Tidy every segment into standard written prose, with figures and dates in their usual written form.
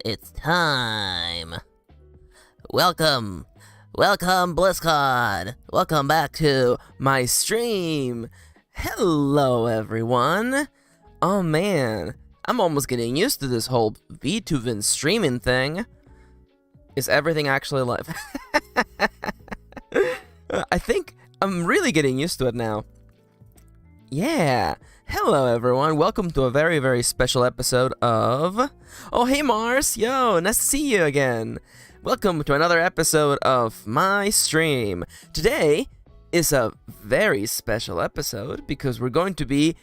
It's time. Welcome. Welcome, BlizzCon. Welcome back to my stream. Hello, everyone. Oh, man. I'm almost getting used to this whole Vtuber streaming thing. Is everything actually live? I think I'm really getting used to it now. Yeah. Hello, everyone. Welcome to a very, very special episode of... Oh, hey, Mars. Yo, nice to see you again. Welcome to another episode of my stream. Today is a very special episode because we're going to be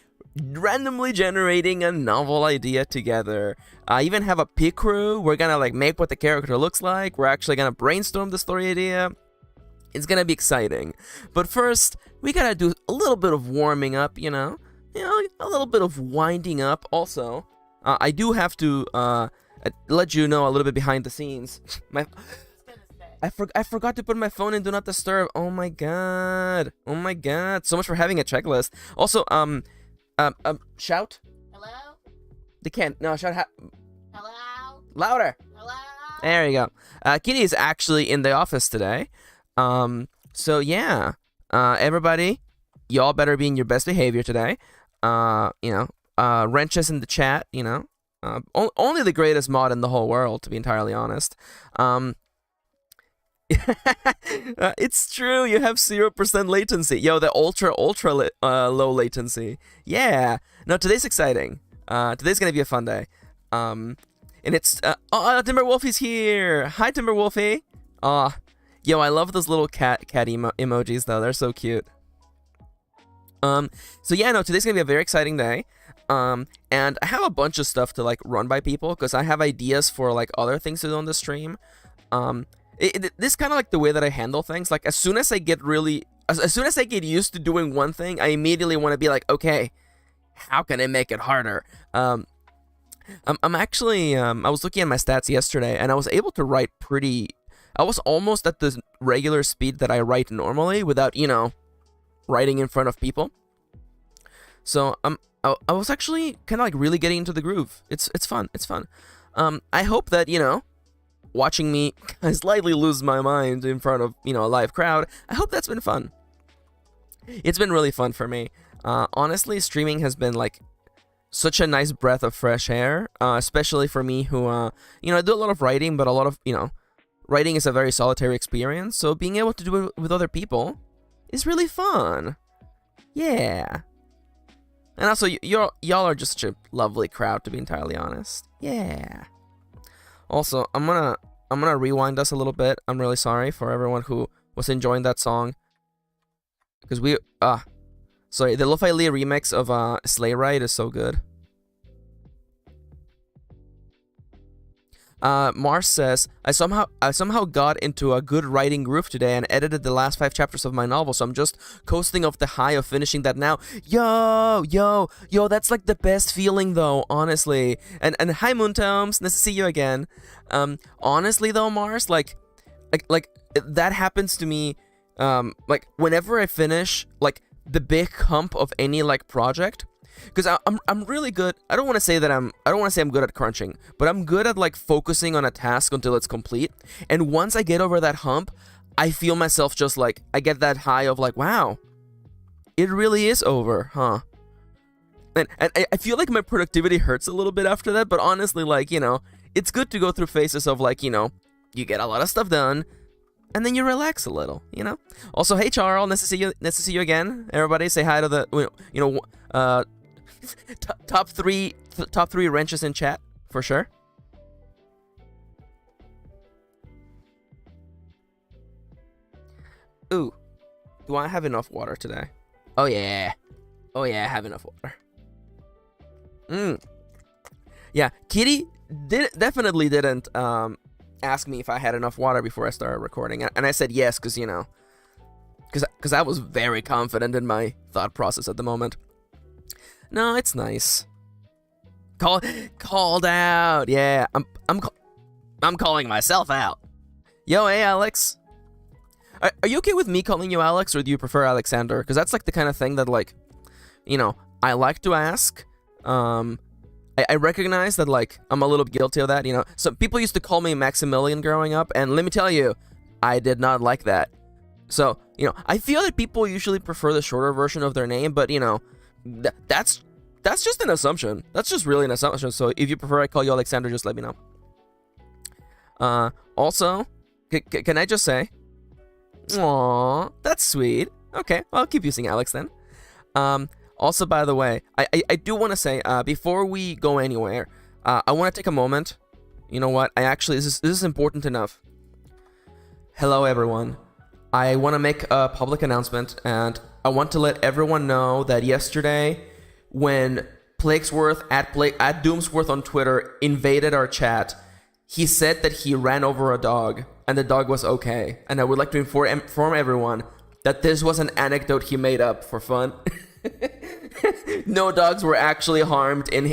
randomly generating a novel idea together. I even have a pick crew. We're gonna make what the character looks like. We're actually gonna brainstorm the story idea. It's gonna be exciting. But first, we gotta do a little bit of warming up, you know, a little bit of winding up. Also, I do have to let you know a little bit behind the scenes. I forgot to put my phone in Do Not Disturb. Oh my god. Oh my god. So much for having a checklist. Also, shout. Hello? They can't. No, shout. Hello? Louder. Hello? There you go. Kitty is actually in the office today. So yeah. Everybody, y'all better be in your best behavior today. Wrenches in the chat, only the greatest mod in the whole world, to be entirely honest. It's true, you have 0% latency. Yo, the ultra low latency. Yeah. No, today's exciting. Today's gonna be a fun day. And it's Timberwolfie's here. Hi, Timberwolfie. Yo, I love those little cat emojis though. They're so cute. So yeah, no, today's gonna be a very exciting day. And I have a bunch of stuff to run by people because I have ideas for other things to do on the stream. This kind of the way that I handle things. As soon as I get used to doing one thing, I immediately want to be okay, how can I make it harder? I'm actually I was looking at my stats yesterday and I was able to write I was almost at the regular speed that I write normally without, writing in front of people. So I was actually kind of really getting into the groove. It's fun. It's fun. I hope that, watching me slightly lose my mind in front of, a live crowd, I hope that's been fun. It's been really fun for me. Honestly, streaming has been such a nice breath of fresh air, especially for me who, I do a lot of writing, but a lot of, writing is a very solitary experience. So being able to do it with other people is really fun. Yeah. And also, y'all are just such a lovely crowd, to be entirely honest. Yeah. Also, I'm gonna rewind us a little bit. I'm really sorry for everyone who was enjoying that song. Because sorry, the Lo-Fi Lee remix of Sleigh Ride is so good. Mars says, I somehow got into a good writing groove today and edited the last 5 chapters of my novel, so I'm just coasting off the high of finishing that now. Yo, that's the best feeling though, honestly. And hi Moontomes, nice to see you again. Honestly though, Mars, that happens to me, whenever I finish, the big hump of any, project. Because I'm really good. I don't want to say I'm good at crunching, but I'm good at focusing on a task until it's complete. And once I get over that hump, I feel myself just I get that high of wow, it really is over, huh? And I feel my productivity hurts a little bit after that, but honestly, it's good to go through phases of you get a lot of stuff done, and then you relax a little, Also, hey Charles, nice to see you again. Everybody, say hi to the top three wrenches in chat for sure. Ooh, do I have enough water today? Oh yeah, I have enough water. Yeah, Kitty definitely didn't ask me if I had enough water before I started recording, and I said yes because because I was very confident in my thought process at the moment. No, it's nice. Called out. Yeah, I'm calling myself out. Yo, hey Alex. Are you okay with me calling you Alex, or do you prefer Alexander? Because that's the kind of thing that I like to ask. I recognize that like I'm a little guilty of that. You know, some people used to call me Maximilian growing up, and let me tell you, I did not like that. So, you know, I feel that people usually prefer the shorter version of their name, but you know, that's just an assumption. That's just really an assumption. So if you prefer I call you Alexander, just let me know. Also, can I just say, aww, that's sweet. Okay, I'll keep using Alex then. Also, by the way, I do want to say, before we go anywhere, I want to take a moment. You know what? This is important enough. Hello, everyone. I want to make a public announcement, and I want to let everyone know that yesterday, when Plaguesworth at Doomsworth on Twitter invaded our chat, he said that he ran over a dog, and the dog was okay. And I would like to inform everyone that this was an anecdote he made up for fun. No dogs were actually harmed in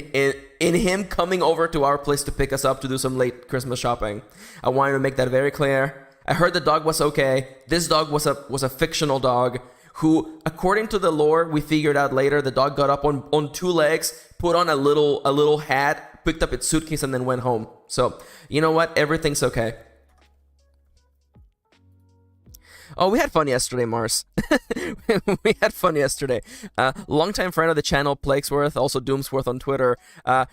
him coming over to our place to pick us up to do some late Christmas shopping. I wanted to make that very clear. I heard the dog was okay. This dog was a fictional dog who, according to the lore, we figured out later, the dog got up on two legs, put on a little hat, picked up its suitcase, and then went home. So, you know what? Everything's okay. Oh, we had fun yesterday, Mars. We had fun yesterday. Longtime friend of the channel, Plaguesworth, also Doomsworth on Twitter,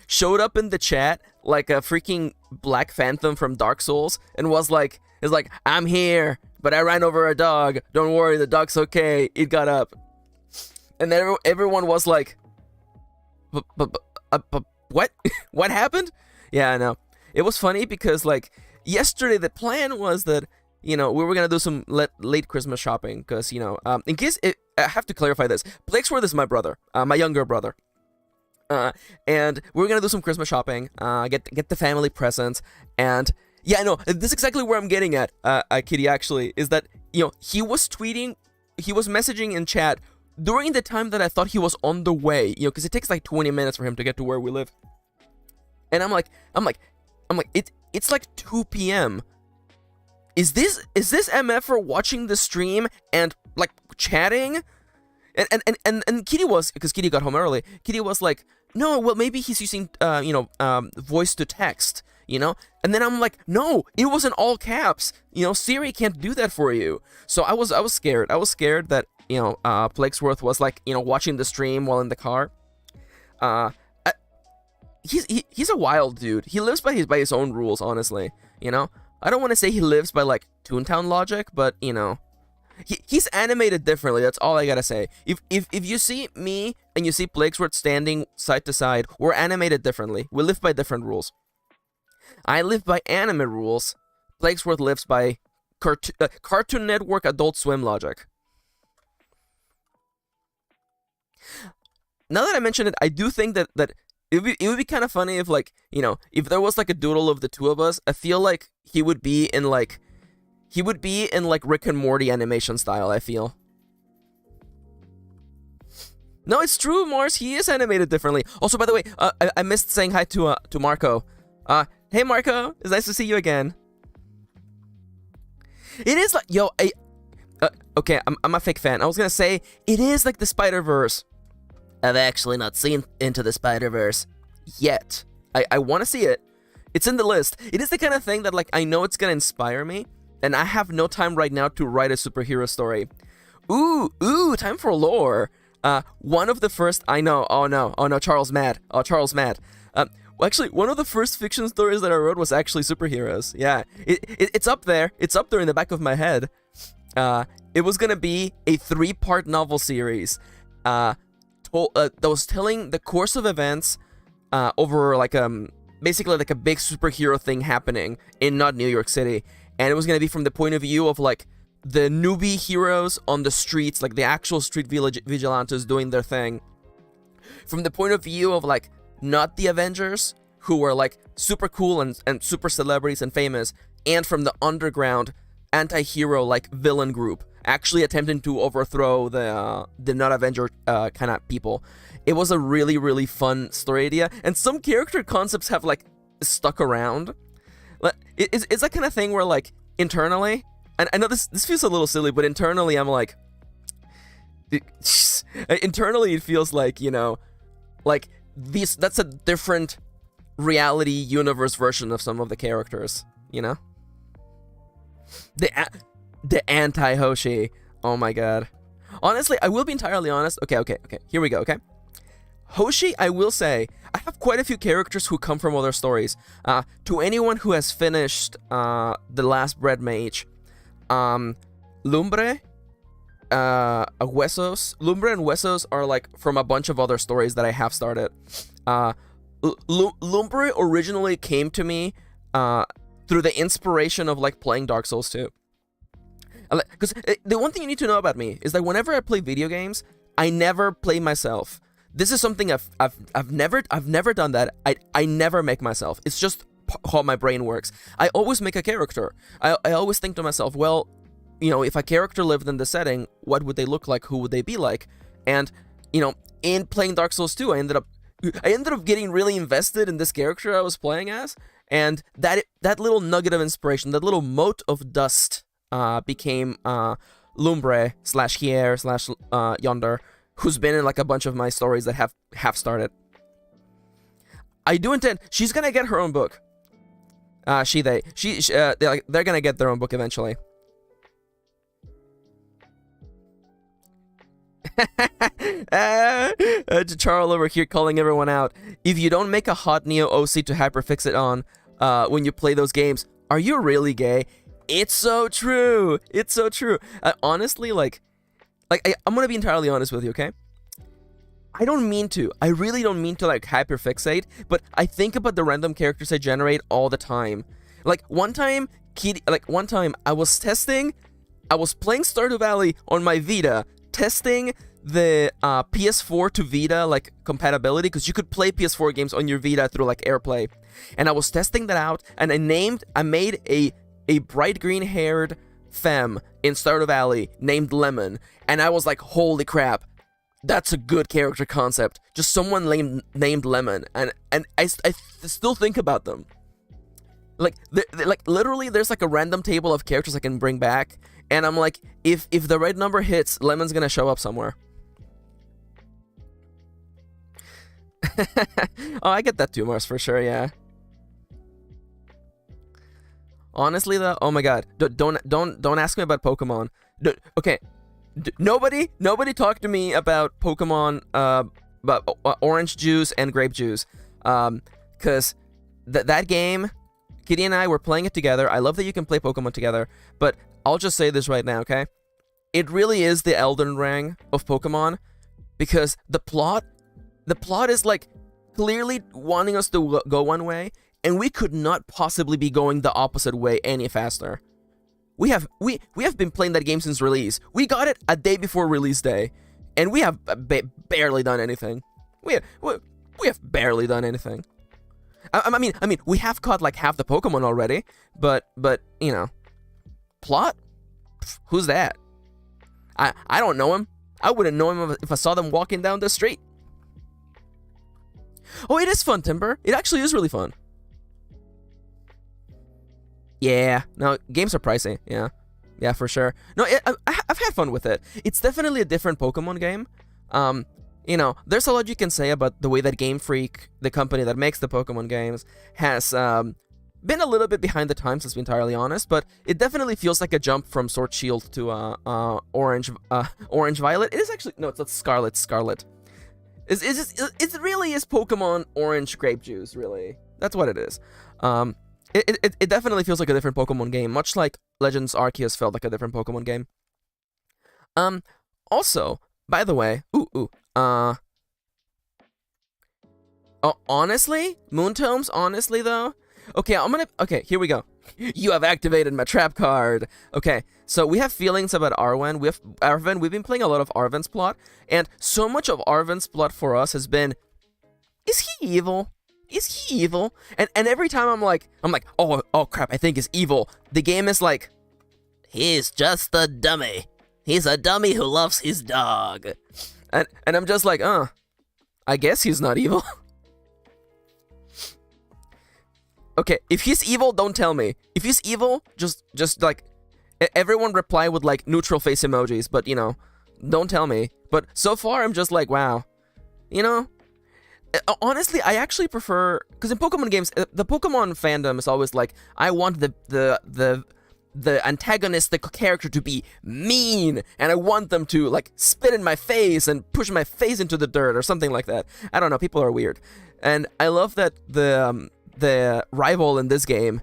showed up in the chat like a freaking Black Phantom from Dark Souls and was like, I'm here, but I ran over a dog. Don't worry, the dog's okay. It got up. And everyone was like, what? What happened? Yeah, I know. It was funny because, like, yesterday the plan was that, you know, we were going to do some late Christmas shopping because, you know, in case, I have to clarify this. Plaguesworth is my brother, my younger brother. And we were going to do some Christmas shopping, get the family presents, and yeah, I know, this is exactly where I'm getting at, Kitty, actually, is that, you know, he was messaging in chat during the time that I thought he was on the way, you know, because it takes like 20 minutes for him to get to where we live. And I'm like, it's like 2 p.m. Is this MF for watching the stream and like chatting? And Kitty was, because Kitty got home early, Kitty was like, no, well, maybe he's using voice to text, you know? And then I'm like, no, it was in all caps. You know, Siri can't do that for you. So I was scared. I was scared that, you know, Plaguesworth was like, you know, watching the stream while in the car. He's a wild dude. He lives by his own rules, honestly, you know? I don't want to say he lives by like Toontown logic, but, you know, he's animated differently. That's all I gotta say. If you see me and you see Plaguesworth standing side to side, we're animated differently. We live by different rules. I live by anime rules. Plaguesworth lives by Cartoon Network Adult Swim logic. Now that I mention it, I do think that it would be kind of funny if, like, you know, if there was like a doodle of the two of us. I feel like he would be in like Rick and Morty animation style, I feel. No, it's true, Mars. He is animated differently. Also, by the way, I missed saying hi to Marco. Hey, Marco. It's nice to see you again. It is like, yo, okay, I'm a fake fan. I was gonna say, it is like the Spider-Verse. I've actually not seen Into the Spider-Verse yet. I want to see it. It's in the list. It is the kind of thing that, like, I know it's gonna inspire me, and I have no time right now to write a superhero story. Ooh, time for lore. One of the first, I know, oh no, Charles mad. Well, actually, one of the first fiction stories that I wrote was actually superheroes. Yeah, it's up there. It's up there in the back of my head. It was gonna be a 3-part novel series. That was telling the course of events over like basically like a big superhero thing happening in not New York City, and it was gonna be from the point of view of like the newbie heroes on the streets, like the actual street vigilantes doing their thing, from the point of view of like not the Avengers, who were like super cool and super celebrities and famous, and from the underground anti-hero like villain group actually attempting to overthrow the not Avenger kind of people. It was a really, really fun story idea, and some character concepts have like stuck around. It's that kind of thing where like internally, and I know this feels a little silly, but internally I'm like, internally it feels like, you know, like that's a different reality universe version of some of the characters, you know? The anti-Hoshi. Oh my god. Honestly, I will be entirely honest. Okay. Here we go, okay? Hoshi, I will say, I have quite a few characters who come from other stories. To anyone who has finished The Last Bread Mage, Lumbre, Huesos. Lumbre and Huesos are like from a bunch of other stories that I have started. Lumbre originally came to me through the inspiration of like playing Dark Souls 2. Because the one thing you need to know about me is that whenever I play video games, I never play myself. This is something I've never done that. I never make myself. It's just how my brain works. I always make a character. I always think to myself, well, you know, if a character lived in the setting, what would they look like? Who would they be like? And, you know, in playing Dark Souls 2, I ended up getting really invested in this character I was playing as, and that little nugget of inspiration, that little mote of dust, became Lumbre / Hier / Yonder, who's been in like a bunch of my stories that have started. I do intend. She's gonna get her own book. They're gonna get their own book eventually. Charles over here calling everyone out. If you don't make a hot Neo OC to hyperfix it on when you play those games, are you really gay? It's so true. It's so true. Honestly, I'm gonna be entirely honest with you, okay? I don't mean to. I really don't mean to like hyperfixate, but I think about the random characters I generate all the time. Like one time I was playing Stardew Valley on my Vita, testing the PS4 to Vita like compatibility, because you could play PS4 games on your Vita through like AirPlay, and I was testing that out, and I made a bright green haired femme in Stardew Valley named Lemon, and I was like, holy crap, that's a good character concept. Just someone named Lemon, and I still think about them. Like literally, there's like a random table of characters I can bring back, and I'm like, if the right number hits, Lemon's gonna show up somewhere. Oh, I get that too, Mars, for sure, yeah. Honestly, though, oh my god, don't ask me about Pokemon. Okay, nobody talk to me about Pokemon, about orange juice and grape juice, because that game, Kitty and I were playing it together. I love that you can play Pokemon together, but I'll just say this right now, okay? It really is the Elden Ring of Pokemon, because the plot is like clearly wanting us to go one way, and we could not possibly be going the opposite way any faster. We have been playing that game since release. We got it a day before release day, and we have barely done anything. We have barely done anything. I mean, we have caught like half the Pokemon already, but you know, plot? Pff, who's that? I don't know him. I wouldn't know him if I saw them walking down the street. Oh, it is fun, Timber. It actually is really fun. Yeah, no, games are pricey. Yeah, for sure. No, I've had fun with it. It's definitely a different Pokemon game. You know, there's a lot you can say about the way that Game Freak, the company that makes the Pokemon games, has been a little bit behind the times, let's be entirely honest, but it definitely feels like a jump from Sword Shield to Orange Violet. It is actually, no, it's not Scarlet. It really is Pokemon Orange Grape Juice, really. That's what it is. It definitely feels like a different Pokemon game, much like Legends Arceus felt like a different Pokemon game. Also, by the way, honestly, Moontomes, honestly though, okay, here we go. You have activated my trap card. Okay, so we have feelings about Arwen. We've been playing a lot of Arven's plot, and so much of Arven's plot for us has been, is he evil? Is he evil? And every time I'm like, oh crap, I think he's evil. The game is like, he's just a dummy. He's a dummy who loves his dog. And I'm just like, I guess he's not evil. Okay, if he's evil, don't tell me. If he's evil, just like, everyone reply with like neutral face emojis, but you know, don't tell me. But so far, I'm just like, wow. You know, Honestly, I actually prefer, because in Pokemon games, the Pokemon fandom is always like, I want the antagonistic character to be mean, and I want them to like spit in my face and push my face into the dirt or something like that. I don't know, people are weird. And I love that the rival in this game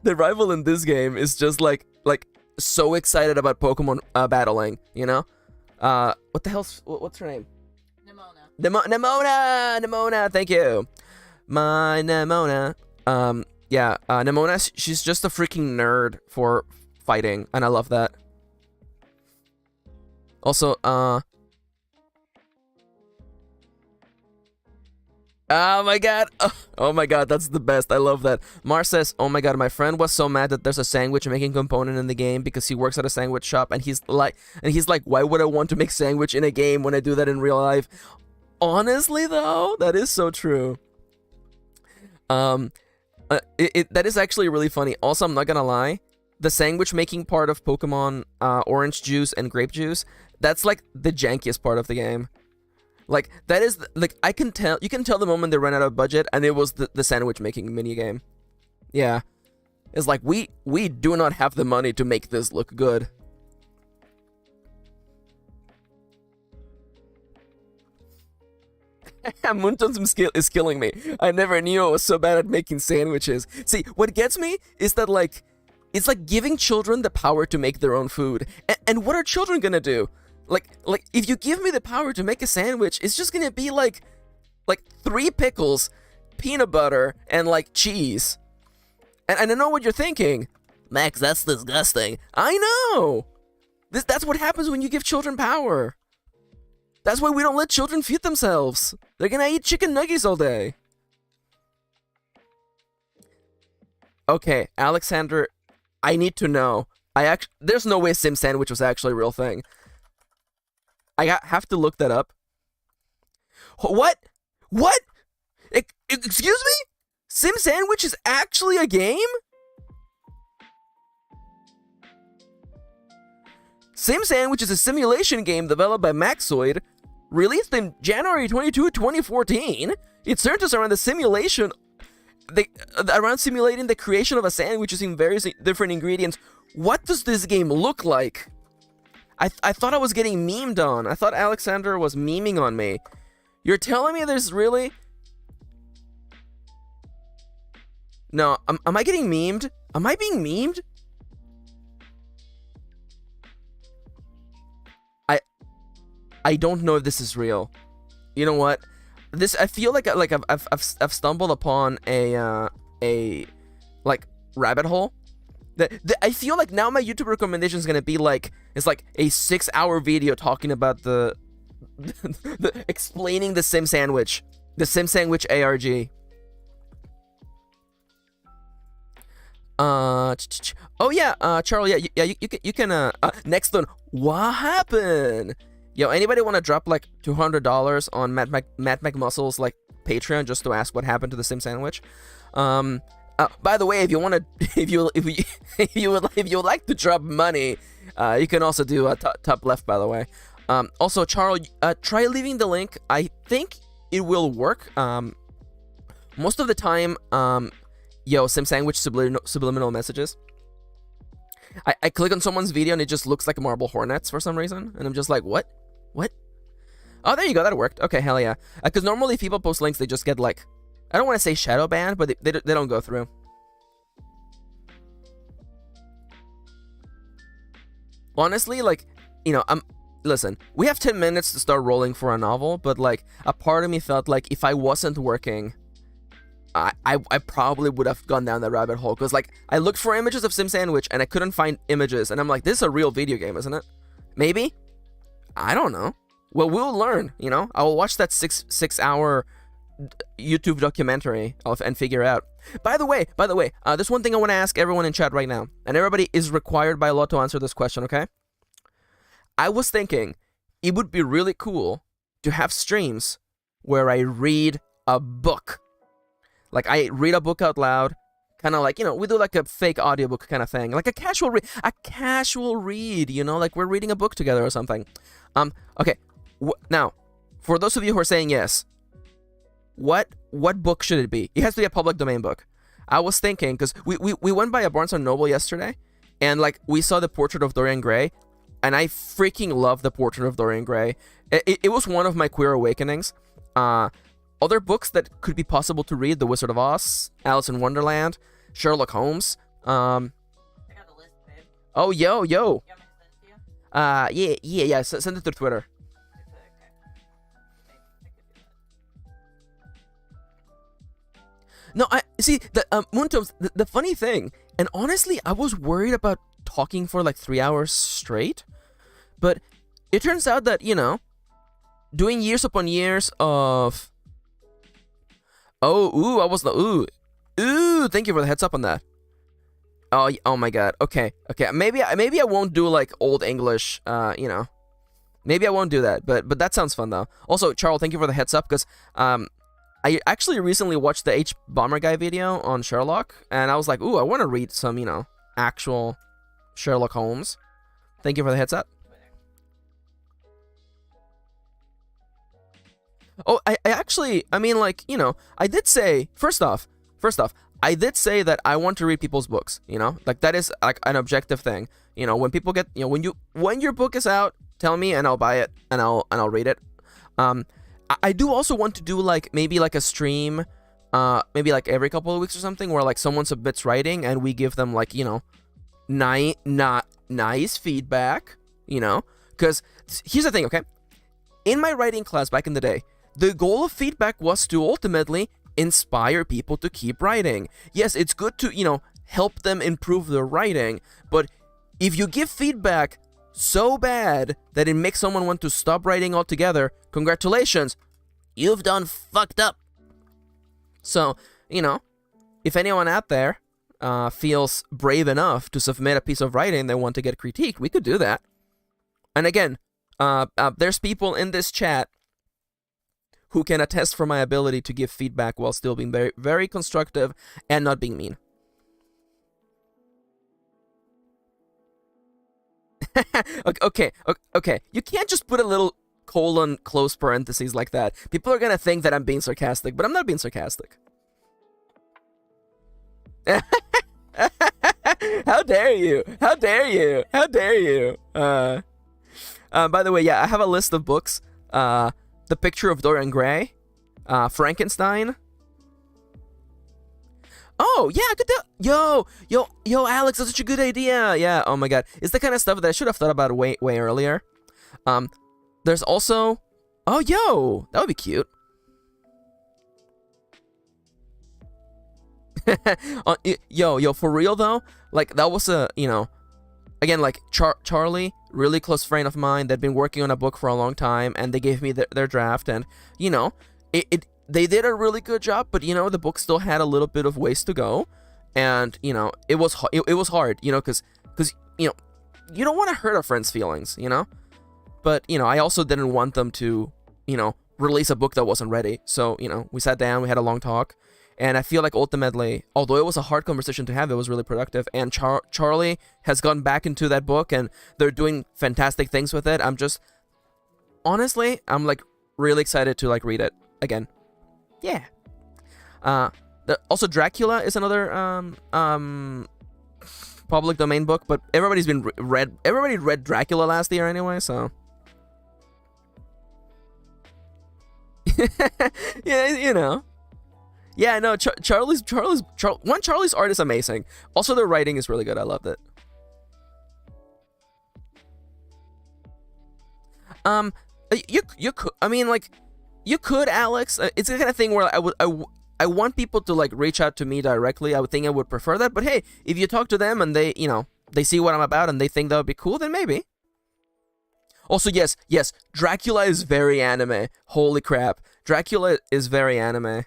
the rival in this game is just like so excited about Pokemon battling, you know? What the hell's what's her name? Nemona, thank you. My Nemona. Yeah, Nemona, she's just a freaking nerd for fighting, and I love that. Also, oh my god. Oh my god, that's the best. I love that. Mar says, oh my god, my friend was so mad that there's a sandwich making component in the game because he works at a sandwich shop, and he's like, why would I want to make sandwich in a game when I do that in real life? Honestly, though, that is so true. That is actually really funny. Also, I'm not gonna lie, the sandwich making part of Pokemon orange juice and grape juice, that's like the jankiest part of the game. Like, that is, like, you can tell the moment they ran out of budget, and it was the sandwich making minigame. Yeah. It's like, we do not have the money to make this look good. Moonton's is killing me. I never knew I was so bad at making sandwiches. See, what gets me is that, like, it's like giving children the power to make their own food. And what are children gonna do? Like, if you give me the power to make a sandwich, it's just gonna be like 3 pickles, peanut butter, and like cheese. And I know what you're thinking. Max, that's disgusting. I know! That's what happens when you give children power. That's why we don't let children feed themselves. They're gonna eat chicken nuggets all day. Okay, Alexander, I need to know. There's no way Sim Sandwich was actually a real thing. Have to look that up. What? What? Excuse me? Sim Sandwich is actually a game? Sim Sandwich is a simulation game developed by Maxoid, released in January 22, 2014. It centers around simulating the creation of a sandwich using various different ingredients. What does this game look like? I thought I was getting memed on. I thought Alexander was memeing on me. You're telling me there's really... No, am I getting memed? Am I being memed? I don't know if this is real. You know what? I feel like I've stumbled upon a like rabbit hole. I feel like now my YouTube recommendation is gonna be like, it's like a 6-hour video talking about the explaining the Sim Sandwich ARG. Oh yeah, Charlie, yeah, you can next one. What happened? Yo, anybody want to drop like $200 on Matt McMuscle's like Patreon just to ask what happened to the Sim Sandwich? By the way, if you want to, if you would like to drop money, you can also do top left. By the way, also Charles, try leaving the link. I think it will work. Most of the time, yo, Sim Sandwich subliminal messages. I click on someone's video and it just looks like Marble Hornets for some reason, and I'm just like, what? Oh, there you go, that worked. Okay, hell yeah. Because normally if people post links, they just get like, I don't want to say shadow banned, but they don't go through. Honestly, like, you know, listen, we have 10 minutes to start rolling for a novel, but like, a part of me felt like if I wasn't working, I probably would have gone down that rabbit hole, because like, I looked for images of Sim Sandwich and I couldn't find images, and I'm like, this is a real video game, isn't it? Maybe? I don't know. Well, we'll learn, you know? I will watch that six-hour YouTube documentary and figure out. By the way, there's one thing I want to ask everyone in chat right now, and everybody is required by law to answer this question, okay? I was thinking it would be really cool to have streams where I read a book. Like, I read a book out loud, kind of like, you know, we do like a fake audiobook kind of thing, like a casual read, you know, like we're reading a book together or something. Okay, now, For those of you who are saying yes, what book should it be? It has to be a public domain book. I was thinking, because we went by a Barnes & Noble yesterday, and like we saw the portrait of Dorian Gray, and I freaking love the portrait of Dorian Gray. It was one of my queer awakenings. Other books that could be possible to read: The Wizard of Oz, Alice in Wonderland, Sherlock Holmes. I got the list, babe. Oh, yo. You want me to send it to you? Yeah. Send it through Twitter. Okay. I could do that. No, I see the Moontomes. The funny thing, and honestly, I was worried about talking for like 3 hours straight, but it turns out that, you know, doing years upon years of thank you for the heads up on that. Oh my god. Okay. Maybe I won't do like old English. You know, maybe I won't do that. But that sounds fun though. Also, Charles, thank you for the heads up, because I actually recently watched the H Bomber Guy video on Sherlock, and I was like, ooh, I want to read some, you know, actual Sherlock Holmes. Thank you for the heads up. Oh, I mean, like, you know, I did say, first off, I did say that I want to read people's books, you know, like that is like an objective thing. You know, when people get, you know, when your book is out, tell me and I'll buy it and I'll read it. I do also want to do like maybe like a stream, maybe like every couple of weeks or something, where like someone submits writing and we give them like, you know, nice feedback, you know, because here's the thing, okay? In my writing class back in the day, the goal of feedback was to ultimately inspire people to keep writing. Yes, it's good to, you know, help them improve their writing, but if you give feedback so bad that it makes someone want to stop writing altogether, congratulations, you've done fucked up. So, you know, if anyone out there feels brave enough to submit a piece of writing they want to get critiqued, we could do that. And again, there's people in this chat who can attest for my ability to give feedback while still being very, very constructive and not being mean. Okay. You can't just put a little colon close parentheses like that. People are gonna think that I'm being sarcastic, but I'm not being sarcastic. How dare you? How dare you? How dare you? By the way, yeah, I have a list of books. The Picture of Dorian Gray, Frankenstein. Oh, yeah, I could do. Yo, Alex, that's such a good idea. Yeah, oh my god. It's the kind of stuff that I should have thought about way earlier. There's also, oh, yo, that would be cute. Yo, for real though, like that was a, you know, again, like Charlie, really close friend of mine, they'd been working on a book for a long time, and they gave me their draft, and you know, they did a really good job, but you know, the book still had a little bit of ways to go, and you know, it was hard, you know, because you know, you don't want to hurt a friend's feelings, you know, but you know, I also didn't want them to, you know, release a book that wasn't ready. So you know, we sat down, we had a long talk. And I feel like ultimately, although it was a hard conversation to have, it was really productive. And Charlie has gone back into that book, and they're doing fantastic things with it. I'm just, honestly, I'm like really excited to like read it again. Yeah. Also, Dracula is another public domain book, but everybody read Dracula last year anyway, so. Yeah, you know. Yeah, no, Charlie's art is amazing. Also, the writing is really good. I loved it. You could, I mean, like, you could, Alex. It's the kind of thing where I want people to like reach out to me directly. I would think I would prefer that. But hey, if you talk to them and they, you know, they see what I'm about and they think that would be cool, then maybe. Also, yes, Dracula is very anime. Holy crap, Dracula is very anime.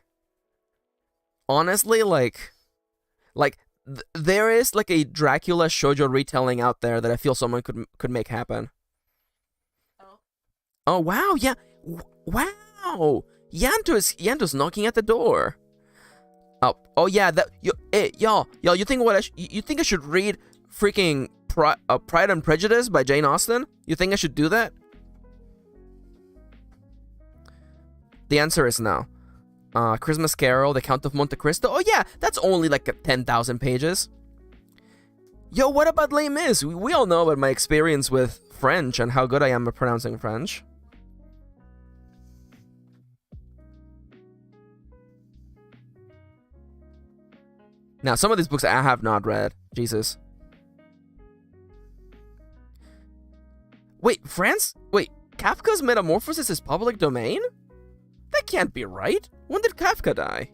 Honestly, like there is like a Dracula shoujo retelling out there that I feel someone could make happen. Oh wow, yeah, wow. Yanto's knocking at the door. Oh yeah, that y'all. You think you think I should read freaking Pride and Prejudice by Jane Austen? You think I should do that? The answer is no. Christmas Carol, The Count of Monte Cristo. Oh yeah, that's only like 10,000 pages. Yo, what about Les Mis? We all know about my experience with French and how good I am at pronouncing French. Now, some of these books I have not read. Jesus. Wait, France? Wait, Kafka's Metamorphosis is public domain? That can't be right. When did Kafka die?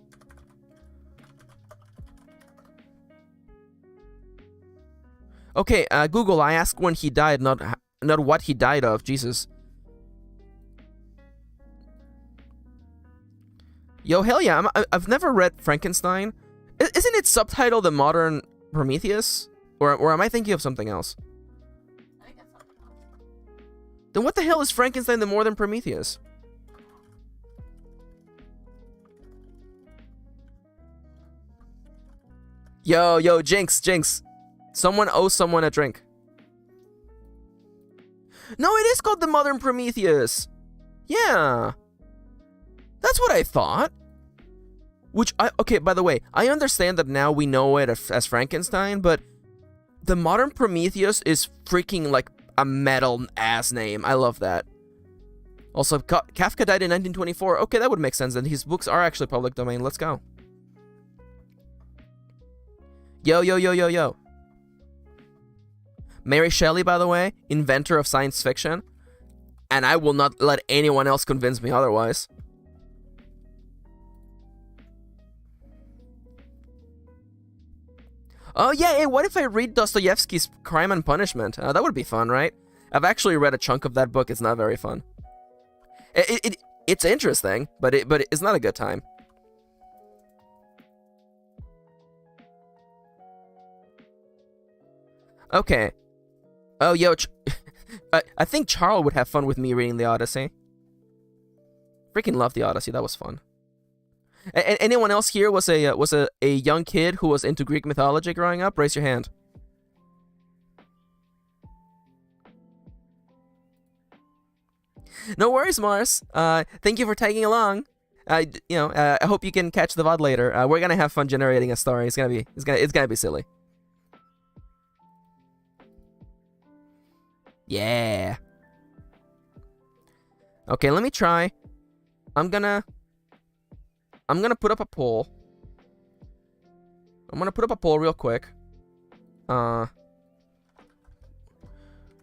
Okay, Google, I asked when he died, not what he died of. Jesus. Yo, hell yeah, I've never read Frankenstein. Isn't it subtitled The Modern Prometheus? Or am I thinking of something else? I think that's something else. Then what the hell is Frankenstein the Modern Prometheus? Yo, Jinx. Someone owes someone a drink. No, it is called The Modern Prometheus. Yeah. That's what I thought. Okay, by the way, I understand that now we know it as Frankenstein, but The Modern Prometheus is freaking like a metal ass name. I love that. Also, Kafka died in 1924. Okay, that would make sense then. His books are actually public domain. Let's go. Yo. Mary Shelley, by the way, inventor of science fiction. And I will not let anyone else convince me otherwise. Oh yeah, hey, what if I read Dostoevsky's Crime and Punishment? That would be fun, right? I've actually read a chunk of that book. It's not very fun. It's interesting, but it's not a good time. Okay. Oh, yo, I think Charles would have fun with me reading the Odyssey. Freaking love the Odyssey. That was fun. Anyone else here was a young kid who was into Greek mythology growing up? Raise your hand. No worries, Mars. Thank you for tagging along. I hope you can catch the VOD later. We're gonna have fun generating a story. It's gonna be silly. Yeah. Okay, let me try. I'm gonna put up a poll. I'm gonna put up a poll real quick.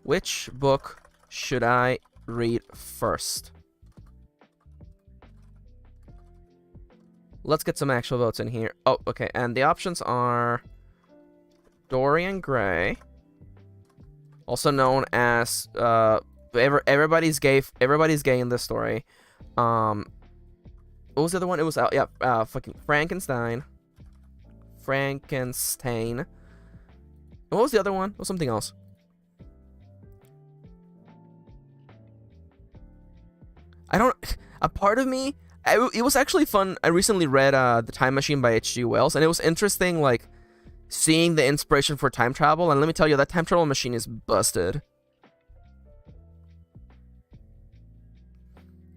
Which book should I read first? Let's get some actual votes in here. Oh, okay, and the options are Dorian Gray, also known as everybody's gay. Everybody's gay in this story. What was the other one? It was fucking Frankenstein. And what was the other one? It was something else. A part of me, it was actually fun. I recently read The Time Machine by H.G. Wells, and it was interesting, like, seeing the inspiration for time travel. And let me tell you, that time travel machine is busted.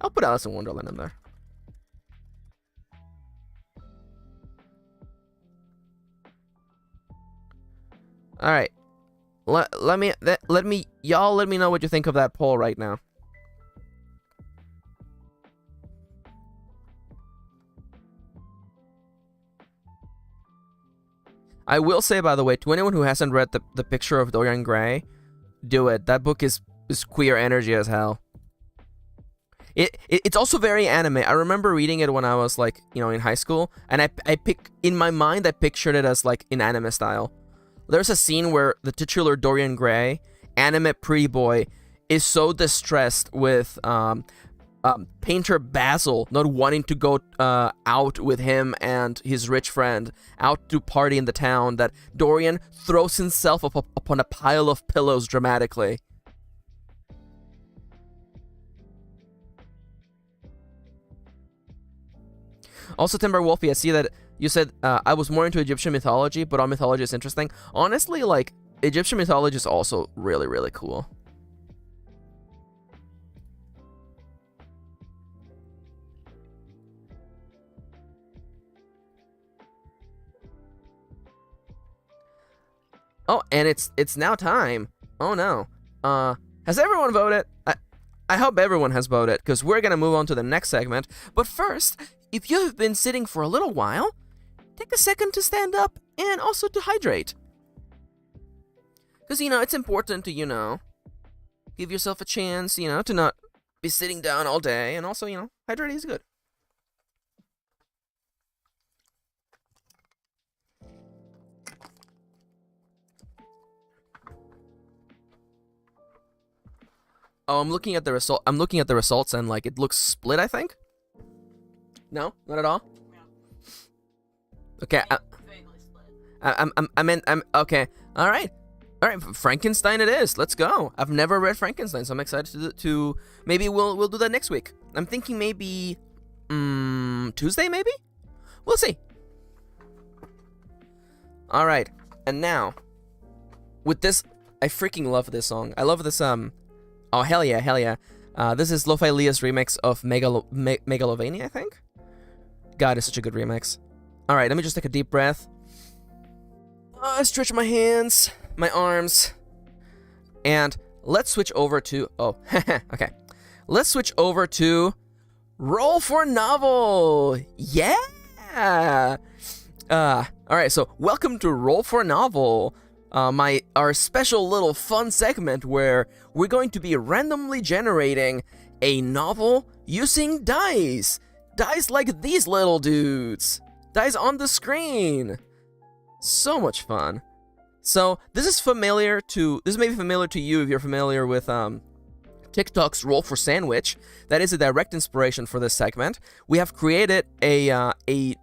I'll put Alice in Wonderland in there. All right. Let me know what you think of that poll right now. I will say, by the way, to anyone who hasn't read the Picture of Dorian Gray, do it. That book is queer energy as hell. It's also very anime. I remember reading it when I was, like, in high school, and in my mind I pictured it as, like, in anime style. There's a scene where the titular Dorian Gray, anime pretty boy, is so distressed with painter Basil not wanting to go out with him and his rich friend out to party in the town that Dorian throws himself upon a pile of pillows dramatically. Also, Timberwolfie, I see that you said I was more into Egyptian mythology, but all mythology is interesting. Honestly, like, Egyptian mythology is also really, really cool. Oh, and it's now time. Oh no. Has everyone voted? I hope everyone has voted, because we're gonna move on to the next segment. But first, if you have been sitting for a little while, take a second to stand up and also to hydrate. Because, it's important to, give yourself a chance, to not be sitting down all day. And also, hydrating is good. Oh, I'm looking at the results, and like it looks split, I think. No, not at all. Okay, Vaguely split. I'm okay. All right, Frankenstein it is. Let's go. I've never read Frankenstein, so I'm excited to maybe we'll do that next week. I'm thinking maybe Tuesday, maybe. We'll see. All right, and now with this, I freaking love this song. I love this Oh, hell yeah. This is Lo-Fi Leah's remix of Megalovania, I think? God, it's such a good remix. Alright, let me just take a deep breath. Stretch my hands, my arms. And let's switch over to... Oh, okay. Let's switch over to Roll for Novel! Yeah! Alright, so welcome to Roll for Novel. Our special little fun segment where we're going to be randomly generating a novel using dice. Dice like these little dudes. Dice on the screen. So much fun. So this is familiar to, this may be familiar to you if you're familiar with TikTok's Roll for Sandwich. That is a direct inspiration for this segment. We have created a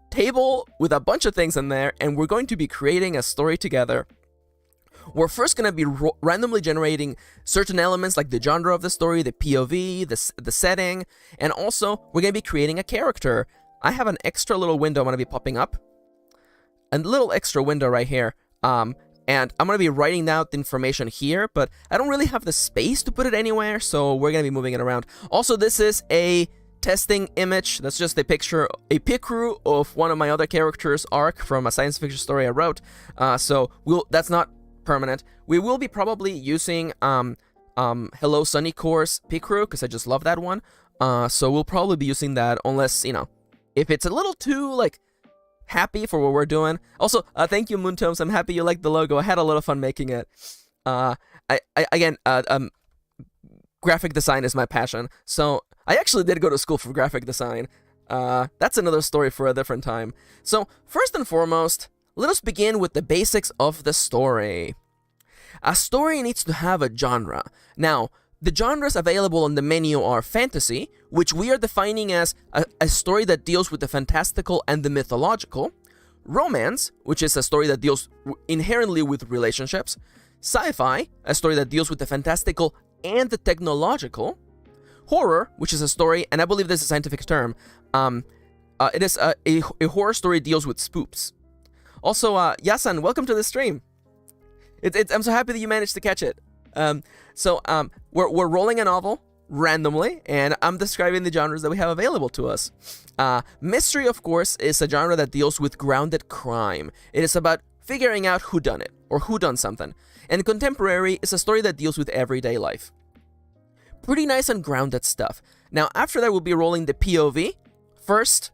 table with a bunch of things in there, and we're going to be creating a story together. We're first going to be randomly generating certain elements like the genre of the story, the POV, the setting, and also we're going to be creating a character. I have an extra little window I'm going to be popping up. A little extra window right here. And I'm going to be writing out the information here, but I don't really have the space to put it anywhere, so we're going to be moving it around. Also, this is a testing image. That's just a picture, a pic-crew of one of my other characters' arc from a science fiction story I wrote. So that's not permanent. We will be probably using Hello Sunny Core's pic-crew, because I just love that one. So we'll probably be using that unless, if it's a little too, like, happy for what we're doing. Also, thank you, Moontomes. I'm happy you like the logo. I had a lot of fun making it. Again, graphic design is my passion. So I actually did go to school for graphic design. That's another story for a different time. So first and foremost, let us begin with the basics of the story. A story needs to have a genre. Now, the genres available on the menu are fantasy, which we are defining as a story that deals with the fantastical and the mythological, romance, which is a story that deals inherently with relationships, sci-fi, a story that deals with the fantastical and the technological, horror, which is a story, and I believe this is a scientific term, it is a horror story deals with spooks. Also, Yasan, welcome to the stream. I'm so happy that you managed to catch it. We're rolling a novel randomly, and I'm describing the genres that we have available to us. Mystery, of course, is a genre that deals with grounded crime. It is about figuring out who done it, or who done something. And contemporary is a story that deals with everyday life. Pretty nice and grounded stuff. Now, after that, we'll be rolling the POV. First,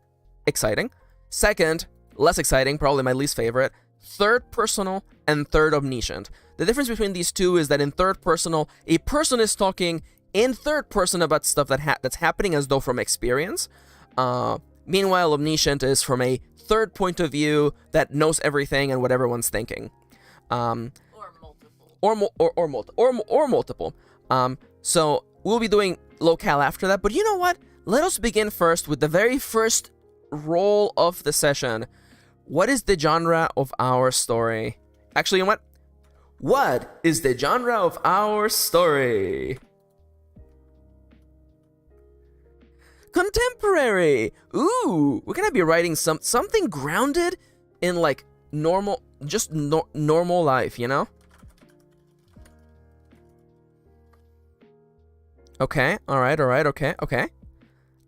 exciting. Second, less exciting, probably my least favorite. Third, personal, and third, omniscient. The difference between these two is that in third personal, a person is talking in third person about stuff that's happening as though from experience. Meanwhile, omniscient is from a third point of view that knows everything and what everyone's thinking. Or multiple. Or multiple. So we'll be doing locale after that. But you know what? Let us begin first with the very first roll of the session. What is the genre of our story? Actually, you know what? What is the genre of our story? Contemporary! Ooh, we're gonna be writing something grounded in, like, normal, just normal life, you know? Okay, alright, okay.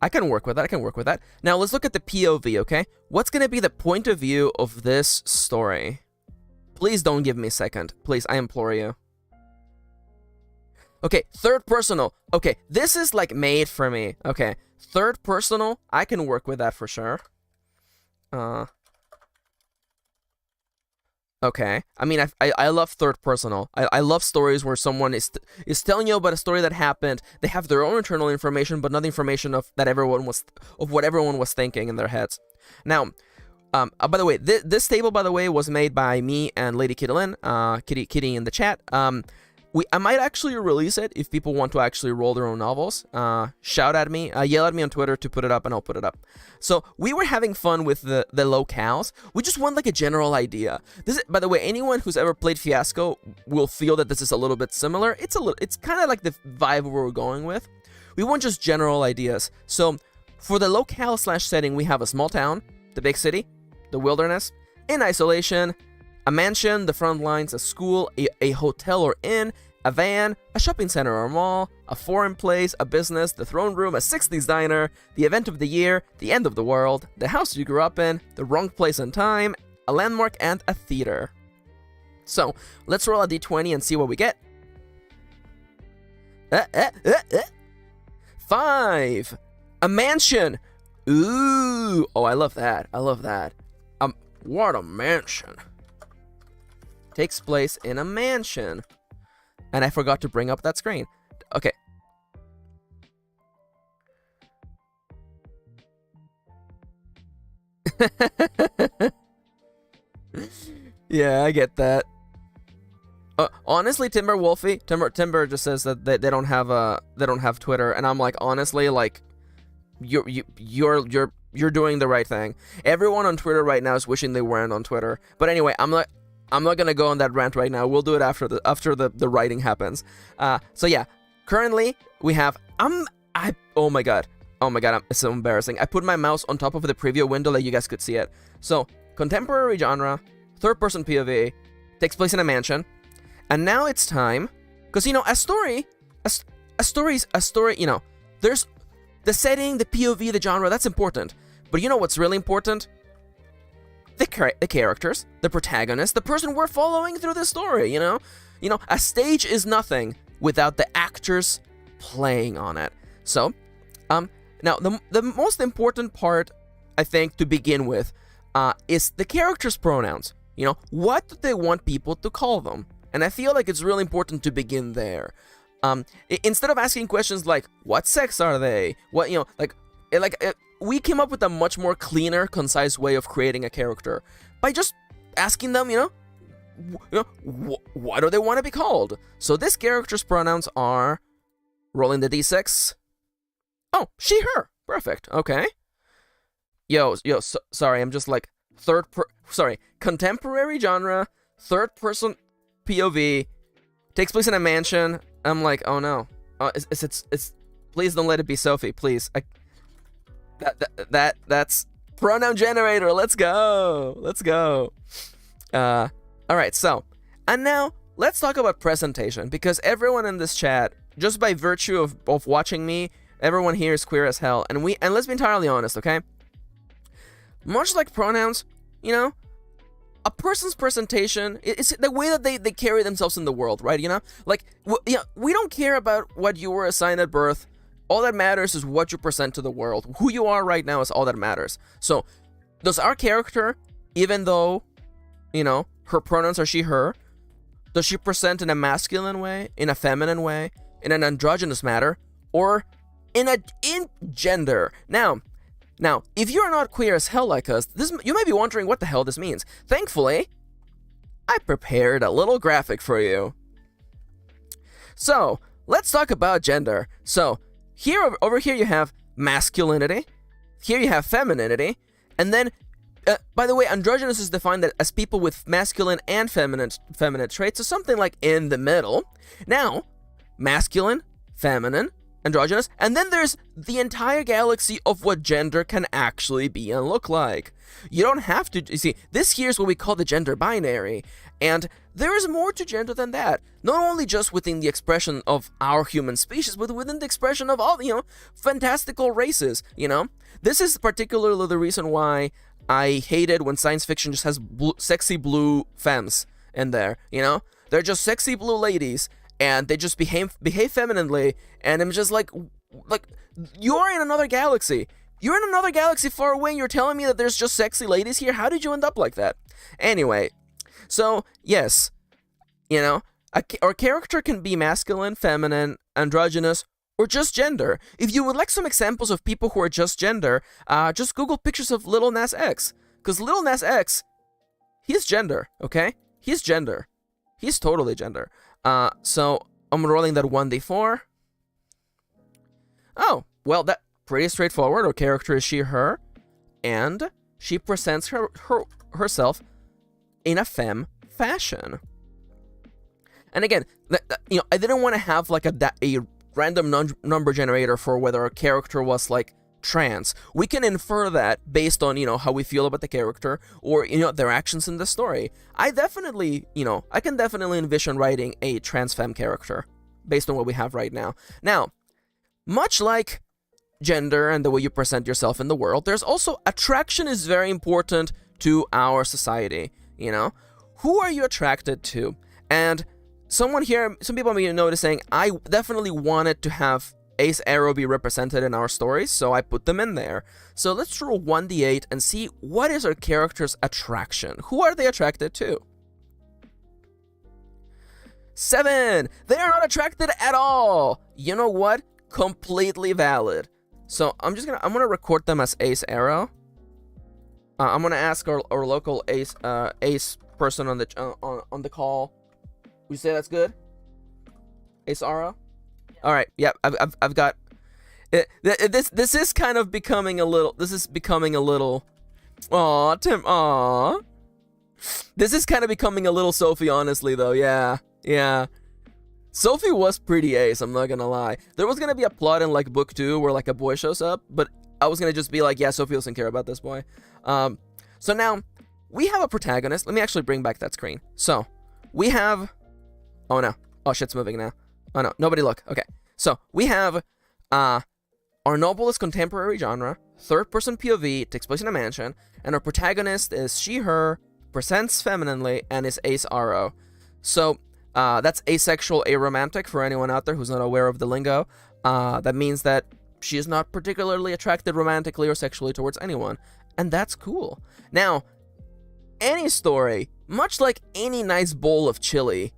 I can work with that, Now, let's look at the POV, okay? What's gonna be the point of view of this story? Please don't give me second. Please, I implore you. Okay, third personal. Okay, this is like made for me. Okay, third personal, I can work with that for sure. Okay, I mean, I love third personal. I love stories where someone is telling you about a story that happened. They have their own internal information, but not the information of what everyone was thinking in their heads. Now, by the way, this table, by the way, was made by me and Lady Kirin, Kitty in the chat. I might actually release it if people want to actually roll their own novels. Shout at me, yell at me on Twitter to put it up, and I'll put it up. So we were having fun with the locales. We just want like a general idea. This is, by the way, anyone who's ever played Fiasco will feel that this is a little bit similar. It's kind of like the vibe we're going with. We want just general ideas. So for the locale / setting, we have a small town, the big city, the wilderness, in isolation, a mansion, the front lines, a school, a hotel or inn, a van, a shopping center or mall, a foreign place, a business, the throne room, a 60s diner, the event of the year, the end of the world, the house you grew up in, the wrong place and time, a landmark, and a theater. So, let's roll a d20 and see what we get. 5! A mansion! Ooh! Oh, I love that. I love that. What a mansion. Takes place in a mansion. And I forgot to bring up that screen. Okay. Yeah, I get that. Honestly, Timber just says that they don't have Twitter, and I'm like, honestly, like, you're doing the right thing. Everyone on Twitter right now is wishing they weren't on Twitter. But anyway, I'm not gonna go on that rant right now. We'll do it after the writing happens. So yeah, currently we have oh my god, it's so embarrassing. I put my mouse on top of the preview window that you guys could see it. So contemporary genre, third person POV, takes place in a mansion, and now it's time, because a story. There's the setting, the POV, the genre. That's important, but you know what's really important? The characters, the protagonist, the person we're following through the story, a stage is nothing without the actors playing on it. So, now the most important part, I think, to begin with, is the characters' pronouns. What do they want people to call them? And I feel like it's really important to begin there. Instead of asking questions like, what sex are they? What, we came up with a much more cleaner, concise way of creating a character by just asking them, what do they want to be called? So this character's pronouns are, rolling the d6. Oh, she, her. Perfect. Okay. Sorry, I'm just like contemporary genre, third person POV, takes place in a mansion. I'm like, oh no. It's please don't let it be Sophie, please. That's pronoun generator. Let's go. All right. So, and now let's talk about presentation, because everyone in this chat, just by virtue of watching me, everyone here is queer as hell, and let's be entirely honest, okay? Much like pronouns, a person's presentation is the way that they carry themselves in the world, right? We don't care about what you were assigned at birth. All that matters is what you present to the world. Who you are right now is all that matters. So, does our character, even though, her pronouns are she, her, does she present in a masculine way, in a feminine way, in an androgynous manner, or in gender? Now, if you're not queer as hell like us, you might be wondering what the hell this means. Thankfully, I prepared a little graphic for you. So, let's talk about gender. So, over here you have masculinity, here you have femininity, and then, by the way, androgynous is defined as people with masculine and feminine traits, so something like in the middle. Now, masculine, feminine, androgynous, and then there's the entire galaxy of what gender can actually be and look like. You don't have to, you see, this here's what we call the gender binary, and there is more to gender than that. Not only just within the expression of our human species, but within the expression of all, fantastical races, This is particularly the reason why I hated when science fiction just has sexy blue femmes in there, you know? They're just sexy blue ladies, and they just behave femininely, and I'm just like, you're in another galaxy. You're in another galaxy far away, and you're telling me that there's just sexy ladies here? How did you end up like that? Anyway, so, yes, you know, our character can be masculine, feminine, androgynous, or just gender. If you would like some examples of people who are just gender, just Google pictures of Lil Nas X. Because Lil Nas X, he's gender, okay? He's gender. He's totally gender. So I'm rolling that 1d4. Oh, well, that pretty straightforward. Our character is she, her, and she presents herself in a femme fashion. And again, you know, I didn't want to have like a random number generator for whether a character was like trans. We can infer that based on, you know, how we feel about the character or, you know, their actions in the story. I can definitely envision writing a trans femme character based on what we have right now. Now, much like gender and the way you present yourself in the world, there's also attraction is very important to our society, you know? Who are you attracted to? And some people may be noticing, I definitely wanted to have Ace Arrow be represented in our stories, so I put them in there. So let's roll 1d8 and see what is our character's attraction. Who are they attracted to? 7! They are not attracted at all! You know what? Completely valid. So I'm gonna record them as Ace Arrow. I'm gonna ask our local Ace person on the call. Would you say that's good? Ace Arrow? All right, yeah, I've got it. This is kind of becoming a little. Aw, Tim. Aw. This is kind of becoming a little Sophie, honestly, though. Yeah. Sophie was pretty ace. I'm not gonna lie. There was gonna be a plot in like book 2 where like a boy shows up, but I was gonna just be like, yeah, Sophie doesn't care about this boy. So now we have a protagonist. Let me actually bring back that screen. So we have. Oh no. Oh shit's moving now. Oh no, nobody look. Okay, so we have our novel is contemporary genre, third-person POV, takes place in a mansion, and our protagonist is she, her, presents femininely, and is Ace Arrow. So that's asexual, aromantic for anyone out there who's not aware of the lingo. That means that she is not particularly attracted romantically or sexually towards anyone, and that's cool. Now, any story, much like any nice bowl of chili,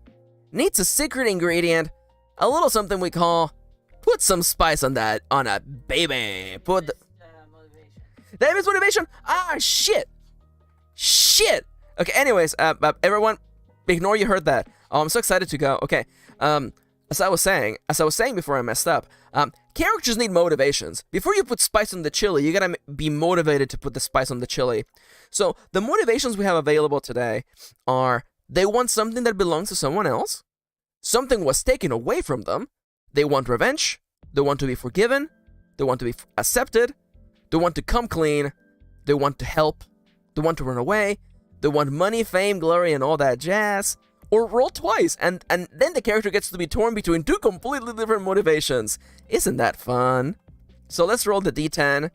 needs a secret ingredient. A little something we call, put some spice on that, on a baby. Put Motivation. That is motivation. Ah, shit. Okay, anyways, everyone, ignore you heard that. Oh, I'm so excited to go. Okay, as I was saying before I messed up, characters need motivations. Before you put spice on the chili, you gotta be motivated to put the spice on the chili. So the motivations we have available today are, they want something that belongs to someone else. Something was taken away from them. They want revenge. They want to be forgiven. They want to be accepted. They want to come clean. They want to help. They want to run away. They want money, fame, glory, and all that jazz. Or roll twice, and then the character gets to be torn between two completely different motivations. Isn't that fun? So let's roll the d10.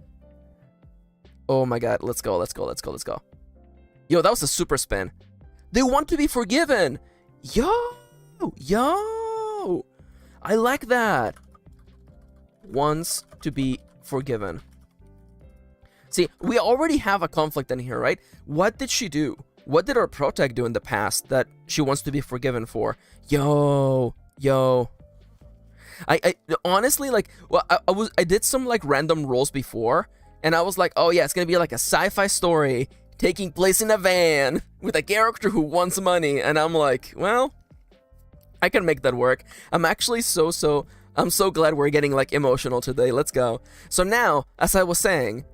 Oh my god, let's go. Yo, that was a super spin. They want to be forgiven. Yo, I like that. Wants to be forgiven. See, we already have a conflict in here, right? What did she do? What did our protag do in the past that she wants to be forgiven for? Yo. I honestly, like, well, I did some like random rolls before, and I was like, oh yeah, it's gonna be like a sci-fi story taking place in a van with a character who wants money, and I'm like, well, I can make that work. I'm actually I'm so glad we're getting like emotional today. Let's go. So now, as I was saying,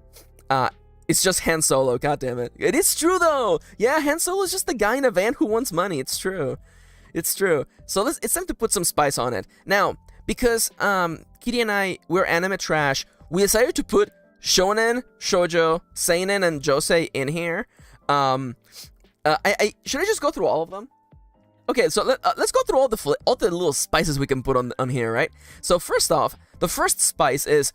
it's just Han Solo, god damn it. It is true though. Yeah, Han Solo is just the guy in a van who wants money. It's true. So it's time to put some spice on it. Now, because Kitty and I, we're anime trash, we decided to put shonen, shoujo, seinen, and josei in here. Should I just go through all of them? Okay, so let's go through all the little spices we can put on here, right? So first off, the first spice is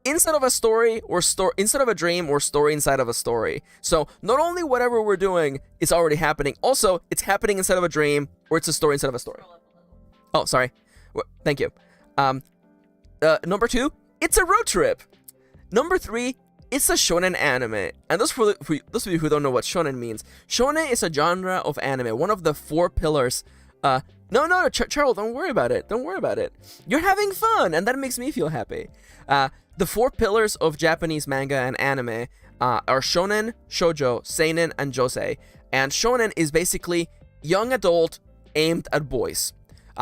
inside of a story or inside of a dream or story inside of a story. So not only whatever we're doing is already happening, also it's happening inside of a dream or it's a story inside of a story. Oh, sorry. Thank you. Number 2, it's a road trip. Number 3, it's a shonen anime. And those for those of you who don't know what shonen means, shonen is a genre of anime, one of the 4 pillars. No, Charles, don't worry about it. Don't worry about it. You're having fun, and that makes me feel happy. The 4 pillars of Japanese manga and anime are shonen, shoujo, seinen, and josei. And shonen is basically young adult aimed at boys.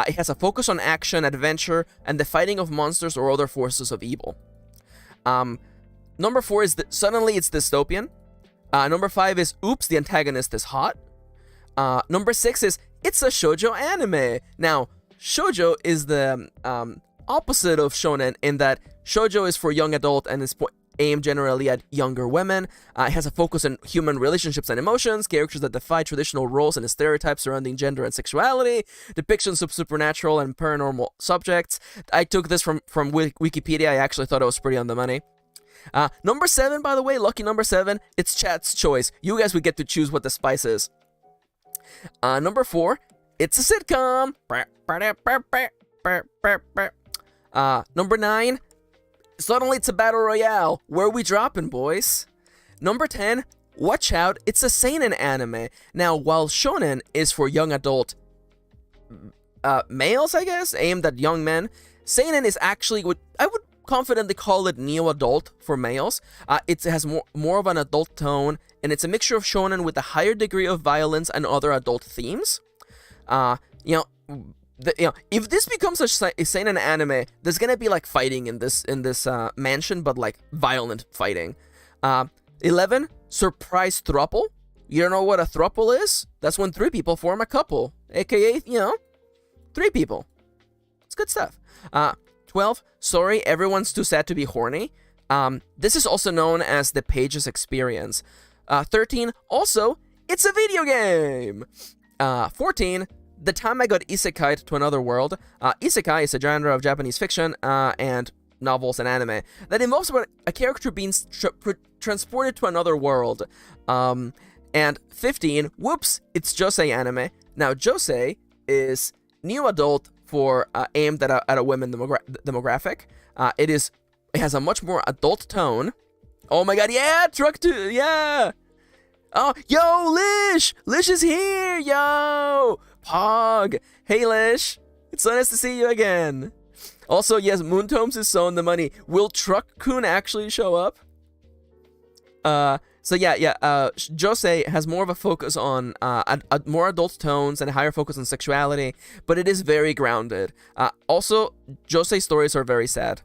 It has a focus on action, adventure, and the fighting of monsters or other forces of evil. Number 4 is suddenly it's dystopian. Number 5 is oops, the antagonist is hot. Number 6 is it's a shoujo anime. Now, shoujo is the opposite of shonen in that shoujo is for young adult and is aimed generally at younger women. It has a focus on human relationships and emotions, characters that defy traditional roles and stereotypes surrounding gender and sexuality, depictions of supernatural and paranormal subjects. I took this from Wikipedia. I actually thought it was pretty on the money. Number 7, by the way, lucky number 7, it's chat's choice. You guys would get to choose what the spice is. Number 4, it's a sitcom. Number 9, suddenly it's a battle royale. Where are we dropping, boys? Number 10, watch out, it's a seinen anime. Now, while shonen is for young adult males, I guess, aimed at young men, seinen is actually what I would confidently call it neo-adult for males. It has more of an adult tone, and it's a mixture of shonen with a higher degree of violence and other adult themes. If this becomes a seinen anime, there's gonna be like fighting in this mansion, but like violent fighting. 11, surprise throuple. You don't know what a throuple is? That's when 3 people form a couple, aka 3 people. It's good stuff. 12, sorry, everyone's too sad to be horny. This is also known as the Pages experience. 13, also, it's a video game. 14, the time I got isekai'd to another world. Isekai is a genre of Japanese fiction and novels and anime that involves a character being transported to another world. And 15, whoops, it's josei anime. Now, josei is new adult for aimed at a women demographic. It has a much more adult tone. Oh my god, yeah, truck 2, yeah. Oh, yo, Lish! Lish is here, yo! Pog! Hey, Lish! It's so nice to see you again. Also, yes, Moontomes is so on the money. Will Truck-kun actually show up? Josei has more of a focus on more adult tones and a higher focus on sexuality, but it is very grounded. Also, Josei stories are very sad.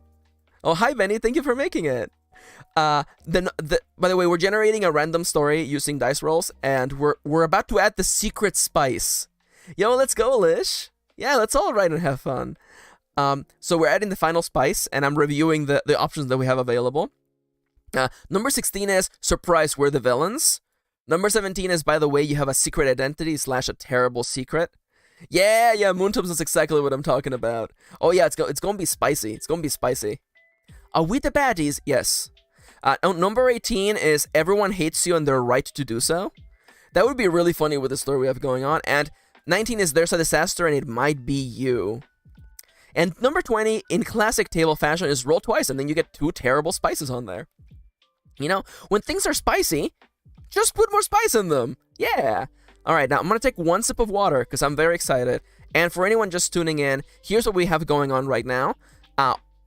Oh, hi, Benny. Thank you for making it. By the way, we're generating a random story using dice rolls, and we're about to add the secret spice. Yo, let's go, Lish. Yeah, let's all write and have fun. So we're adding the final spice, and I'm reviewing the options that we have available. Number 16 is surprise, we're the villains. Number 17 is, by the way, you have a secret identity / a terrible secret. Yeah, Moontomes is exactly what I'm talking about. Oh yeah, it's gonna be spicy. It's gonna be spicy. Are we the baddies? Yes. Number 18 is everyone hates you and they're right to do so. That would be really funny with the story we have going on. And 19 is there's a disaster and it might be you. And number 20, in classic table fashion, is roll twice and then you get 2 terrible spices on there. When things are spicy, just put more spice in them. Yeah. All right, now I'm going to take 1 sip of water because I'm very excited. And for anyone just tuning in, here's what we have going on right now.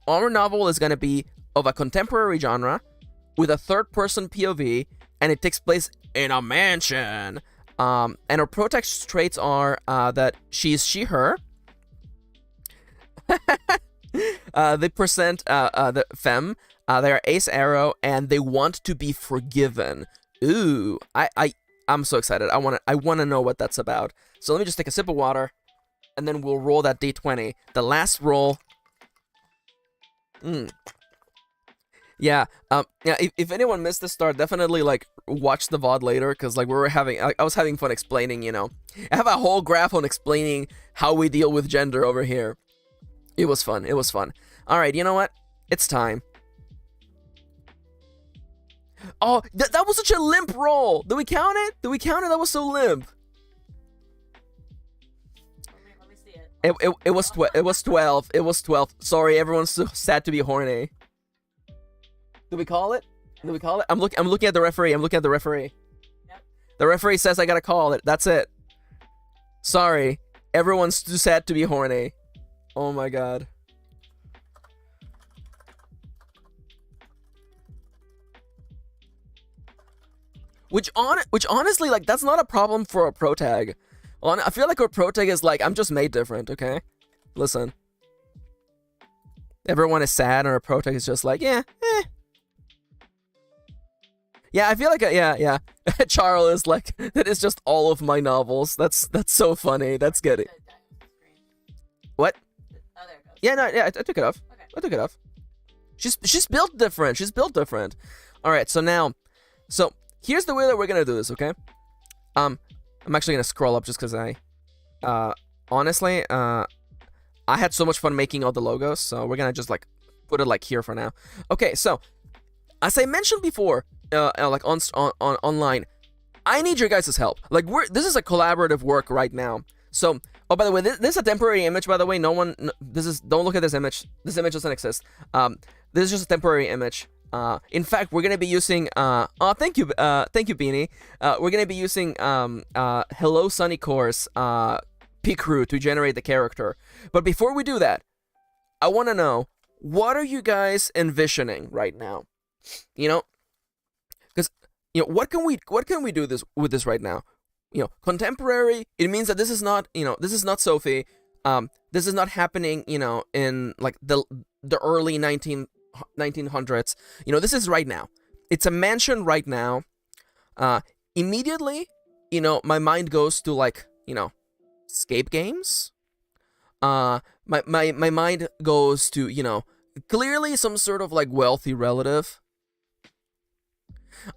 Our novel is going to be of a contemporary genre with a third-person POV, and it takes place in a mansion. And her protection traits are that she's she/her. They present the femme. They are ace arrow, and they want to be forgiven. Ooh, I'm so excited. I want to know what that's about. So let me just take a sip of water, and then we'll roll that d20. The last roll. Yeah. If anyone missed the start, definitely watch the VOD later, because I was having fun explaining. I have a whole graph on explaining how we deal with gender over here. It was fun. All right, you know what? It's time. Oh, that was such a limp roll. Did we count it? Did we count it? That was so limp. Let me see it. It was 12. It was 12. Sorry, everyone's so sad to be horny. Did we call it? Did we call it? I'm looking at the referee. I'm looking at the referee. Yep. The referee says I gotta call it. That's it. Sorry. Everyone's too sad to be horny. Oh my god. Which honestly, like, that's not a problem for a pro tag. I feel like our pro tag is like, I'm just made different, okay? Listen. Everyone is sad, and our pro tag is just like, yeah, eh. Yeah, I feel like, yeah. Charles is like, that is just all of my novels. That's so funny. That's good. What? Oh, there it goes. Yeah, no, yeah, I took it off. Okay. I took it off. She's built different. She's built different. All right, so here's the way that we're gonna do this, okay? I'm actually gonna scroll up just because honestly, I had so much fun making all the logos, so we're gonna just like put it like here for now. Okay, so as I mentioned before, like online, I need your guys' help. Like this is a collaborative work right now. So, oh, by the way, this is a temporary image. By the way, don't look at this image. This image doesn't exist. This is just a temporary image. In fact, we're gonna be using thank you Beanie. We're gonna be using Hello Sunny Course Picrew to generate the character. But before we do that, I want to know, what are you guys envisioning right now? You know, because what can we do with this right now? Contemporary. It means that this is not Sophie. This is not happening. In like the early 1900s. This is right now. It's a mansion right now. Immediately, my mind goes to like, escape games. My mind goes to, clearly some sort of like wealthy relative.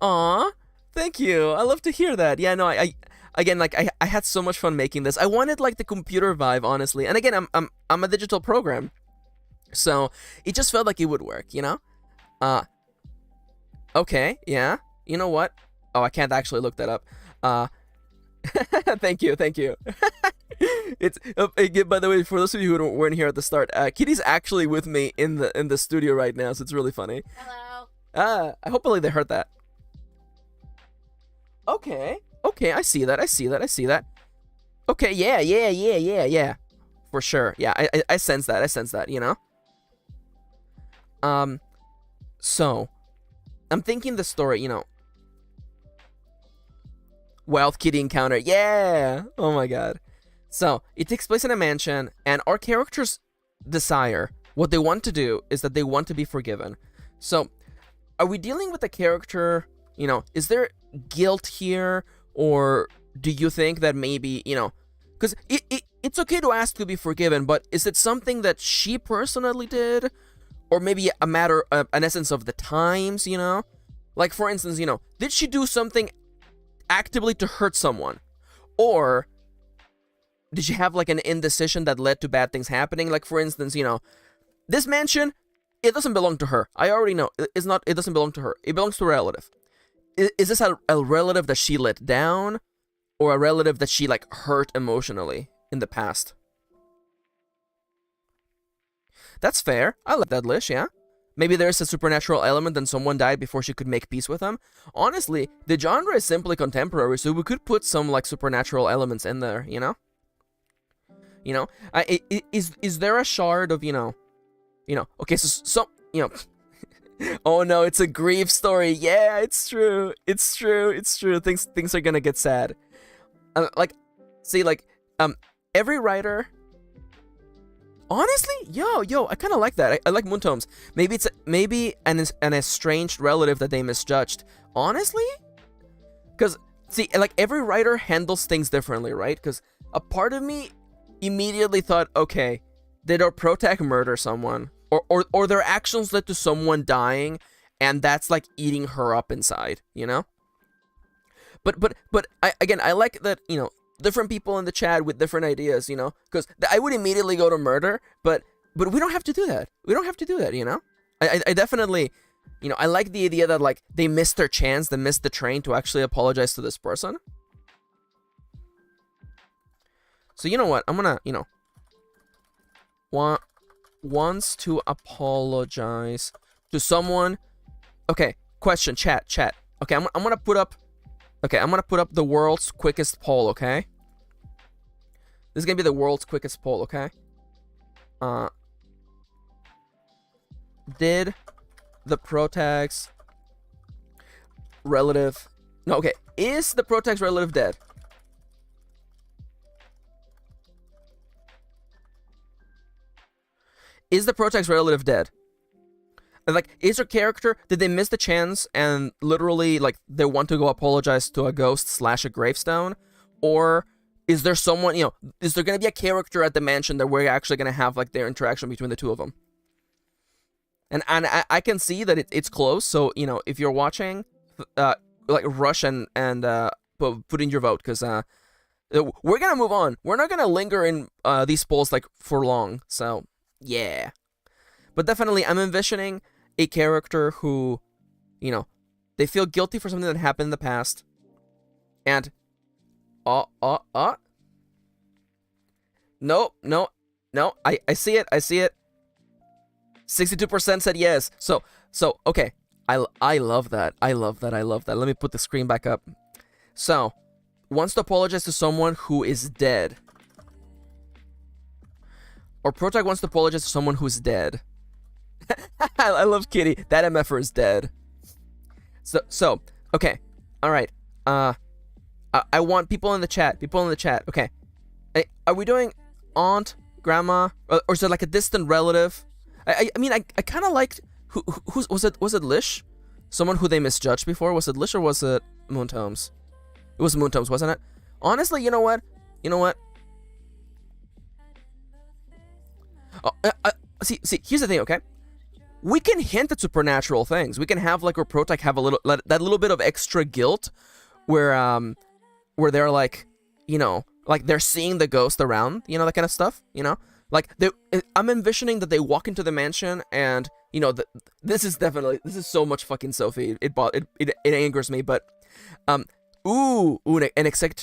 Aw, thank you. I love to hear that. Yeah, no, I had so much fun making this. I wanted like the computer vibe, honestly. And again, I'm a digital program. So it just felt like it would work, Okay, yeah. You know what? Oh, I can't actually look that up. Thank you. It's by the way, for those of you who weren't here at the start, Kitty's actually with me in the studio right now, so it's really funny. Hello. Hopefully they heard that. Okay, I see that. Okay, yeah. For sure. Yeah, I sense that. So, I'm thinking the story, Wild Kitty encounter. Yeah! Oh my god. So, it takes place in a mansion, and our characters desire, what they want to do is that they want to be forgiven. So, are we dealing with a character, is there guilt here, or do you think that maybe, because it's okay to ask to be forgiven, but is it something that she personally did? Or maybe a matter of an essence of the times, Like, for instance, did she do something actively to hurt someone? Or did she have, like, an indecision that led to bad things happening? Like, for instance, this mansion, it doesn't belong to her. I already know. It doesn't belong to her. It belongs to a relative. Is this a relative that she let down? Or a relative that she, like, hurt emotionally in the past? That's fair. I like that, Lish, yeah? Maybe there's a supernatural element and someone died before she could make peace with him. Honestly, the genre is simply contemporary, so we could put some, like, supernatural elements in there, Is there a shard of, okay, so oh no, it's a grief story. Yeah, it's true. Things are gonna get sad. Every writer... Honestly, yo, I kind of like that. I like Moontomes. Maybe it's an estranged relative that they misjudged. Honestly, because see, like every writer handles things differently, right? Because a part of me immediately thought, okay, did our protag murder someone, or their actions led to someone dying, and that's like eating her up inside, But I like that, different people in the chat with different ideas, because I would immediately go to murder, but we don't have to do that. I definitely, You know, I like the idea that, like, they missed their chance, they missed the train to actually apologize to this person. So, you know what? I'm gonna, you know, wants to apologize to someone. Okay, question, chat. Okay, I'm gonna put up. Okay, I'm gonna put up the world's quickest poll. Okay, this is gonna be the world's quickest poll. Okay. Did the protag's relative? No. Okay, is the protag's relative dead? Is the protag's relative dead? Like, is her character, did they miss the chance and literally, like, they want to go apologize to a ghost / a gravestone? Or is there someone, you know, is there going to be a character at the mansion that we're actually going to have, like, their interaction between the two of them? And I can see that it's close, so, you know, if you're watching, like, rush and put in your vote, because we're going to move on. We're not going to linger in these polls, like, for long, so, yeah. But definitely, I'm envisioning a character who, you know, they feel guilty for something that happened in the past. And, no, I see it. 62% said yes. So, okay. I love that. Let me put the screen back up. So, wants to apologize to someone who is dead. Or protag wants to apologize to someone who's dead. I love Kitty. That MFer is dead. So, okay. Alright. I want people in the chat. Okay. Hey, are we doing aunt, grandma, or is it like a distant relative? I mean, I kind of liked... Who was it Lish? Someone who they misjudged before? Was it Lish or was it Moontomes? It was Moontomes, wasn't it? Honestly, you know what? Oh, see, here's the thing, okay? We can hint at supernatural things. We can have, like, where protag have that little bit of extra guilt, where they're like, you know, like they're seeing the ghost around, you know, that kind of stuff, you know. Like, I'm envisioning that they walk into the mansion and, you know, this is so much fucking Sophie. It angers me, but an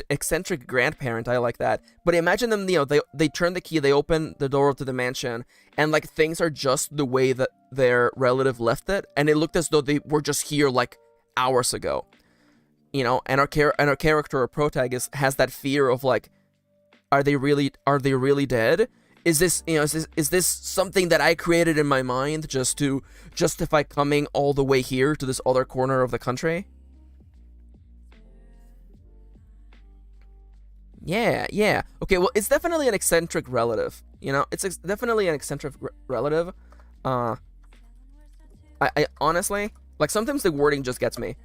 eccentric grandparent. I like that. But imagine them, you know, they turn the key, they open the door to the mansion, and, like, things are just the way that their relative left it, and it looked as though they were just here, like, hours ago. You know, and our character or protag has that fear of, like, are they really dead? Is this, you know, is this something that I created in my mind just to justify coming all the way here to this other corner of the country? Yeah. Okay, well, it's definitely an eccentric relative. You know, it's definitely an eccentric relative. I honestly, like, sometimes the wording just gets me.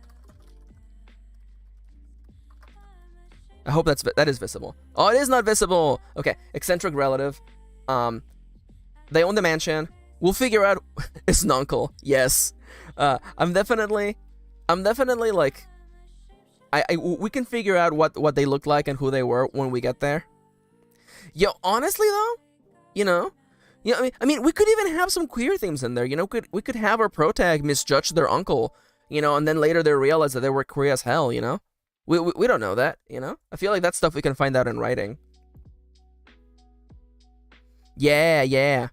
I hope that is visible. Oh, it is not visible. Okay, eccentric relative. They own the mansion. We'll figure out. It's an uncle. Yes. I'm definitely like. We can figure out what they look like and who they were when we get there. Yo, honestly though, you know, I mean, we could even have some queer themes in there. You know, we could have our protag misjudge their uncle, you know, and then later they realize that they were queer as hell. You know, we don't know that. You know, I feel like that's stuff we can find out in writing. Yeah.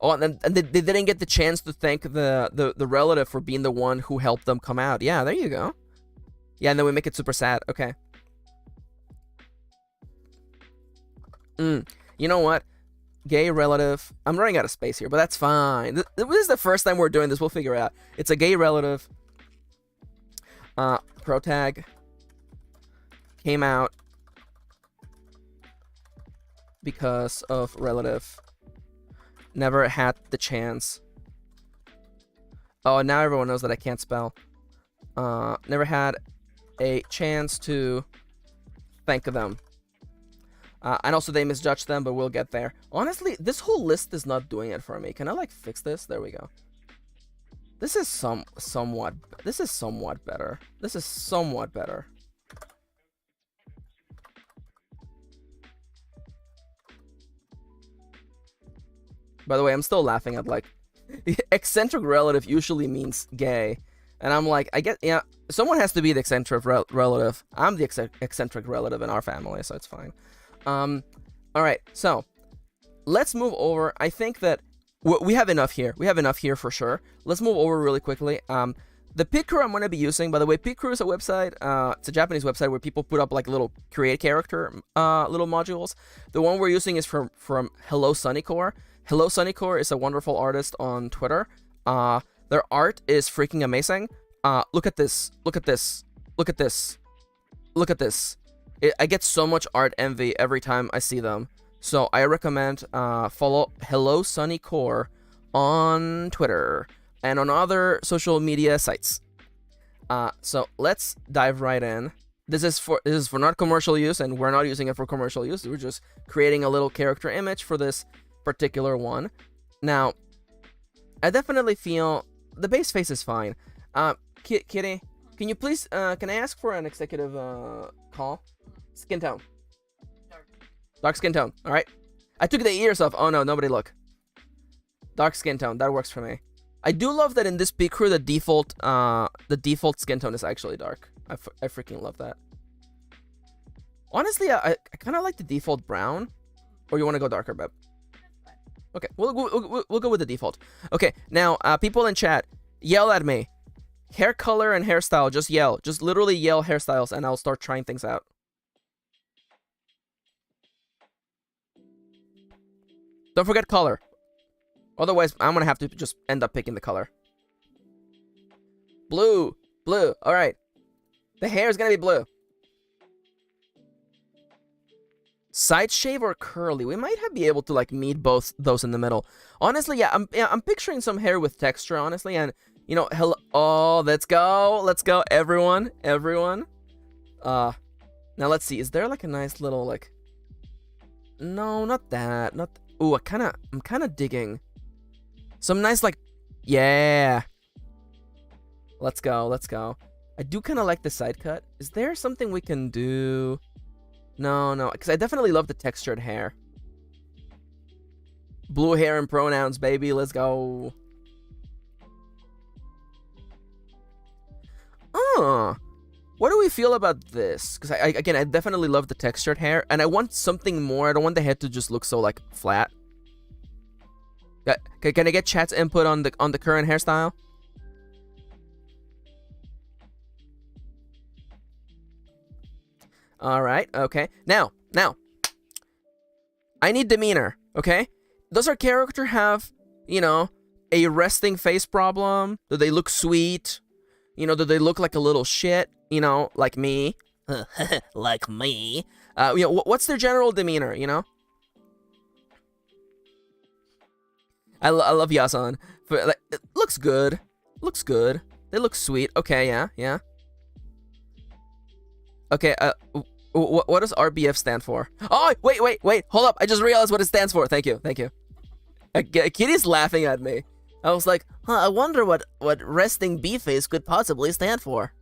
Oh, and they didn't get the chance to thank the relative for being the one who helped them come out. Yeah, there you go. Yeah, and then we make it super sad. Okay. You know what? Gay relative. I'm running out of space here, but that's fine. This is the first time we're doing this. We'll figure it out. It's a gay relative. Protag came out because of relative. Never had the chance. Oh, now everyone knows that I can't spell. Never had a chance to thank them. And also they misjudged them, but we'll get there. Honestly, this whole list is not doing it for me. Can I, like, fix this? There we go. This is somewhat better. This is somewhat better. By the way, I'm still laughing at, like, eccentric relative usually means gay. And I'm like, I get, yeah, someone has to be the eccentric relative. I'm the eccentric relative in our family, so it's fine. All right, so let's move over. I think that we have enough here. We have enough here for sure. Let's move over really quickly. The Picrew I'm going to be using, by the way, Picrew is a website. It's a Japanese website where people put up like little create character little modules. The one we're using is from Hello Sunnycore. Hello Sunnycore is a wonderful artist on Twitter. Their art is freaking amazing. Look at this. Look at this. Look at this. Look at this. I get so much art envy every time I see them. So I recommend follow Hello Sunnycore on Twitter and on other social media sites. So let's dive right in. This is for not commercial use, and we're not using it for commercial use. We're just creating a little character image for this particular one. Now, I definitely feel the base face is fine. Kitty, can you please can I ask for an executive call? Skin tone. Dark skin tone. All right. I took the ears off. Oh no, nobody look. Dark skin tone. That works for me. I do love that in this Picrew the default skin tone is actually dark. I freaking love that. Honestly, I kind of like the default brown. Or you want to go darker, Beb? Okay, we'll go with the default. Okay, now people in chat, yell at me. Hair color and hairstyle, just yell. Just literally yell hairstyles, and I'll start trying things out. Don't forget color. Otherwise, I'm gonna have to just end up picking the color. Blue. Blue. Alright. The hair is gonna be blue. Side shave or curly? We might be able to like meet both those in the middle. Honestly, yeah, I'm picturing some hair with texture, honestly, and you know, hello. Oh, let's go, everyone. Now let's see. Is there like a nice little like? No, not that. Not. Ooh, I'm kind of digging. Some nice like, yeah. Let's go. I do kind of like the side cut. Is there something we can do? No, because I definitely love the textured hair. Blue hair and pronouns, baby. Let's go. What do we feel about this? Because again, I definitely love the textured hair, and I want something more. I don't want the head to just look so like flat. Can I get chat's input on the current hairstyle? All right. Okay. Now, I need demeanor. Okay. Does our character have, you know, a resting face problem? Do they look sweet? You know, do they look like a little shit? You know, like me. Like me. You know, what's their general demeanor? You know. I love Yasan. Like, it looks good. Looks good. They look sweet. Okay, yeah. Okay, what does RBF stand for? Oh, wait. Hold up. I just realized what it stands for. Thank you. Kitty's laughing at me. I was like, I wonder what resting B-face could possibly stand for.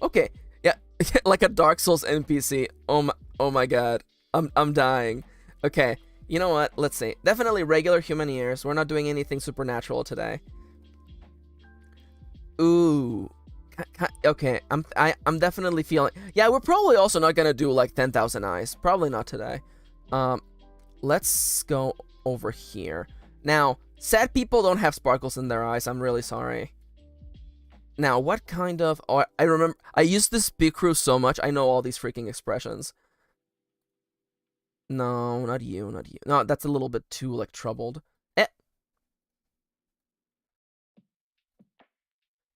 Okay, yeah, like a Dark Souls NPC. Oh my god. I'm dying. Okay. You know what? Let's see. Definitely regular human ears. We're not doing anything supernatural today. Ooh. Okay. I'm definitely feeling. Yeah, we're probably also not gonna do like 10,000 eyes. Probably not today. Let's go over here. Now, sad people don't have sparkles in their eyes. I'm really sorry. Now, what kind of? Oh, I remember. I used this Picrew so much. I know all these freaking expressions. No, not you. No, that's a little bit too, like, troubled.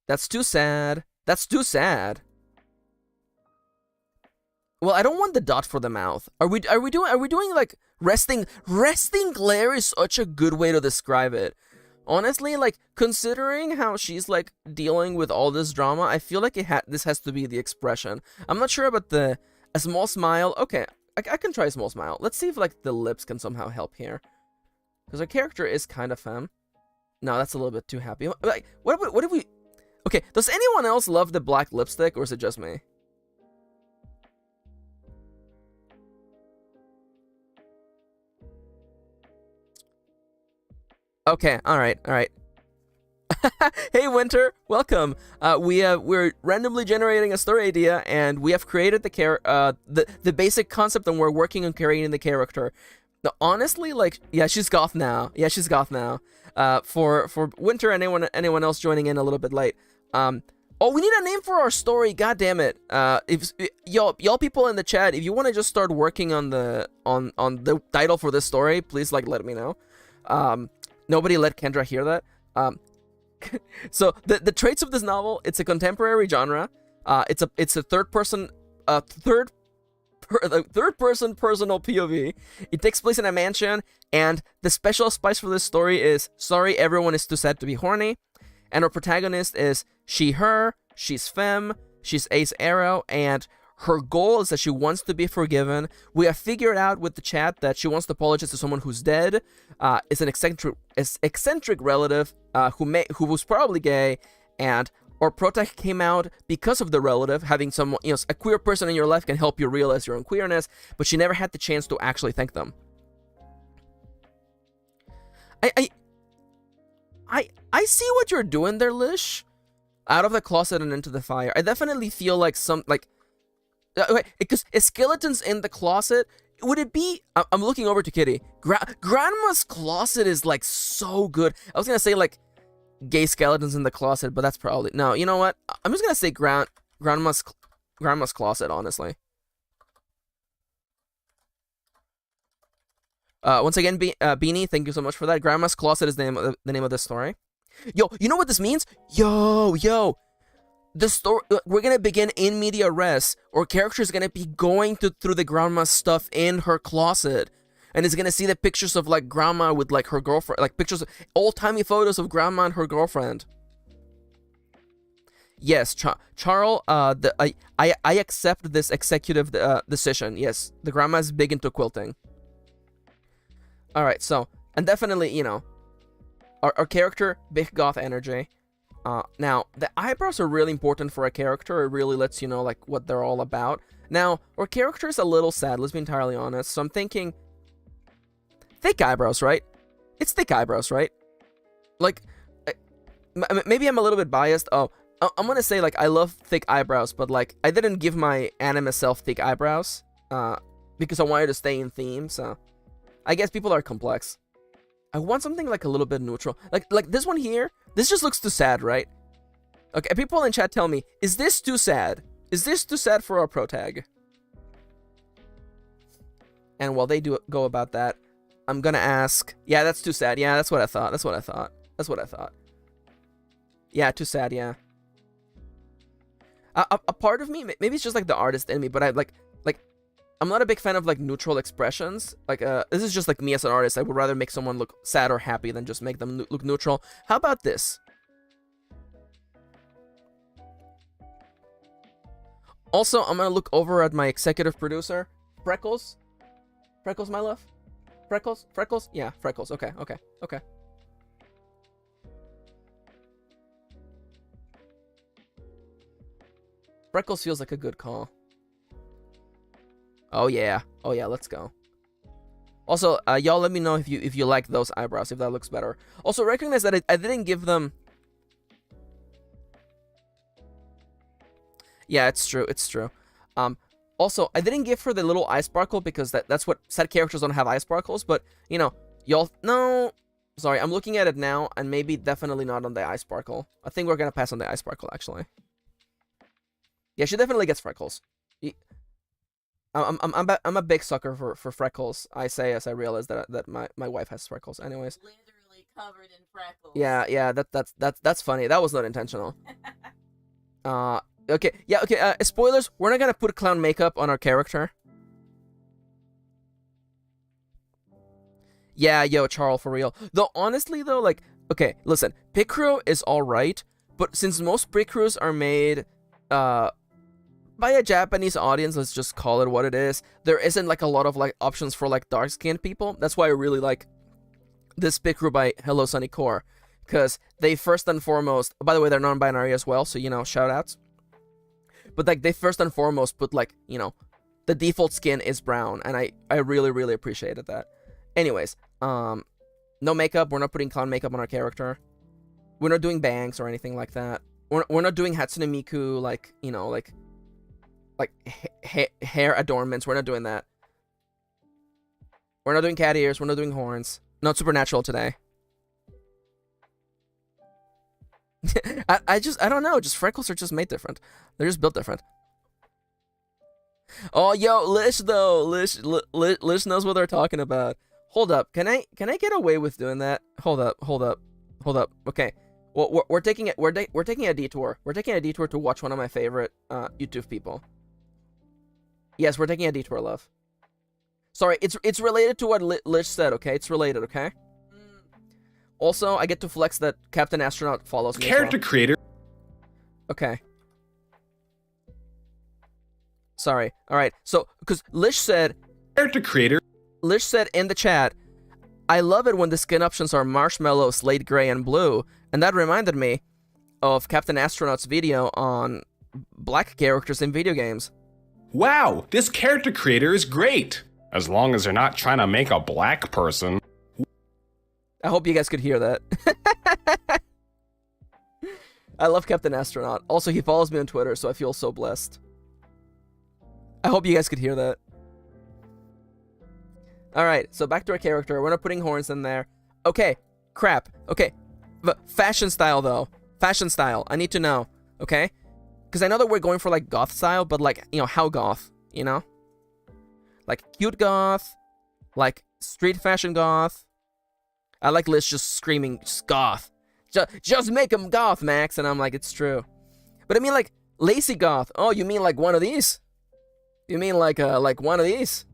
That's too sad. Well, I don't want the dot for the mouth. Are we doing, like, resting glare is such a good way to describe it. Honestly, like, considering how she's, like, dealing with all this drama, I feel like this has to be the expression. I'm not sure about a small smile. Okay. I can try a small smile. Let's see if, like, the lips can somehow help here. Because our character is kind of femme. No, that's a little bit too happy. Like, what if we... Okay, does anyone else love the black lipstick, or is it just me? Okay, alright. Hey Winter, welcome. We're randomly generating a story idea, and we have created the basic concept, and we're working on creating the character. Honestly, like, yeah, she's goth now. Yeah, she's goth now. For Winter and anyone else joining in a little bit late. Oh, we need a name for our story. God damn it. If y'all people in the chat, if you want to just start working on the title for this story, please like let me know. Nobody let Kendra hear that. So the traits of this novel, it's a contemporary genre. It's a third person personal POV. It takes place in a mansion, and the special spice for this story is sorry everyone is too sad to be horny. And our protagonist is she/her, she's femme, she's ace arrow, and her goal is that she wants to be forgiven. We have figured out with the chat that she wants to apologize to someone who's dead. It's an eccentric relative who was probably gay, and our protag came out because of the relative. Having someone, a queer person in your life can help you realize your own queerness, but she never had the chance to actually thank them. I see what you're doing there, Lish. Out of the closet and into the fire. I definitely feel like because skeletons in the closet. Would it be? I'm looking over to Kitty. Grandma's closet is like so good. I was gonna say like gay skeletons in the closet, but that's probably no. You know what? I'm just gonna say grandma's closet. Honestly. Once again, Beanie, thank you so much for that. Grandma's closet is the name of this story. Yo, you know what this means? Yo. The story, we're gonna begin in media res. Our character is gonna be going through the grandma's stuff in her closet, and is gonna see the pictures of like grandma with like her girlfriend, like pictures, old-timey photos of grandma and her girlfriend. Yes, Charles. I accept this executive decision. Yes, the grandma is big into quilting. All right, so and definitely our character, big goth energy. Now, the eyebrows are really important for a character. It really lets you know, like, what they're all about. Now, our character is a little sad, let's be entirely honest. So I'm thinking, thick eyebrows, right? It's thick eyebrows, right? Like, maybe I'm a little bit biased. Oh, I'm gonna say, like, I love thick eyebrows, but, like, I didn't give my anime self thick eyebrows, because I wanted to stay in theme, so I guess people are complex. I want something, like, a little bit neutral. Like this one here. This just looks too sad, right? Okay, people in chat tell me, is this too sad? Is this too sad for our protag? And while they go about that, I'm gonna ask, yeah, that's too sad. Yeah, that's what I thought. That's what I thought. Yeah, too sad, yeah. A part of me, maybe it's just like the artist in me, but I'm not a big fan of like neutral expressions. Like, this is just like me as an artist. I would rather make someone look sad or happy than just make them look neutral. How about this? Also, I'm gonna look over at my executive producer, Freckles. Freckles, my love. Freckles. Yeah, Freckles. Okay. Freckles feels like a good call. Oh yeah, let's go. Also, y'all let me know if you like those eyebrows, if that looks better. Also, recognize that I didn't give them... Yeah, it's true. Also, I didn't give her the little eye sparkle because that's what sad characters don't have eye sparkles, but, y'all... No, sorry, I'm looking at it now, and maybe definitely not on the eye sparkle. I think we're gonna pass on the eye sparkle, actually. Yeah, she definitely gets freckles. I'm a big sucker for freckles. I say as I realize that my wife has freckles. Anyways. Literally covered in freckles. Yeah. That's funny. That was not intentional. Okay. Yeah. Okay. Spoilers. We're not gonna put clown makeup on our character. Yeah. Yo, Charles, for real. Though honestly though, like, okay, listen, Picro is all right, but since most Picros are made, by a Japanese audience, let's just call it what it is, there isn't like a lot of like options for like dark-skinned people. That's why I really like this Picro by Hello Sunny Core, because they first and foremost, by the way, they're non-binary as well, so shout outs. But like they first and foremost put like, the default skin is brown, and I really appreciated that. Anyways, no makeup, we're not putting clown makeup on our character. We're not doing bangs or anything like that. We're not doing Hatsune Miku, like, you know, like hair adornments. We're not doing that. We're not doing cat ears. We're not doing horns. Not supernatural today. I don't know. Just freckles are just made different. They're just built different. Oh, yo, Lish though. Lish knows what they're talking about. Hold up. Can I get away with doing that? Hold up. Okay. Well, we're taking a detour. We're taking a detour to watch one of my favorite YouTube people. Yes, we're taking a detour, love. Sorry, it's related to what Lish said, okay? It's related, okay? Also, I get to flex that Captain Astronaut follows me. Character creator. Okay. Sorry. All right. So, because Lish said... Character creator. Lish said in the chat, I love it when the skin options are marshmallow, slate gray, and blue. And that reminded me of Captain Astronaut's video on black characters in video games. Wow, this character creator is great. As long as they're not trying to make a black person. I hope you guys could hear that. I love Captain Astronaut. Also, he follows me on Twitter, so I feel so blessed. I hope you guys could hear that. Alright, so back to our character. We're not putting horns in there. Okay, crap. Okay, fashion style, though. Fashion style. I need to know, okay? Because I know that we're going for, like, goth style, but, like, you know, how goth, you know? Like, cute goth. Like, street fashion goth. I like Liz just screaming, just goth. Just make him goth, Max. And I'm like, it's true. But I mean, like, lacy goth. Oh, you mean like one of these? You mean like one of these?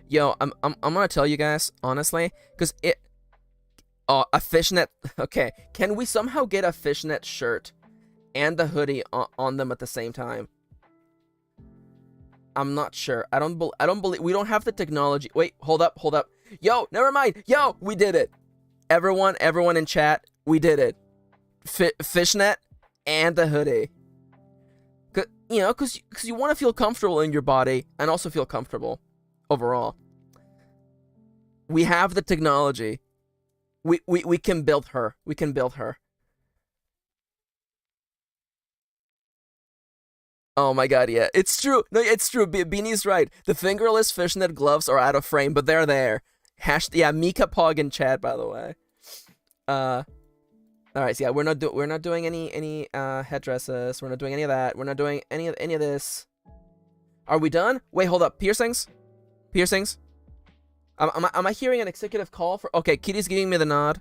Yo, I'm gonna tell you guys, honestly, because a fishnet, okay, can we somehow get a fishnet shirt and the hoodie on them at the same time? I'm not sure. I don't believe we don't have the technology. Wait, hold up. Yo, never mind. Yo, we did it. Everyone in chat, we did it. Fishnet and the hoodie. You know, because you want to feel comfortable in your body and also feel comfortable overall. We have the technology. We can build her. We can build her. Oh my god, yeah. It's true. No, it's true. Beanie's right. The fingerless fishnet gloves are out of frame, but they're there. Yeah, Mika Pog in chat, by the way. Alright, so yeah, we're not doing any headdresses. We're not doing any of that. We're not doing any of this. Are we done? Wait, hold up. Piercings? Am I hearing an executive call for... Okay, Kitty's giving me the nod.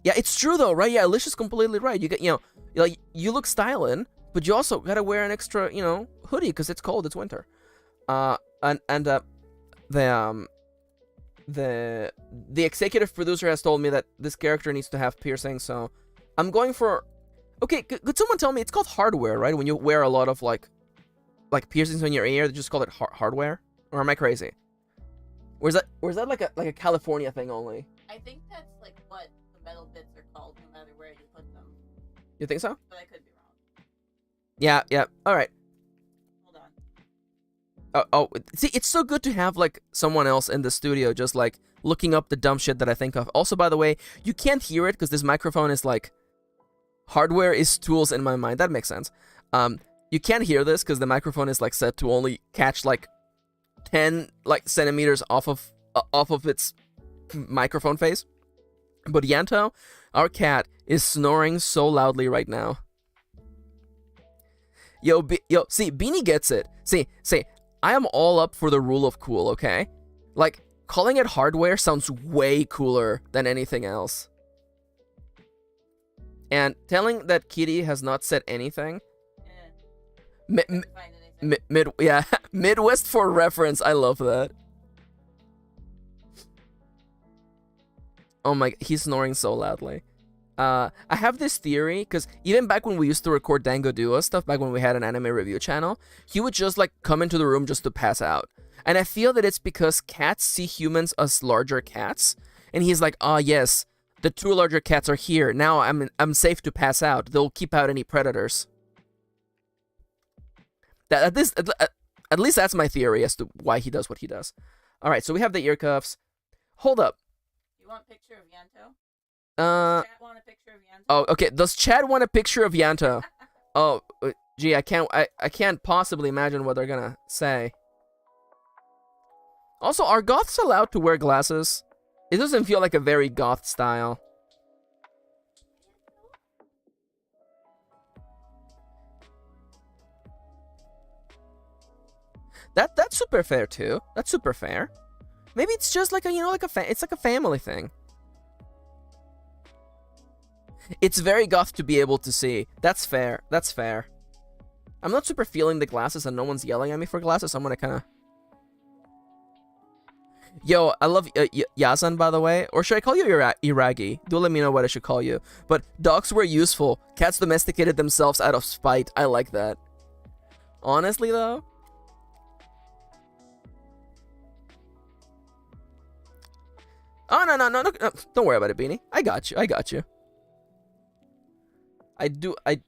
Yeah, it's true though, right? Yeah, Alicia's completely right. You get, you know, like, you look styling, but you also gotta wear an extra, you know, hoodie because it's cold, it's winter. The executive producer has told me that this character needs to have piercing, so I'm going for... Okay, could someone tell me, it's called hardware, right? When you wear a lot of, like piercings on your ear, they just call it hardware? Or am I crazy? Or is that like a California thing only? I think that's like what the metal bits are called, no matter where you put them. You think so? But I could be wrong. Yeah. All right. Hold on. Oh, see, it's so good to have, like, someone else in the studio just, like, looking up the dumb shit that I think of. Also, by the way, you can't hear it because this microphone is, like, hardware is tools in my mind. That makes sense. You can't hear this because the microphone is, like, set to only catch, like, 10, like, centimeters off of its microphone face. But Yanto, our cat, is snoring so loudly right now. Yo, see, Beanie gets it. See, I am all up for the rule of cool, okay? Like, calling it hardware sounds way cooler than anything else. And telling that Kitty has not said anything... Yeah, Midwest for reference. I love that. Oh my, he's snoring so loudly. I have this theory, because even back when we used to record Dango Duo stuff, back when we had an anime review channel, he would just, like, come into the room just to pass out. And I feel that it's because cats see humans as larger cats, and he's like, ah, yes, the two larger cats are here. Now I'm safe to pass out. They'll keep out any predators. At At least that's my theory as to why he does what he does. All right, so we have the ear cuffs. Hold up. You want a picture of Yanto? Uh. Chat want a picture of Yanto? Oh, okay. Does Chad want a picture of Yanto? Oh, gee, I can't possibly imagine what they're gonna say. Also, are goths allowed to wear glasses? It doesn't feel like a very goth style. That's super fair too. That's super fair. Maybe it's just like a it's like a family thing. It's very goth to be able to see. That's fair. That's fair. I'm not super feeling the glasses, and no one's yelling at me for glasses. So I'm gonna kind of. Yo, I love Yazan, by the way. Or should I call you Iragi? Do let me know what I should call you. But dogs were useful. Cats domesticated themselves out of spite. I like that. Honestly, though. Oh, no. Don't worry about it, Beanie. I got you. I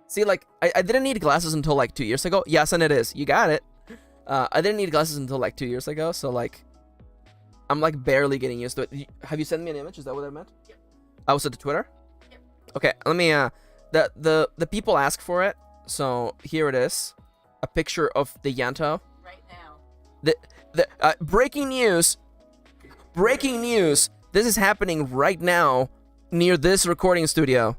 see, like, I didn't need glasses until, like, 2 years ago. Yes, and it is. You got it. I didn't need glasses until, like, 2 years ago, so, like, I'm, like, barely getting used to it. Have you sent me an image? Is that what I meant? Yep. I was at the Twitter? Yep. Okay, let me, the people ask for it, so here it is. A picture of the Yanto. Right now. Breaking news. Breaking news. This is happening right now near this recording studio.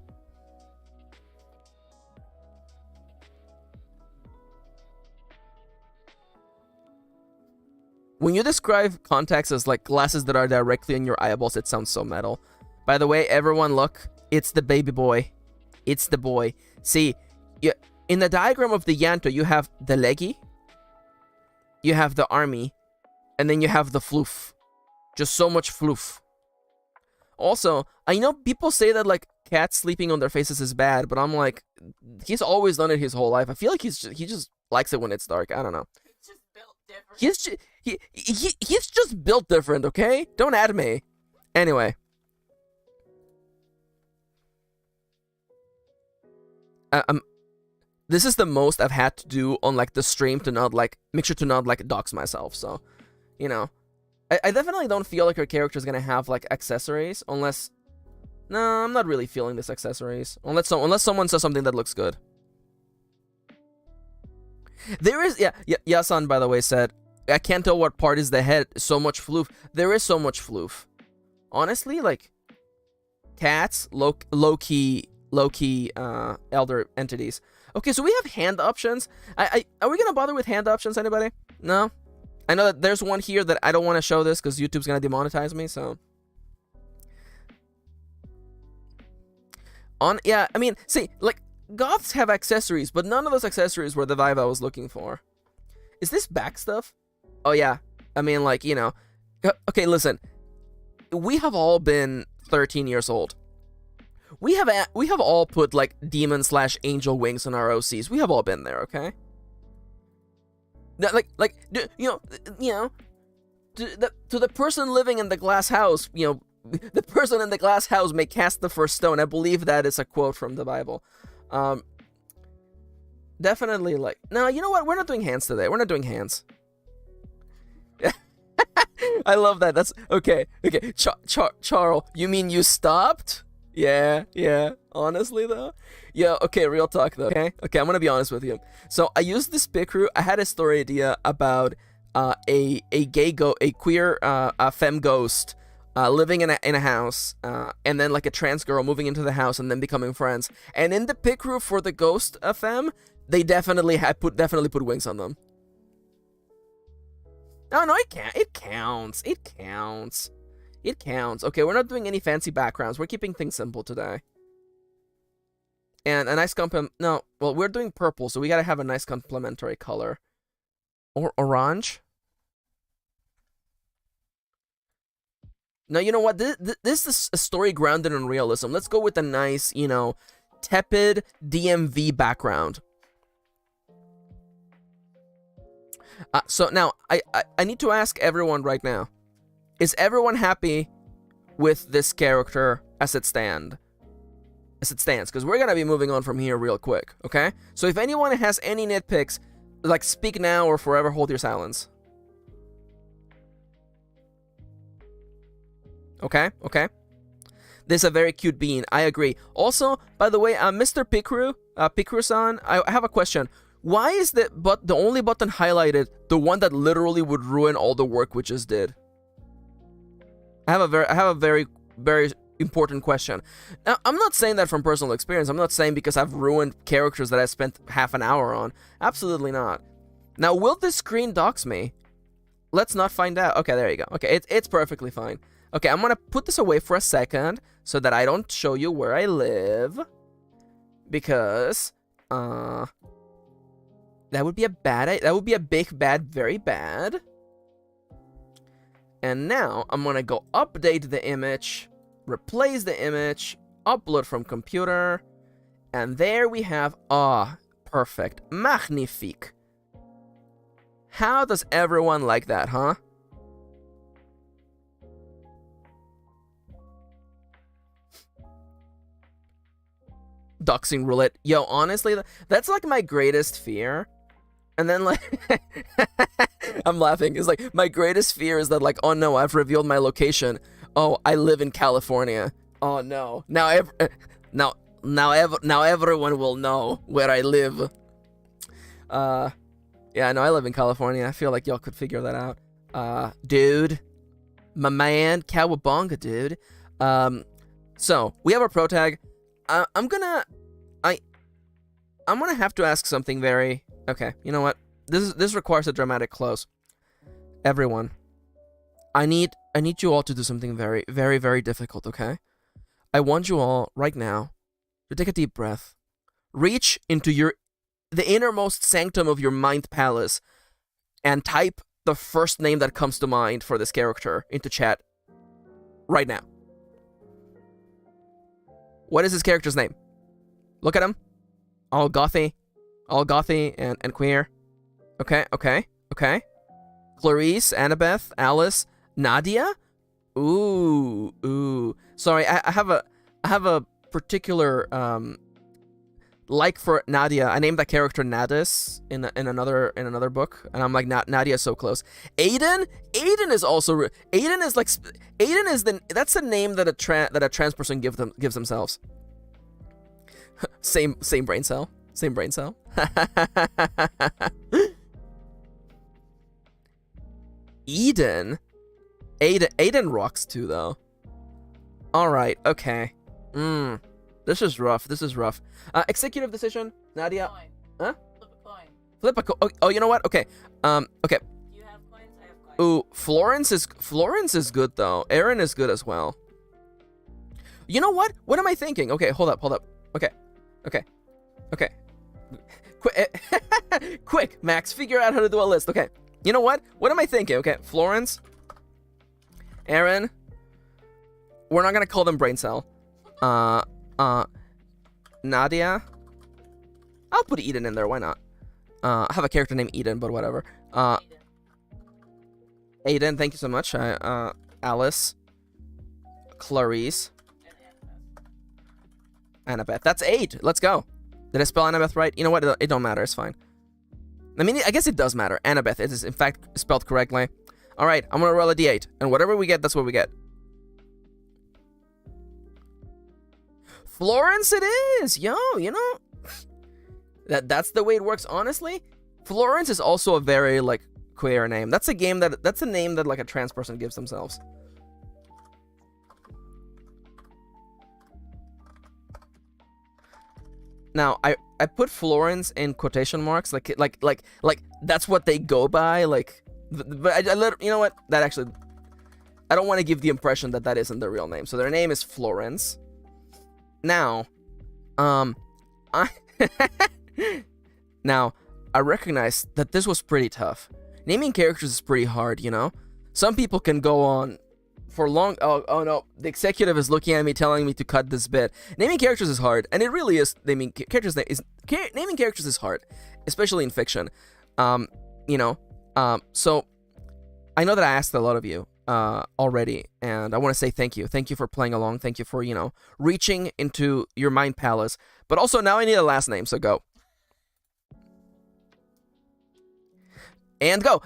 When you describe contacts as like glasses that are directly in your eyeballs, it sounds so metal. By the way, everyone look, it's the baby boy. It's the boy. See, in the diagram of the Yanto, you have the leggy, you have the army, and then you have the floof. Just so much floof. Also, I know people say that like cats sleeping on their faces is bad, but I'm like, he's always done it his whole life. I feel like he just likes it when it's dark. I don't know. He's just built different. He's just built different, okay? Don't add me. Anyway. This is the most I've had to do on like the stream to not like make sure to not like dox myself. So, you know, I definitely don't feel like your character is gonna have like accessories unless. No, I'm not really feeling this accessories unless someone says something that looks good. There is Yasan, by the way, said I can't tell what part is the head. So much floof. There is so much floof. Honestly, like cats, low key elder entities. Okay, so we have hand options. Are we gonna bother with hand options? Anybody? No. I know that there's one here that I don't want to show this because YouTube's gonna demonetize me. So. I mean, see, like goths have accessories, but none of those accessories were the vibe I was looking for. Is this back stuff? Oh yeah. I mean, like, you know. Okay, listen. We have all been 13 years old. We have all put like demon/angel wings on our OCs. We have all been there, okay? To the person living in the glass house, you know, the person in the glass house may cast the first stone. I believe that is a quote from the Bible. Definitely, like, no, you know what? We're not doing hands today. We're not doing hands. I love that. That's okay. Okay, Charles, you mean you stopped? Yeah. Honestly, though. Yeah, okay, real talk, though. Okay, I'm gonna be honest with you. So, I used this pic crew. I had a story idea about a queer femme ghost living in a house, and then like a trans girl moving into the house and then becoming friends. And in the pic crew for the ghost femme, they definitely put wings on them. No, it can't. It counts. Okay, we're not doing any fancy backgrounds. We're keeping things simple today. And a nice no, well, we're doing purple, so we gotta have a nice complementary color. Or orange? No, you know what? This is a story grounded in realism. Let's go with a nice, you know, tepid DMV background. So now, I need to ask everyone right now. Is everyone happy with this character as it stands? Because we're going to be moving on from here real quick, okay? So if anyone has any nitpicks, Like, speak now or forever hold your silence. Okay, okay. This is a very cute bean. I agree. Also, by the way, Mr. Pikru-san, I have a question. Why is the only button highlighted the one that literally would ruin all the work we just did? I have a very important question. Now, I'm not saying that from personal experience. I'm not saying because I've ruined characters that I spent half an hour on. Absolutely not. Now, will this screen dox me? Let's not find out. Okay, there you go. Okay, it's perfectly fine. Okay, I'm gonna put this away for a second so that I don't show you where I live, because that would be a big bad, very bad. And now I'm gonna go update the image, replace the image, upload from computer, and there we have, perfect, magnifique. How does everyone like that, huh? Doxing roulette. Yo, honestly, that's like my greatest fear. And then, like, I'm laughing. It's like, my greatest fear is that, like, oh no, I've revealed my location. Oh, I live in California. Oh no. Now everyone will know where I live. Yeah, no, I live in California. I feel like y'all could figure that out. Dude. My man, cowabunga, dude. So, we have our pro tag. I'm gonna have to ask something very... Okay, you know what? This requires a dramatic close. Everyone, I need you all to do something very, very, very difficult, okay? I want you all, right now, to take a deep breath. Reach into the innermost sanctum of your mind palace and type the first name that comes to mind for this character into chat. Right now. What is this character's name? Look at him. All gothy and queer. Okay. Clarice, Annabeth, Alice, Nadia? Ooh. Sorry, I have a particular like for Nadia. I named that character Nadis in another book, and I'm like, Nadia's so close. Aiden is also that's the name that a trans person gives themselves. same brain cell. Aiden rocks too, though. All right, okay. This is rough. Executive decision, Nadia. Coin. Huh? Flip a coin. Flip a coin. Oh, you know what? Okay. Okay. You have coins, I have coins. Ooh, Florence is good though. Aaron is good as well. You know what? What am I thinking? Okay, hold up. Okay. Quick, Max, figure out how to do a list. Okay. You know what? What am I thinking? Okay, Florence, Aaron. We're not gonna call them brain cell. Nadia. I'll put Eden in there. Why not? I have a character named Eden, but whatever. Aiden, thank you so much. Alice, Clarice, Annabeth. That's 8. Let's go. Did I spell Annabeth right? You know what? It don't matter. It's fine. I mean, I guess it does matter. Annabeth. It is, in fact, spelled correctly. All right. I'm going to roll a d8. And whatever we get, that's what we get. Florence it is. Yo, you know. That's the way it works, honestly. Florence is also a very, like, queer name. That's a name that, like, a trans person gives themselves. Now, I put Florence in quotation marks, like that's what they go by, like, but you know what? That actually, I don't want to give the impression that isn't their real name. So their name is Florence. Now, now, I recognize that this was pretty tough. Naming characters is pretty hard, you know? Some people can go on for long. Oh no, the executive is looking at me telling me to cut this bit. Naming characters is hard, and it really is. Naming characters is hard, especially in fiction. You know, so I know that I asked a lot of you already, and I want to say thank you. Thank you for playing along. Thank you for, you know, reaching into your mind palace. But also now I need a last name, so go. And go.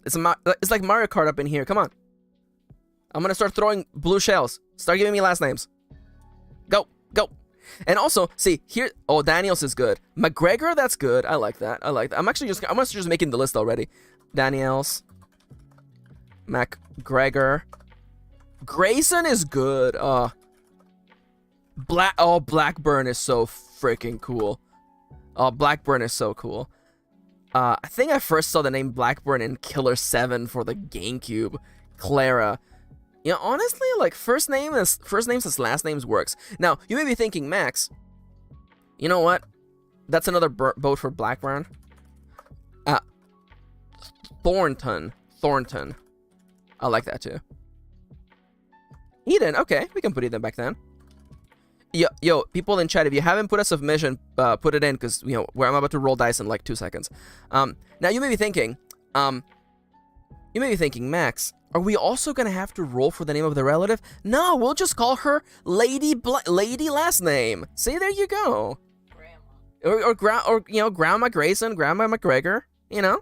It's like Mario Kart up in here. Come on. I'm gonna start throwing blue shells. Start giving me last names. Go. And also, see here. Oh, Daniels is good. McGregor, that's good. I like that. I'm just making the list already. Daniels. McGregor. Grayson is good. Blackburn is so freaking cool. Blackburn is so cool. I think I first saw the name Blackburn in Killer 7 for the GameCube. Clara. You know, honestly, like first names as last names works. Now, you may be thinking, Max, you know what? That's another boat for Blackburn. Thornton. I like that too. Eden, okay, we can put Eden back then. Yo, people in chat, if you haven't put a submission, put it in, because, you know, where I'm about to roll dice in like 2 seconds. Now you may be thinking, Max, are we also gonna have to roll for the name of the relative? No, we'll just call her Lady last name. See, there you go. Grandma. Or you know, Grandma Grayson, Grandma McGregor, you know?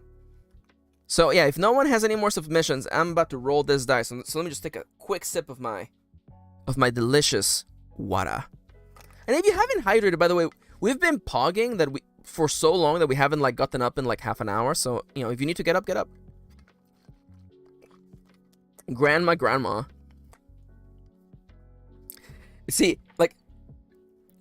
So yeah, if no one has any more submissions, I'm about to roll this dice. So let me just take a quick sip of my delicious water. And if you haven't hydrated, by the way, we've been pogging that for so long that we haven't like gotten up in like half an hour. So, you know, if you need to get up, get up. Grandma. See, like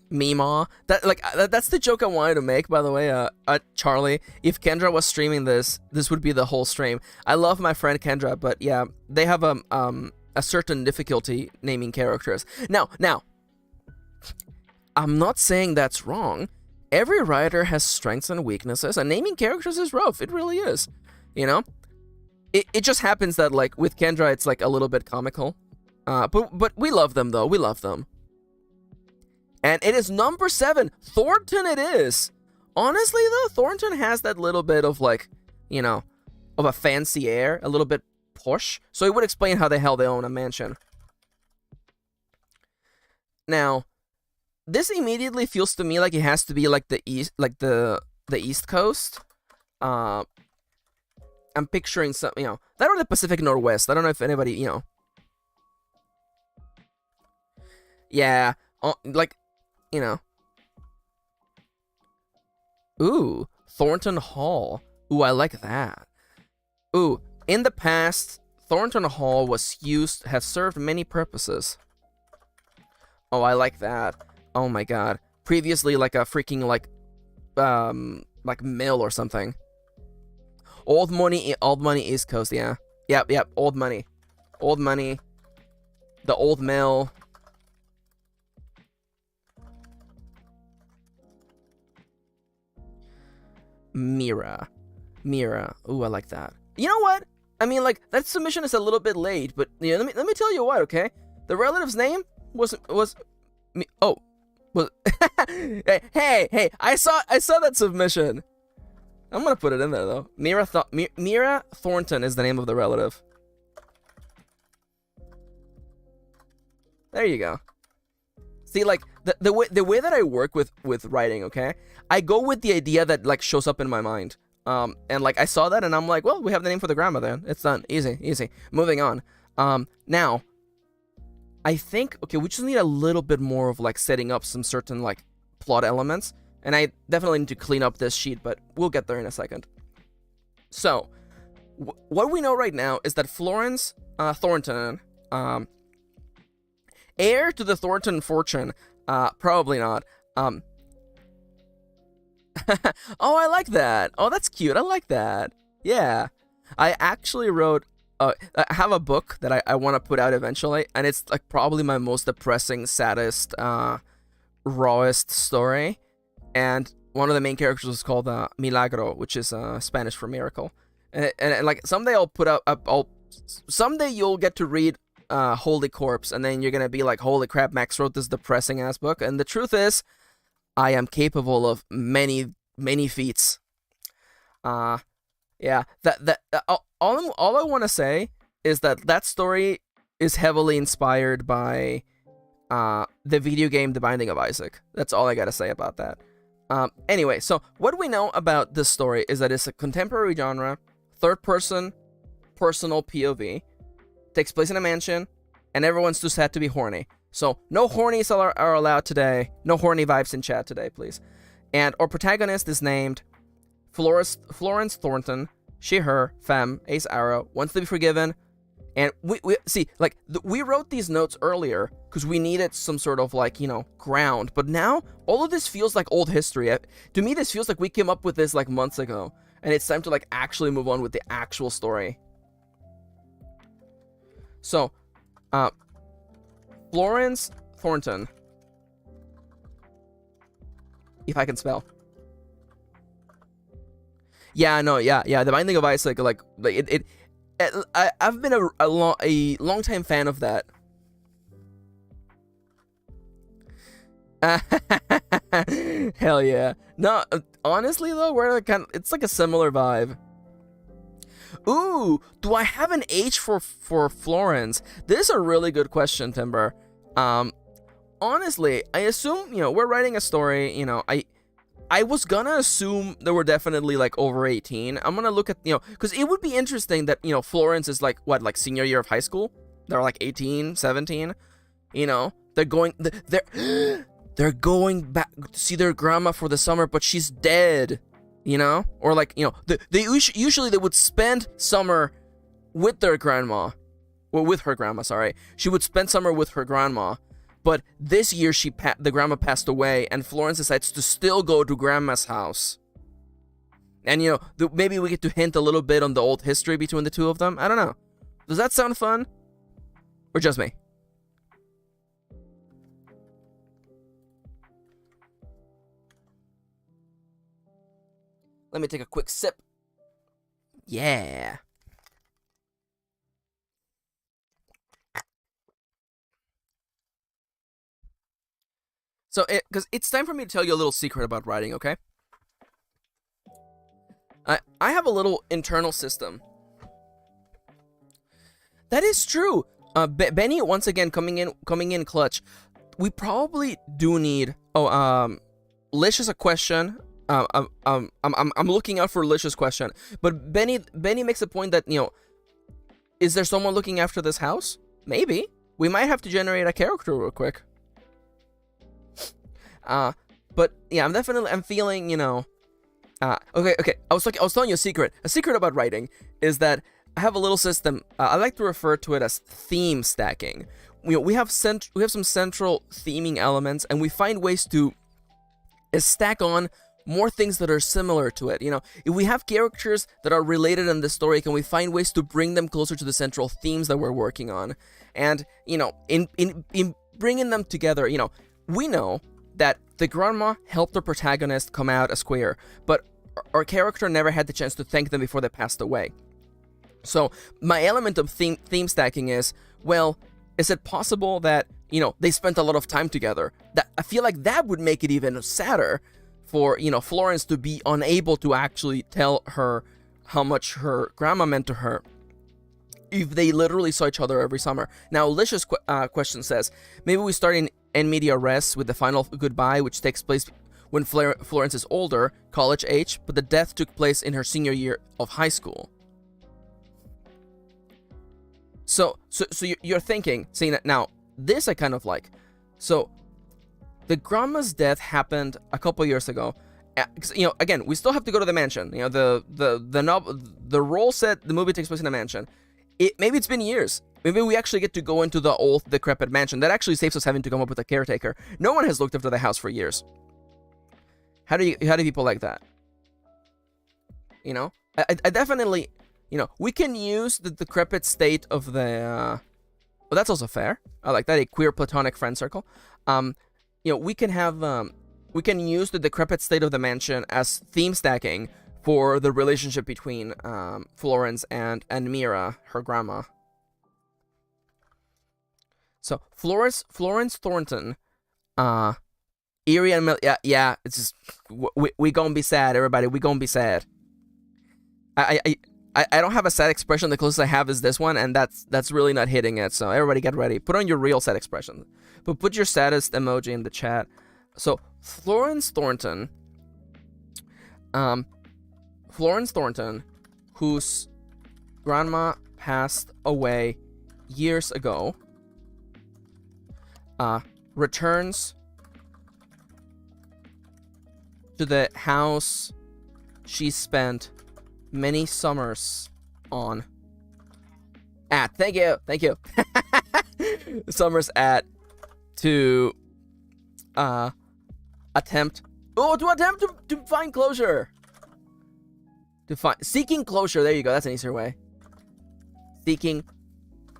Mima. That's the joke I wanted to make, by the way. Charlie, if Kendra was streaming this would be the whole stream. I love my friend Kendra, but yeah, they have a certain difficulty naming characters. Now, I'm not saying that's wrong. Every writer has strengths and weaknesses, and naming characters is rough. It really is. You know? It just happens that, like, with Kendra, it's, like, a little bit comical. But we love them, though. We love them. And it is number 7. Thornton it is. Honestly, though, Thornton has that little bit of, like, you know, of a fancy air. A little bit posh. So it would explain how the hell they own a mansion. Now, this immediately feels to me like it has to be, like, the East Coast. I'm picturing some, you know, that or the Pacific Northwest. I don't know if anybody, you know. Yeah, like, you know. Ooh, Thornton Hall. Ooh, I like that. Ooh, in the past, Thornton Hall has served many purposes. Oh, I like that. Oh my god. Previously, like a freaking, like mill or something. Old money, East Coast, yeah. Yep, old money. The old mill. Mira. Ooh, I like that. You know what? I mean, like, that submission is a little bit late, but you know, let me tell you what, okay? The relative's name was hey, I saw that submission. I'm gonna put it in there though. Mira Thornton is the name of the relative. There you go. See, like the way that I work with writing, okay? I go with the idea that like shows up in my mind. And like I saw that and I'm like, well, we have the name for the grandma then. It's done. Easy. Moving on. Now, I think okay, we just need a little bit more of like setting up some certain like plot elements. And I definitely need to clean up this sheet, but we'll get there in a second. So, what we know right now is that Florence Thornton, heir to the Thornton fortune, probably not. Oh, I like that. Oh, that's cute. I like that. Yeah. I actually wrote, I have a book that I want to put out eventually, and it's like probably my most depressing, saddest, rawest story. And one of the main characters is called Milagro, which is Spanish for miracle. And like someday I'll put up, someday you'll get to read Holy Corpse, and then you're gonna be like, holy crap, Max wrote this depressing ass book. And the truth is, I am capable of many feats. Yeah. All I want to say is that story is heavily inspired by the video game The Binding of Isaac. That's all I gotta say about that. Anyway, so what we know about this story is that it's a contemporary genre, third person, personal POV, takes place in a mansion, and everyone's too sad to be horny. So no hornies are allowed today. No horny vibes in chat today, please. And our protagonist is named Florence Thornton. She, her, femme, ace arrow, wants to be forgiven. And we see, like, we wrote these notes earlier because we needed some sort of, like, you know, ground. But now, all of this feels like old history. To me, this feels like we came up with this, like, months ago. And it's time to, like, actually move on with the actual story. So, Florence Thornton. If I can spell. Yeah, no, yeah. The Binding of Isaac, like I've been a long time fan of that. Hell yeah. No, honestly though, it's like a similar vibe. Ooh, do I have an age for Florence? This is a really good question, Timber. Honestly, I assume, you know, we're writing a story, you know, I was gonna assume they were definitely like over 18. I'm gonna look at, you know, because it would be interesting that, you know, Florence is like, what, like senior year of high school? They're like 18, 17, you know? They're going back to see their grandma for the summer, but she's dead, you know? Or like, you know, usually they would spend summer with their grandma. Well, with her grandma, sorry. She would spend summer with her grandma. But this year, the grandma passed away, and Florence decides to still go to grandma's house. And, you know, maybe we get to hint a little bit on the old history between the two of them. I don't know. Does that sound fun? Or just me? Let me take a quick sip. Yeah. So, because it's time for me to tell you a little secret about writing, okay? I have a little internal system. That is true. Benny once again coming in clutch. We probably do need. Lish is a question. I'm looking out for Lish's question. But Benny makes a point that, you know, is there someone looking after this house? Maybe we might have to generate a character real quick. But yeah, I'm feeling, you know, okay. I was telling you a secret. A secret about writing is that I have a little system. I like to refer to it as theme stacking. You know, we have some central theming elements, and we find ways to stack on more things that are similar to it. You know, if we have characters that are related in the story, can we find ways to bring them closer to the central themes that we're working on? And, you know, in bringing them together, you know, we know that the grandma helped the protagonist come out as queer, but our character never had the chance to thank them before they passed away. So my element of theme stacking is, well, is it possible that, you know, they spent a lot of time together? That I feel like that would make it even sadder for, you know, Florence to be unable to actually tell her how much her grandma meant to her if they literally saw each other every summer. Now, Lish's question says, maybe we start in media res with the final goodbye, which takes place when Florence is older, college age, but the death took place in her senior year of high school. So you're thinking, seeing that now, this I kind of like. So the grandma's death happened a couple years ago. You know, again, we still have to go to the mansion. You know, the role said the movie takes place in a mansion. Maybe it's been years. Maybe we actually get to go into the old decrepit mansion. That actually saves us having to come up with a caretaker. No one has looked after the house for years. How do people like that? You know, I definitely, you know, we can use the decrepit state of the. Well, that's also fair. I like that, a queer platonic friend circle. You know, we can have we can use the decrepit state of the mansion as theme stacking for the relationship between Florence and Mira, her grandma. So Florence Thornton, Erie and yeah, it's just we gonna be sad, everybody. We gonna be sad. I don't have a sad expression. The closest I have is this one, and that's really not hitting it. So everybody get ready. Put on your real sad expression. But put your saddest emoji in the chat. So Florence Thornton Florence Thornton, whose grandma passed away years ago, returns to the house she spent many summers on. Thank you. Summers at to attempt to find closure. Seeking closure. There you go. That's an easier way. Seeking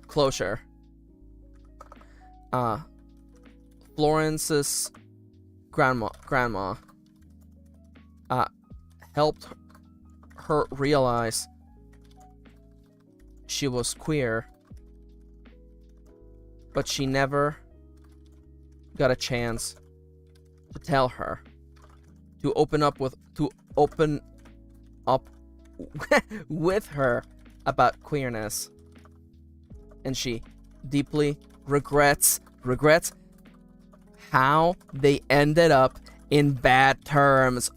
closure. Florence's grandma helped her realize she was queer, but she never got a chance to tell her, to open up with her about queerness, and she deeply regrets how they ended up in bad terms.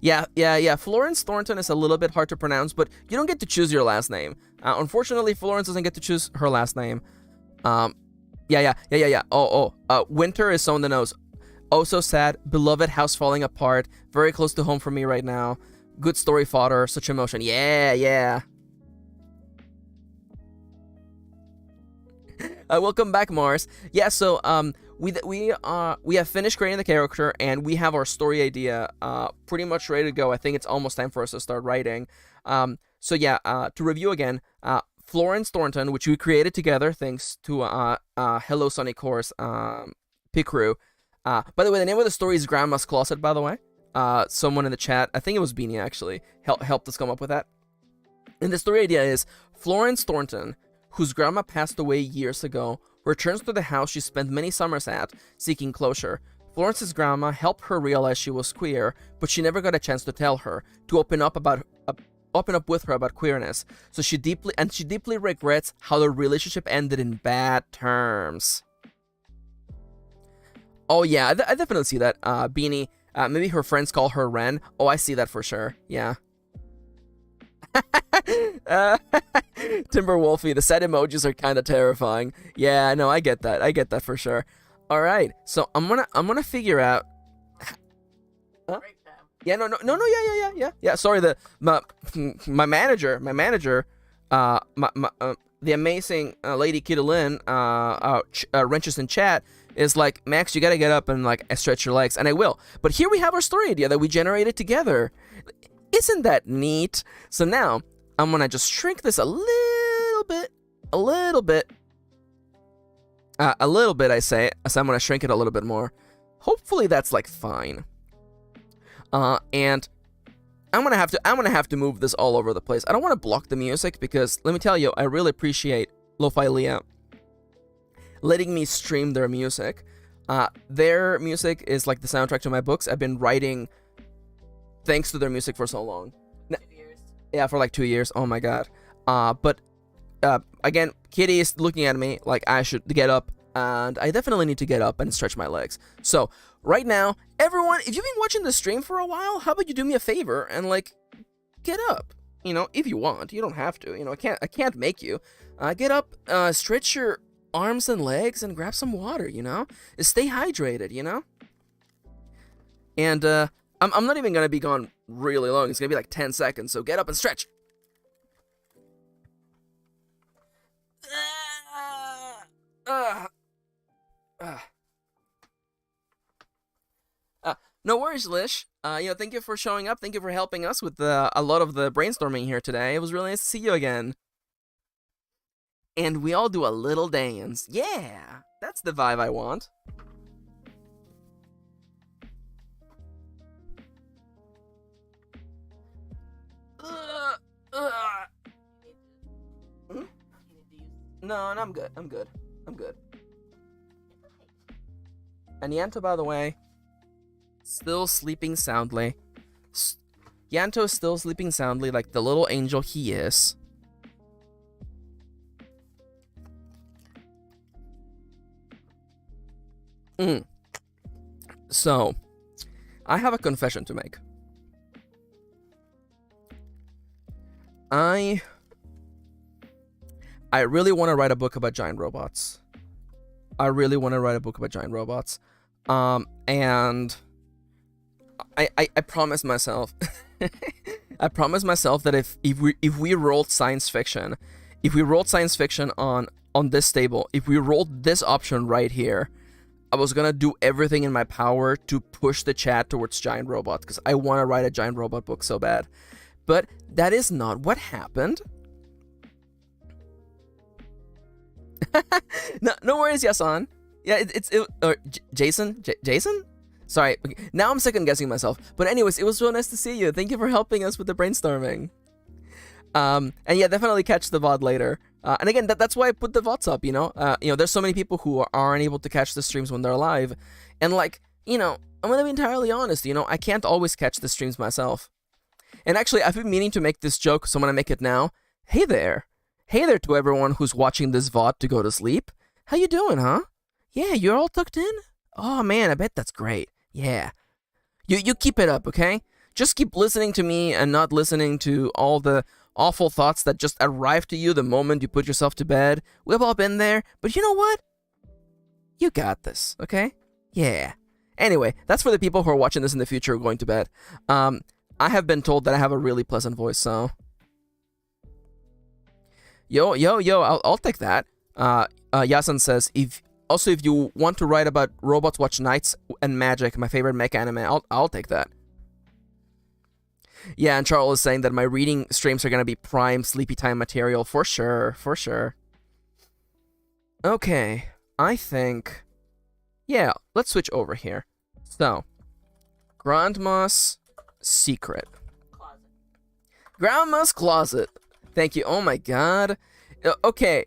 Yeah. Florence Thornton is a little bit hard to pronounce, but you don't get to choose your last name. Unfortunately, Florence doesn't get to choose her last name. Yeah. Winter is so on the nose. Oh, so sad. Beloved house falling apart. Very close to home for me right now. Good story fodder. Such emotion. Yeah. Welcome back, Mars. Yeah, so we have finished creating the character, and we have our story idea pretty much ready to go. I think it's almost time for us to start writing. So yeah, to review again, Florence Thornton, which we created together thanks to Hello Sunny Course, Picrew. By the way, the name of the story is Grandma's Closet, by the way. Someone in the chat, I think it was Beanie actually, helped us come up with that. And the story idea is Florence Thornton, whose grandma passed away years ago, returns to the house she spent many summers at, seeking closure. Florence's grandma helped her realize she was queer, but she never got a chance to tell her, to open up with her about queerness. So she deeply regrets how the relationship ended in bad terms. Oh yeah, I definitely see that. Beanie, maybe her friends call her Ren. Oh, I see that for sure. Yeah. Timber Wolfie, the sad emojis are kind of terrifying. Yeah, no, I get that for sure. All right, so I'm gonna figure out. Huh? Yeah, no, yeah. Sorry, my manager, the amazing lady Kirin, wrenches in chat is like, Max, you gotta get up and like stretch your legs, and I will. But here we have our story idea that we generated together. Isn't that neat? So now I'm gonna just shrink this a little bit. I say. So I'm gonna shrink it a little bit more. Hopefully that's like fine. And I'm gonna have to move this all over the place. I don't want to block the music because let me tell you, I really appreciate Lo-Fi Leah letting me stream their music. Their music is like the soundtrack to my books. I've been writing thanks to their music for so long. 2 years. Yeah, for like 2 years. Oh my god. But again, Kitty is looking at me like I should get up, and I definitely need to get up and stretch my legs. So right now, everyone, if you've been watching the stream for a while, how about you do me a favor and like get up? You know, if you want, you don't have to. You know, I can't make you. Get up, stretch your arms and legs, and grab some water. You know, stay hydrated. You know, and I'm not even gonna be gone really long. It's gonna be like 10 seconds. So get up and stretch. No worries, Lish. Thank you for showing up. Thank you for helping us with a lot of the brainstorming here today. It was really nice to see you again. And we all do a little dance. Yeah, that's the vibe I want. No, I'm good. I'm good. And Yanto, by the way, still sleeping soundly. Yanto is still sleeping soundly like the little angel he is. So, I have a confession to make. I really want to write a book about giant robots. I really want to write a book about giant robots. And I promised myself I promised myself that if we rolled science fiction, on this table, if we rolled this option right here, I was gonna do everything in my power to push the chat towards giant robots, because I want to write a giant robot book so bad. But that is not what happened. No worries, Yasan. Yeah, Jason? Jason? Sorry, now I'm second guessing myself. But anyways, it was so nice to see you. Thank you for helping us with the brainstorming. And yeah, definitely catch the VOD later. And again, that's why I put the VODs up, you know? There's so many people who aren't able to catch the streams when they're live. And like, I'm gonna be entirely honest, I can't always catch the streams myself. And actually, I've been meaning to make this joke, so I'm gonna make it now. Hey there. Hey there to everyone who's watching this VOD to go to sleep. How you doing, huh? Yeah, you're all tucked in? Oh man, I bet that's great. Yeah. You keep it up, okay? Just keep listening to me and not listening to all the awful thoughts that just arrive to you the moment you put yourself to bed. We've all been there, but you know what? You got this, okay? Yeah. Anyway, that's for the people who are watching this in the future going to bed. I have been told that I have a really pleasant voice, so... Yo, I'll take that. Yasan says, if you want to write about robots, watch Knights and Magic, my favorite mech anime, I'll take that. Yeah, and Charles is saying that my reading streams are gonna be prime sleepy time material, for sure. Okay, I think... Yeah, let's switch over here. So, Grandma's secret. Closet. Grandma's closet. Thank you. Oh my god. Okay.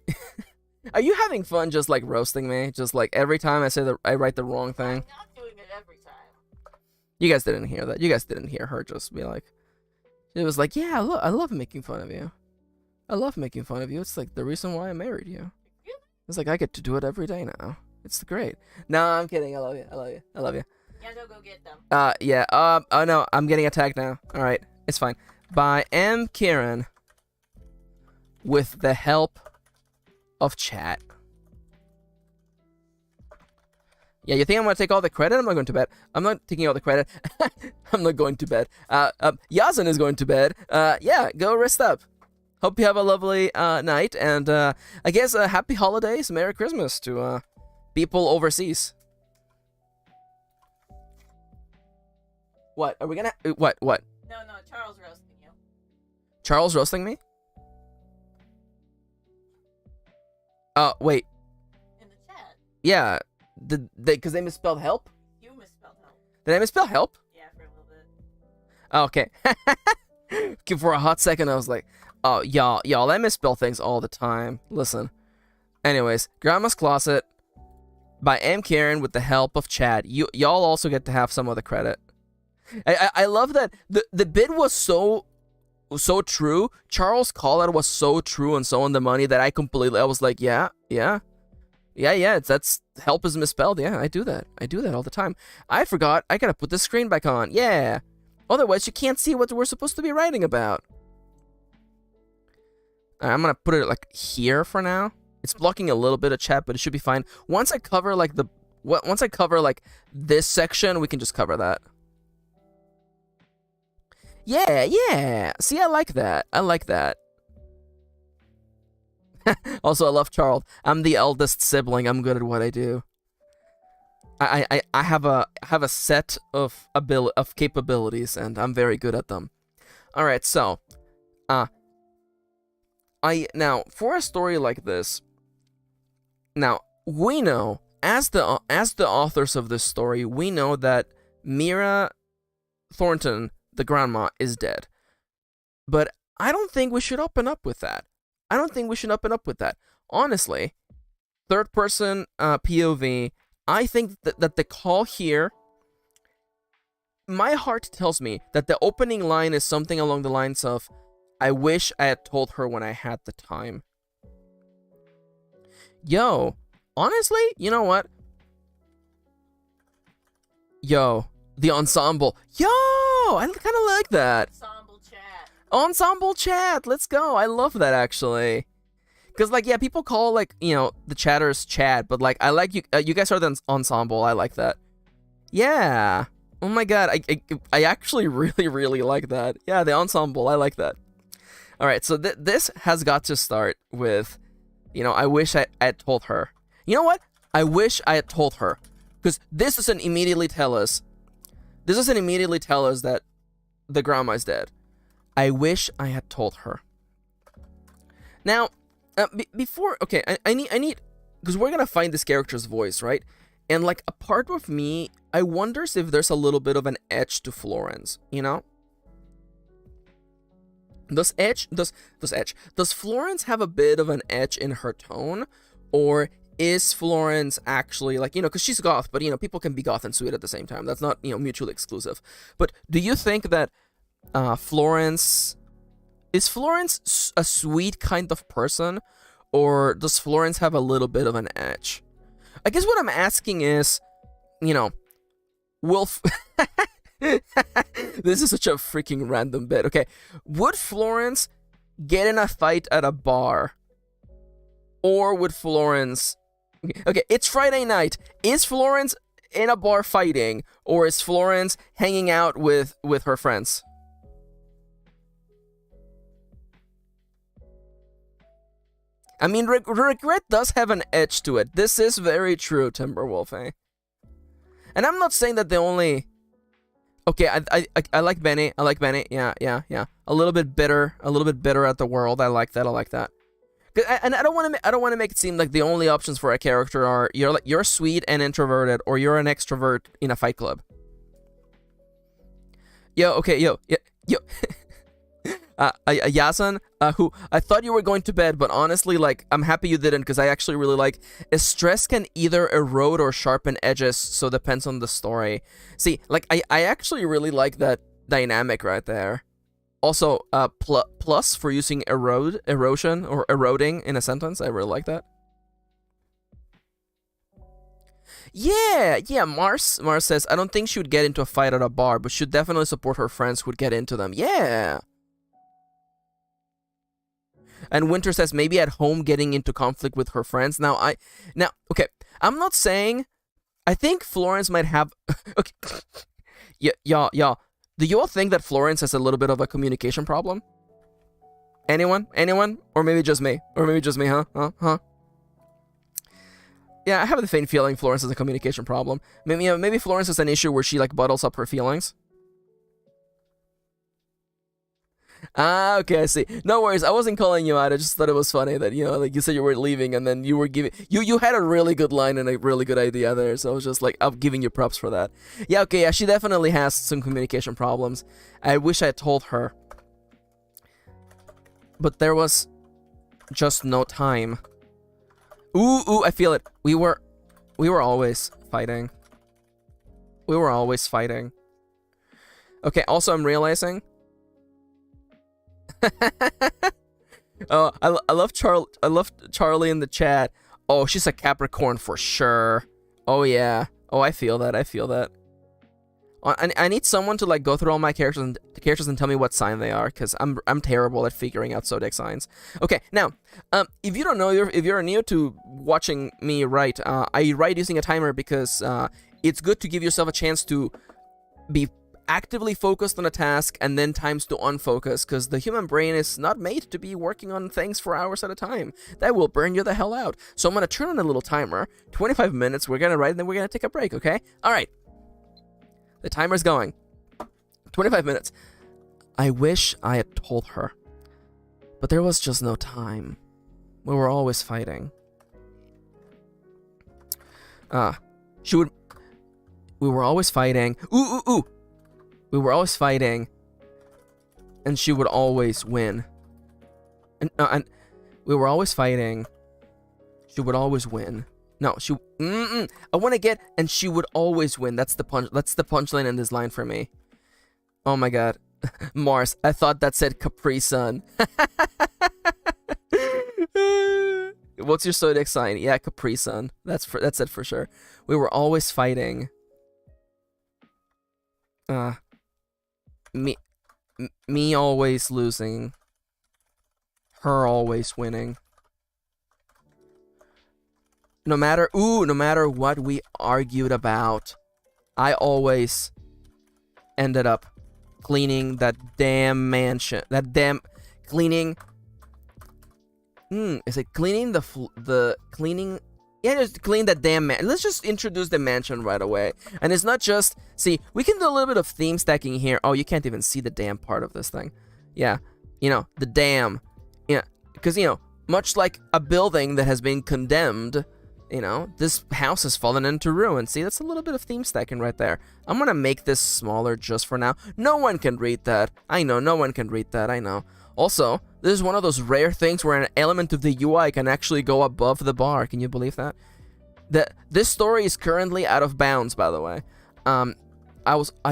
Are you having fun just like roasting me? Just like every time I say that I write the wrong thing? I'm not doing it every time. You guys didn't hear that. You guys didn't hear her just be like... It was like, yeah, I love making fun of you. I love making fun of you. It's like the reason why I married you. It's like I get to do it every day now. It's great. No, I'm kidding. I love you. Yeah, go get them. Yeah. Oh no, I'm getting attacked now. Alright, it's fine. By MKirin. With the help of chat. Yeah, you think I'm gonna take all the credit? I'm not going to bed. I'm not taking all the credit. I'm not going to bed. Yazan is going to bed. Yeah, go rest up. Hope you have a lovely night, and I guess happy holidays, Merry Christmas to people overseas. What? Are we gonna... What? No, Charles roasting you. Charles roasting me? Wait. In the chat. Yeah. Because they misspelled help? You misspelled help. Did I misspell help? Yeah, for a little bit. Oh, okay. For a hot second, I was like, oh, y'all, I misspell things all the time. Listen. Anyways, Grandma's Closet by MKirin with the help of Chad. Y'all also get to have some of the credit. I love that the bid was so true. Charles' call-out was so true and so on the money that I was like, yeah. That's help is misspelled. Yeah, I do that all the time. I forgot. I gotta put the screen back on. Yeah. Otherwise, you can't see what we're supposed to be writing about. I'm gonna put it like here for now. It's blocking a little bit of chat, but it should be fine. Once I cover like this section, we can just cover that. Yeah. See, I like that. Also, I love Charles. I'm the eldest sibling. I'm good at what I do. I have a set of capabilities, and I'm very good at them. All right, so, now for a story like this, now we know as the authors of this story, we know that Mira Thornton, the grandma, is dead, but I don't think we should open up with that. Honestly, third person POV, I think that the call here, my heart tells me that the opening line is something along the lines of, I wish I had told her when I had the time. Yo, honestly, you know what? Yo, the ensemble. Yo, I kind of like that. Ensemble chat. Ensemble chat. Let's go. I love that actually. Cause like yeah, people call like the chatters chat, but like I like you. You guys are the ensemble. I like that. Yeah. Oh my god. I actually really like that. Yeah, the ensemble. I like that. All right. So this has got to start with, I wish I had told her. You know what? I wish I had told her, because this doesn't immediately tell us. This doesn't immediately tell us that the grandma's dead. I wish I had told her. Now. Before, okay, I need, because we're gonna find this character's voice, right? And like a part of me, I wonders if there's a little bit of an edge to Florence, Does Florence have a bit of an edge in her tone, or is Florence actually like, because she's goth, but people can be goth and sweet at the same time. That's not mutually exclusive. But do you think that Florence? Is Florence a sweet kind of person, or does Florence have a little bit of an edge? I guess what I'm asking is, will... This is such a freaking random bit. Okay, would Florence get in a fight at a bar? Or would Florence... Okay, it's Friday night. Is Florence in a bar fighting, or is Florence hanging out with her friends? I mean, regret does have an edge to it. This is very true, Timberwolf, eh? And I'm not saying that the only... Okay, I like Benny. I like Benny. Yeah. A little bit bitter at the world. I like that. And I don't want to make it seem like the only options for a character are you're sweet and introverted, or you're an extrovert in a fight club. Yo. Yasan, who I thought you were going to bed, but honestly, like, I'm happy you didn't, because I actually really like, stress can either erode or sharpen edges, so depends on the story. See, like, I actually really like that dynamic right there. Also, plus for using erosion, or eroding in a sentence, I really like that. Yeah, Mars says, I don't think she would get into a fight at a bar, but she'd definitely support her friends who would get into them. Yeah. And Winter says maybe at home getting into conflict with her friends. Now, okay, I'm not saying, I think Florence might have, okay, y'all, do you all think that Florence has a little bit of a communication problem? Anyone? Or maybe just me? Huh? Yeah, I have the faint feeling Florence has a communication problem. Maybe Florence has an issue where she, like, bottles up her feelings. Ah, okay, I see. No worries, I wasn't calling you out. I just thought it was funny that, like you said you were leaving, and then you were giving... You had a really good line and a really good idea there, so I was just like, I'm giving you props for that. Yeah, okay, yeah, she definitely has some communication problems. I wish I had told her. But there was just no time. Ooh, I feel it. We were always fighting. Okay, also I'm realizing... Oh, I love Charlie in the chat. Oh, she's a Capricorn for sure. Oh yeah. Oh, I feel that. I need someone to like go through all my characters and tell me what sign they are, because I'm terrible at figuring out zodiac signs. Okay, now, if you don't know, if you're new to watching me write, I write using a timer because it's good to give yourself a chance to be actively focused on a task and then times to unfocus, because the human brain is not made to be working on things for hours at a time. That will burn you the hell out. So I'm going to turn on a little timer. 25 minutes, we're going to write, and then we're going to take a break, okay? All right. The timer's going. 25 minutes. I wish I had told her. But there was just no time. We were always fighting. We were always fighting. Ooh. We were always fighting, and she would always win. And we were always fighting. She would always win. No, I want to get, and she would always win. That's the punchline in this line for me. Oh my god, Mars. I thought that said Capri Sun. What's your zodiac sign? Yeah, Capri Sun. That's it for sure. We were always fighting. Uh, me, me always losing. Her always winning. No matter what we argued about, I always ended up cleaning that damn mansion. That damn cleaning. Is it cleaning the cleaning? Yeah, just clean that damn man. Let's just introduce the mansion right away. And it's not just, see, we can do a little bit of theme stacking here. Oh, you can't even see the damn part of this thing. Yeah, you know, the damn. Yeah, because, you know, much like a building that has been condemned, you know, this house has fallen into ruin. See, that's a little bit of theme stacking right there. I'm gonna make this smaller just for now. No one can read that. I know, no one can read that, I know. Also, this is one of those rare things where an element of the UI can actually go above the bar. Can you believe that? This story is currently out of bounds, by the way. I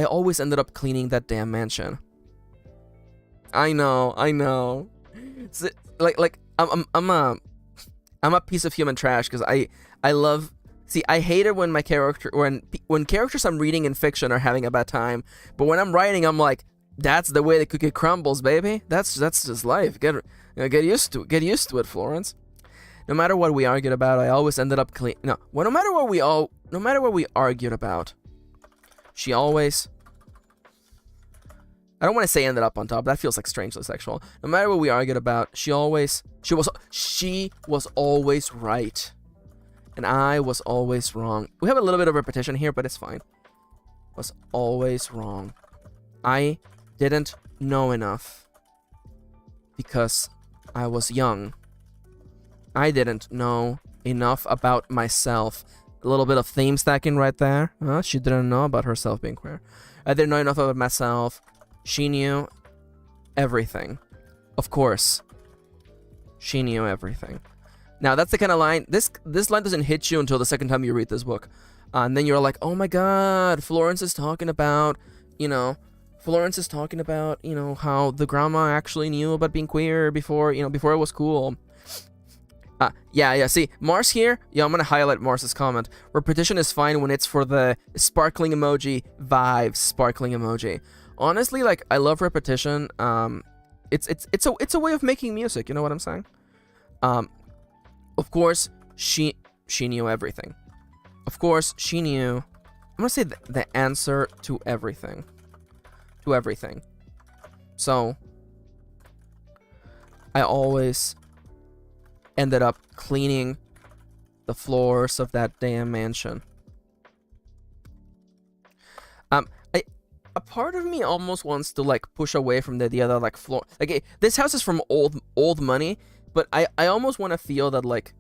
always ended up cleaning that damn mansion. I know. So, I'm a piece of human trash because I love. See, I hate it when my character when characters I'm reading in fiction are having a bad time, but when I'm writing, I'm like, that's the way the cookie crumbles, baby. That's just life. Get used to it. Get used to it, Florence. No matter what we argued about, I always ended up clean. No matter what we argued about, she always. I don't want to say ended up on top. That feels like strangely sexual. No matter what we argued about, she was always right, and I was always wrong. We have a little bit of repetition here, but it's fine. Was always wrong. I didn't know enough because I was young. I didn't know enough about myself. A little bit of theme stacking right there. She didn't know about herself being queer. I didn't know enough about myself. She knew everything. Of course. She knew everything. Now, that's the kind of line... This line doesn't hit you until the second time you read this book. And then you're like, oh my god, Florence is talking about, you know... how the grandma actually knew about being queer before it was cool. Yeah, see, Mars here, I'm gonna highlight Mars's comment. Repetition is fine when it's for the sparkling emoji, vibes, sparkling emoji. Honestly, like, I love repetition. It's a way of making music, you know what I'm saying? Of course, she knew everything. Of course, she knew, I'm gonna say the answer to everything. To everything. So, I always ended up cleaning the floors of that damn mansion. A part of me almost wants to like push away from the other like floor. Like this house is from old money, but I almost want to feel that like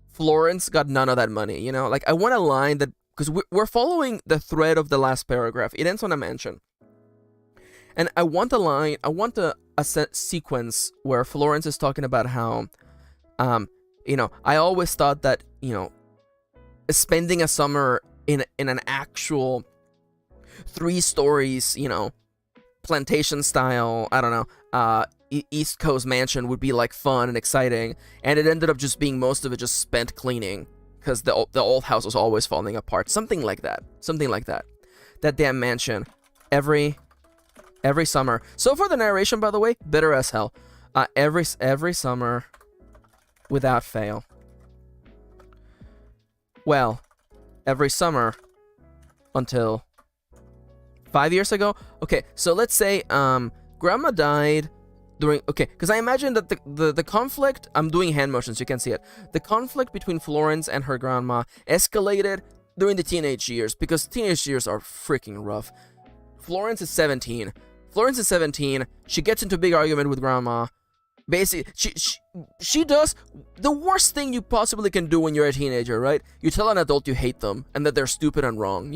Florence got none of that money. You know, like I want a line that because we're following the thread of the last paragraph. It ends on a mansion, and I want a line. I want a sequence where Florence is talking about how, I always thought that spending a summer in an actual 3 stories, plantation style, I don't know, East Coast mansion would be like fun and exciting, and it ended up just being most of it just spent cleaning because the old house was always falling apart. Something like that. That damn mansion. Every summer. So far the narration, by the way, bitter as hell. Every summer, without fail. Well, every summer until 5 years ago. Okay, so let's say grandma died during, because I imagine that the conflict, I'm doing hand motions, you can see it. The conflict between Florence and her grandma escalated during the teenage years, because teenage years are freaking rough. Florence is 17. She gets into a big argument with grandma. Basically, she does the worst thing you possibly can do when you're a teenager, right? You tell an adult you hate them and that they're stupid and wrong,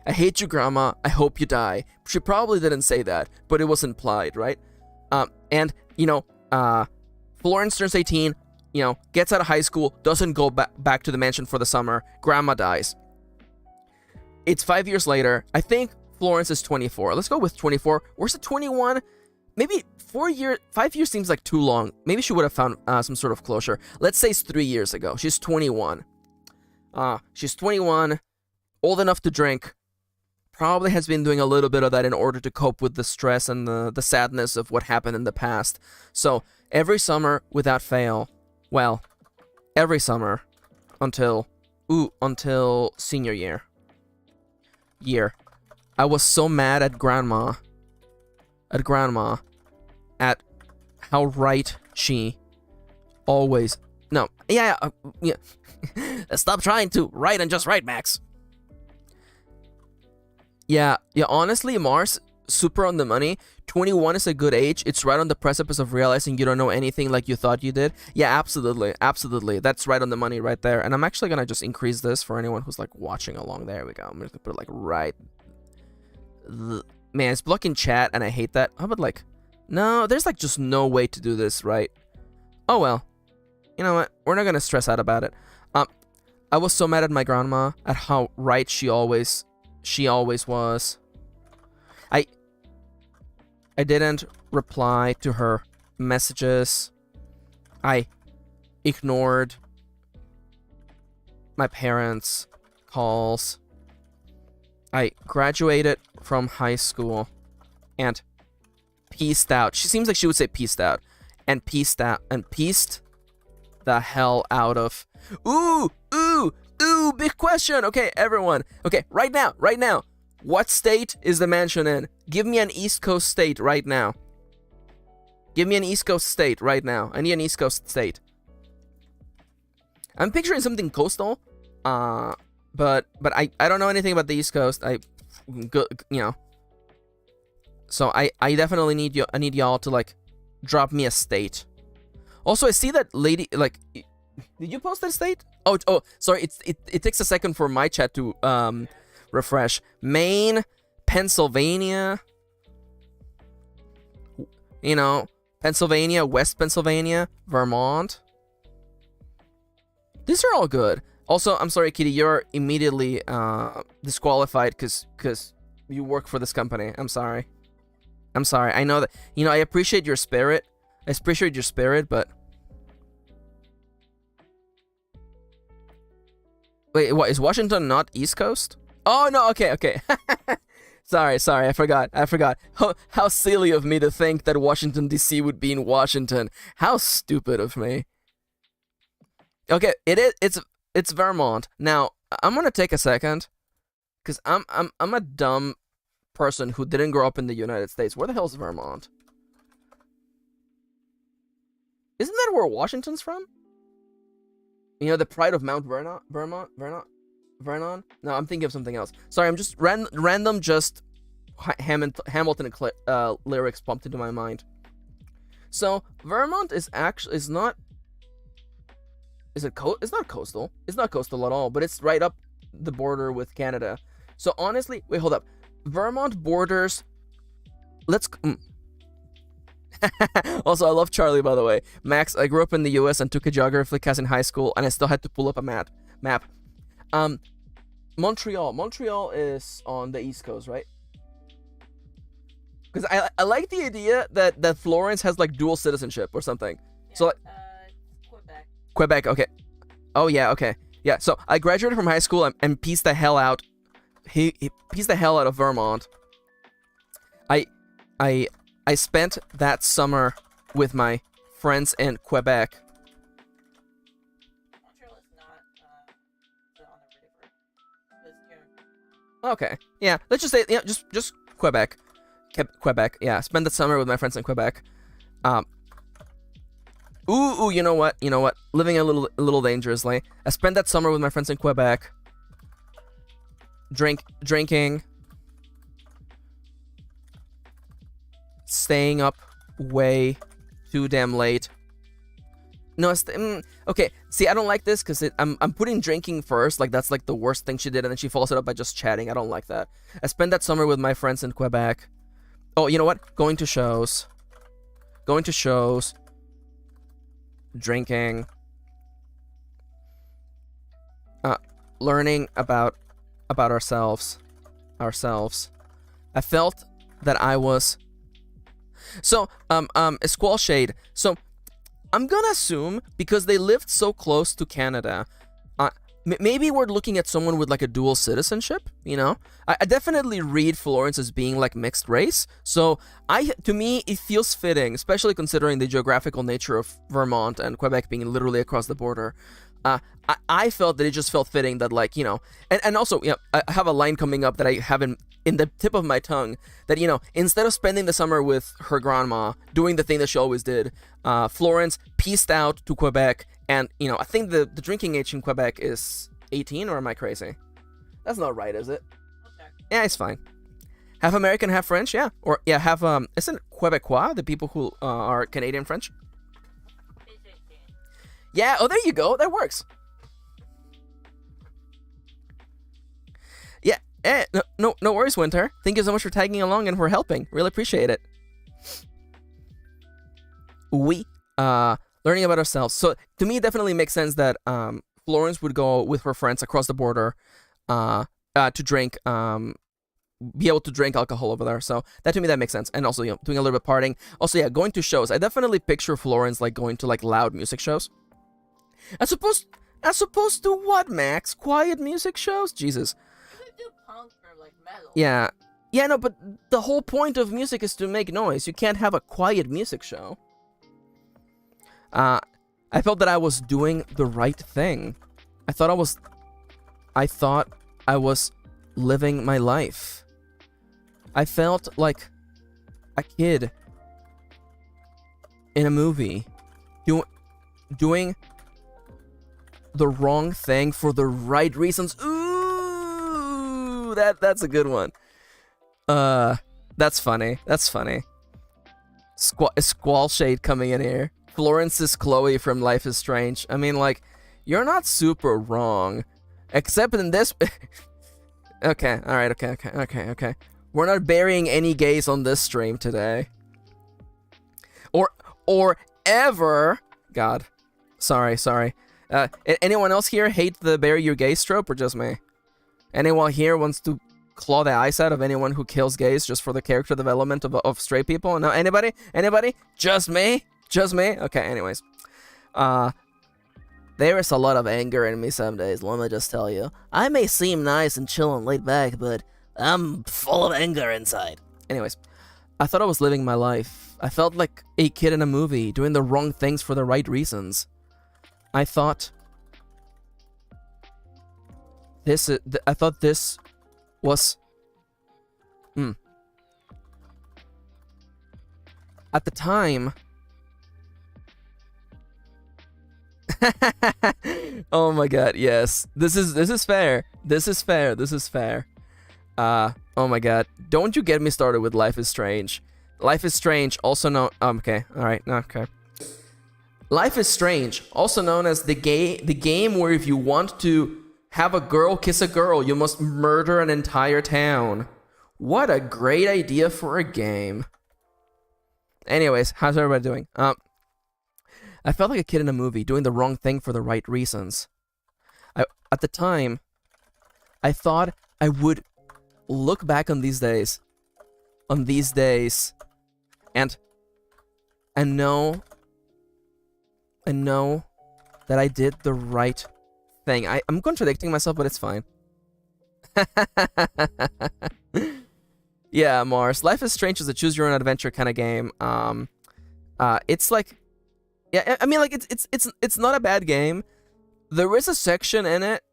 I hate you, grandma. I hope you die. She probably didn't say that, but it was implied, right? Florence turns 18, gets out of high school, doesn't go back to the mansion for the summer. Grandma dies. It's 5 years later. I think Florence is 24. Let's go with 24. Where's the 21? Maybe 5 years seems like too long. Maybe she would have found some sort of closure. Let's say it's 3 years ago. She's 21. She's 21, old enough to drink. probably has been doing a little bit of that in order to cope with the stress and the sadness of what happened in the past. So every summer without fail, well, every summer until senior year, I was so mad at grandma at how right she always no yeah yeah stop trying to write and just write, Max. Yeah, honestly, Mars, super on the money. 21 is a good age. It's right on the precipice of realizing you don't know anything like you thought you did. Yeah, absolutely. That's right on the money right there. And I'm actually gonna just increase this for anyone who's like watching along. There we go. I'm gonna put it like right. Man, it's blocking chat, and I hate that. How about like, no, there's like just no way to do this, right? Oh well. You know what? We're not gonna stress out about it. I was so mad at my grandma at how right she always was. I didn't reply to her messages. I ignored my parents' calls. I graduated from high school and peaced out. She seems like she would say peaced out. And peaced the hell out of. Ooh, big question. Okay, everyone. Okay, right now. What state is the mansion in? Give me an East Coast state right now. Give me an East Coast state right now. I need an East Coast state. I'm picturing something coastal. But I don't know anything about the East Coast. So I definitely need you. I need y'all to like drop me a state. Also, I see that lady like. Did you post that state? Oh, sorry. It takes a second for my chat to refresh. Maine, Pennsylvania. You know, Pennsylvania, West Pennsylvania, Vermont. These are all good. Also, I'm sorry, Kitty, you're immediately disqualified because you work for this company. I'm sorry. I know that, I appreciate your spirit. But wait, what, is Washington not East Coast? Oh no, okay. Sorry, I forgot. How silly of me to think that Washington DC would be in Washington. How stupid of me. Okay, it's Vermont. Now, I'm gonna take a second, because I'm a dumb person who didn't grow up in the United States. Where the hell is Vermont? Isn't that where Washington's from? The pride of Mount Vernon? No, I'm thinking of something else. Sorry, I'm just random just Hamilton lyrics pumped into my mind. So, Vermont is not it's not coastal. It's not coastal at all, but it's right up the border with Canada. So honestly, wait, hold up. Vermont borders. Also, I love Charlie, by the way. Max, I grew up in the US and took a geography class in high school, and I still had to pull up a map. Montreal is on the East Coast, right? Because I like the idea that Florence has like dual citizenship or something. Yeah, so like, Quebec. Okay. Oh yeah, okay. Yeah, so I graduated from high school and pieced the hell out. He pieced the hell out of Vermont. I spent that summer with my friends in Quebec. Montreal is not on the river. It's Okay. Yeah, let's just say just Quebec. Quebec. Yeah, spend the summer with my friends in Quebec. You know what? Living a little dangerously. I spent that summer with my friends in Quebec. Drinking. Staying up way too damn late. No, okay. See, I don't like this because I'm putting drinking first. Like that's like the worst thing she did, and then she follows it up by just chatting. I don't like that. I spent that summer with my friends in Quebec. Oh, you know what? Going to shows. Drinking. Learning about ourselves. I felt that I was. So, Squall Shade. So, I'm gonna assume, because they lived so close to Canada, maybe we're looking at someone with like a dual citizenship, you know? I definitely read Florence as being like mixed race. So to me, it feels fitting, especially considering the geographical nature of Vermont and Quebec being literally across the border. I felt that it just felt fitting that, like, you know, and also, you know, I have a line coming up that I have in the tip of my tongue that, you know, instead of spending the summer with her grandma doing the thing that she always did, Florence pieced out to Quebec. And, you know, I think the drinking age in Quebec is 18, or am I crazy? That's not right, is it? Okay. Yeah, it's fine. Half American, half French, yeah. Or, yeah, half, isn't it Quebecois, the people who are Canadian French? Yeah, oh, there you go. That works. Yeah, no worries, Winter. Thank you so much for tagging along and for helping. Really appreciate it. Learning about ourselves. So to me, it definitely makes sense that Florence would go with her friends across the border to drink, be able to drink alcohol over there. So that, to me, that makes sense. And also, you know, doing a little bit of partying. Also, yeah, going to shows. I definitely picture Florence like going to like loud music shows. As opposed to what, Max? Quiet music shows? Jesus. You could do punk or like metal. Yeah. Yeah, no, but the whole point of music is to make noise. You can't have a quiet music show. I felt that I was doing the right thing. I thought I was living my life. I felt like a kid in a movie doing the wrong thing for the right reasons. Ooh, that's a good one. That's funny. That's funny. Squall shade coming in here. Florence is Chloe from Life is Strange. I mean, like, you're not super wrong, except in this. Okay, all right, okay. We're not burying any gays on this stream today, or ever. God, sorry. Anyone else here hate the bury your gays trope, or just me? Anyone here wants to claw the eyes out of anyone who kills gays just for the character development of straight people? No, anybody? Just me? Okay, anyways. There is a lot of anger in me some days, let me just tell you. I may seem nice and chill and laid back, but I'm full of anger inside. Anyways, I thought I was living my life. I felt like a kid in a movie, doing the wrong things for the right reasons. I thought this was... At the time... Oh my god, yes. This is fair. Oh my god. Don't you get me started with Life is Strange. Life is Strange, also known... okay, alright, okay. Life is Strange, also known as the game where if you want to have a girl kiss a girl, you must murder an entire town. What a great idea for a game. Anyways, how's everybody doing? I felt like a kid in a movie, doing the wrong thing for the right reasons. At the time, I thought I would look back on these days, and know that I did the right thing. I'm contradicting myself, but it's fine. Yeah, Mars. Life is Strange is a choose your own adventure kind of game. It's like, yeah, I mean, like it's not a bad game. There is a section in it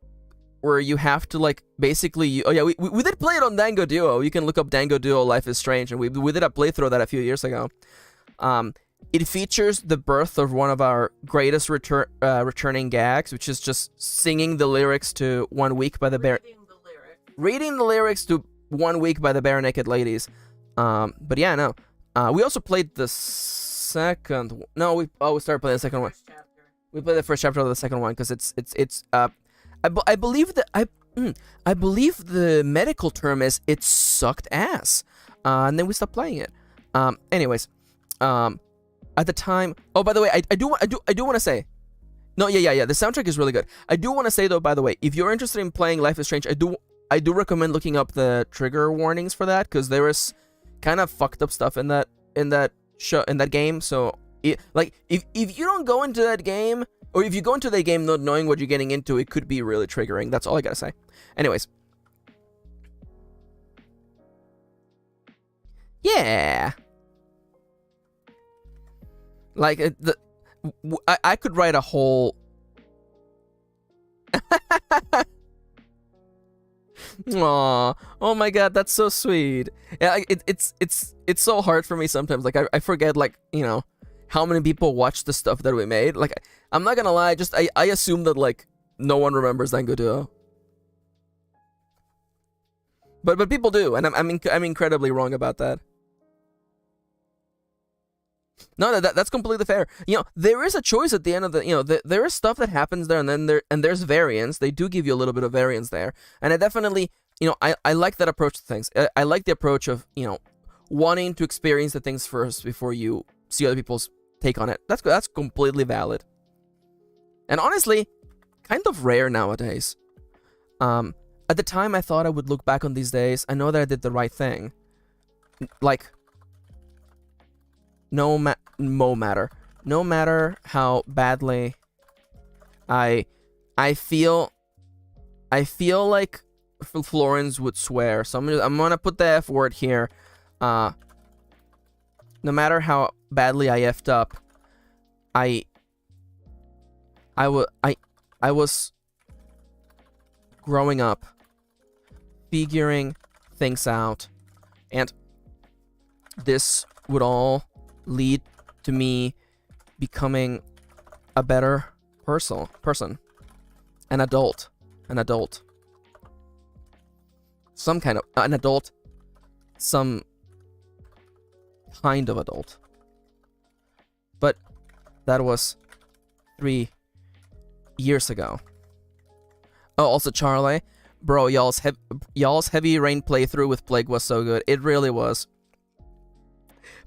where you have to like basically. Oh yeah, we did play it on Dango Duo. You can look up Dango Duo Life is Strange, and we did a playthrough of that a few years ago. It features the birth of one of our greatest returning gags, which is just singing the lyrics to "One Week" by the Bare. Reading the lyrics to "One Week" by the Bare Naked Ladies. But yeah, no. We also played the second. No, we started playing the second one. We played the first chapter of the second one because I believe that I believe the medical term is it sucked ass. And then we stopped playing it. Anyways, at the time. Oh, by the way, I do want to say. No, yeah. The soundtrack is really good. I do want to say though, by the way, if you're interested in playing Life is Strange, I do recommend looking up the trigger warnings for that because there is kind of fucked up stuff in that game. So if you don't go into that game Or if you go into the game not knowing what you're getting into, it could be really triggering. That's all I gotta say. Anyways. Yeah. Like, I could write a whole... Aw, oh my god, that's so sweet. Yeah, it's so hard for me sometimes. Like, I forget, like, you know, how many people watch the stuff that we made. Like, I'm not gonna lie, just I assume that, like, no one remembers Dango Duo. But people do, and I'm incredibly wrong about that. No, that's completely fair. You know, there is a choice at the end of the, you know, there is stuff that happens there, and then there's variance. They do give you a little bit of variance there, and I definitely, you know, I like that approach to things. I like the approach of, you know, wanting to experience the things first before you see other people's take on it. That's completely valid, and honestly, kind of rare nowadays. At the time, I thought I would look back on these days. I know that I did the right thing, like. No matter how badly I feel like Florence would swear. So I'm gonna put the F word here. No matter how badly I effed up, I was growing up, figuring things out, and this would all lead to me becoming a better person, an adult, some kind of an adult, some kind of adult. But that was 3 years ago. Oh, also Charlie, bro, y'all's Heavy Rain playthrough with Plague was so good. It really was.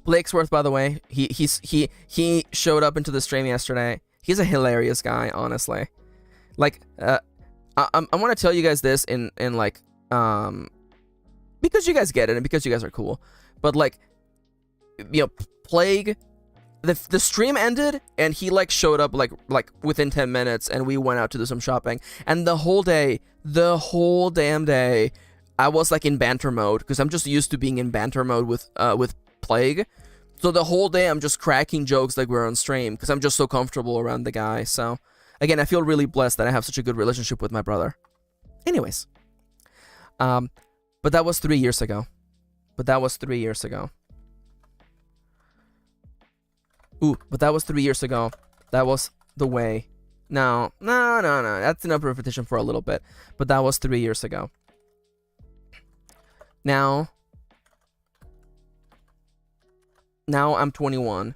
Blakesworth, by the way, he showed up into the stream yesterday. He's a hilarious guy, honestly. Like, I want to tell you guys this in like, because you guys get it and because you guys are cool. But like, you know, Plague, the stream ended and he like showed up like within 10 minutes and we went out to do some shopping. And the whole damn day, I was like in banter mode because I'm just used to being in banter mode with Plague. So the whole day I'm just cracking jokes like we're on stream because I'm just so comfortable around the guy. So again, I feel really blessed that I have such a good relationship with my brother. Anyways, but that was 3 years ago. Ooh, but that was 3 years ago. That was the way. No. That's enough repetition for a little bit. But that was 3 years ago. Now I'm 21.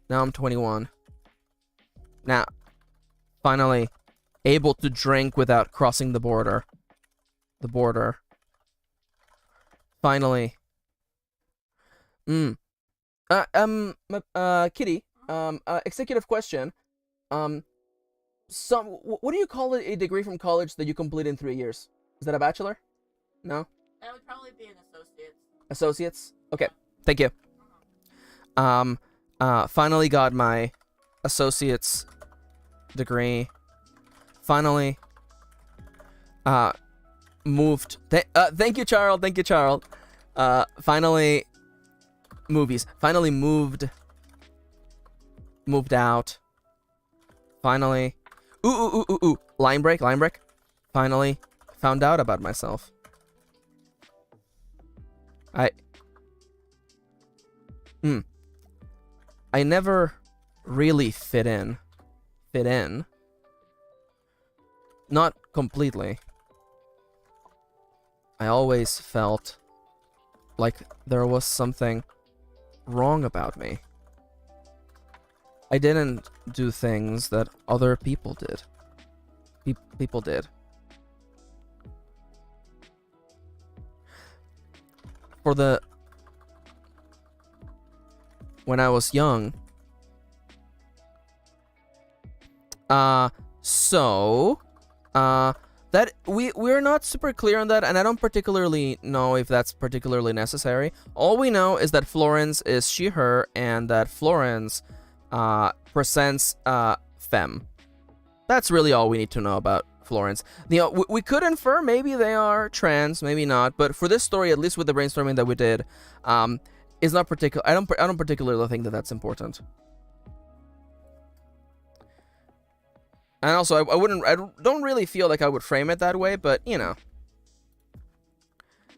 Now, finally, able to drink without crossing the border. Finally. Kitty, executive question. What do you call it, a degree from college that you complete in 3 years? Is that a bachelor? No? That would probably be an associate. Associates? Okay, thank you. Finally got my associate's degree. Finally, moved. Thank you, Charles. Finally, movies. Finally moved out. Finally, ooh. Line break. Finally, found out about myself. I never really fit in. Not completely. I always felt like there was something wrong about me. I didn't do things that other people did. People did. When I was young. That we're not super clear on that, and I don't particularly know if that's particularly necessary. All we know is that Florence is she, her, and that Florence presents femme. That's really all we need to know about Florence. We could infer maybe they are trans, maybe not, but for this story, at least with the brainstorming that we did, is not particular. I don't particularly think that that's important. And also, I don't really feel like I would frame it that way, but you know.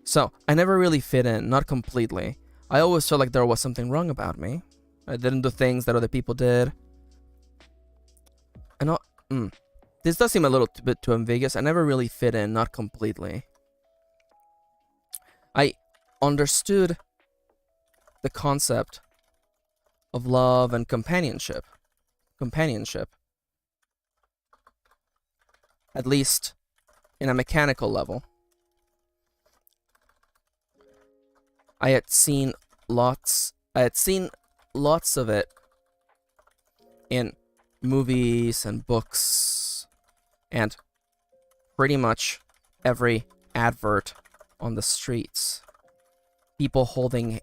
So I never really fit in, not completely. I always felt like there was something wrong about me. I didn't do things that other people did. And this does seem a little bit too ambiguous. I never really fit in, not completely. I understood the concept of love and companionship. At least in a mechanical level. I had seen lots of it in movies and books and pretty much every advert on the streets. People holding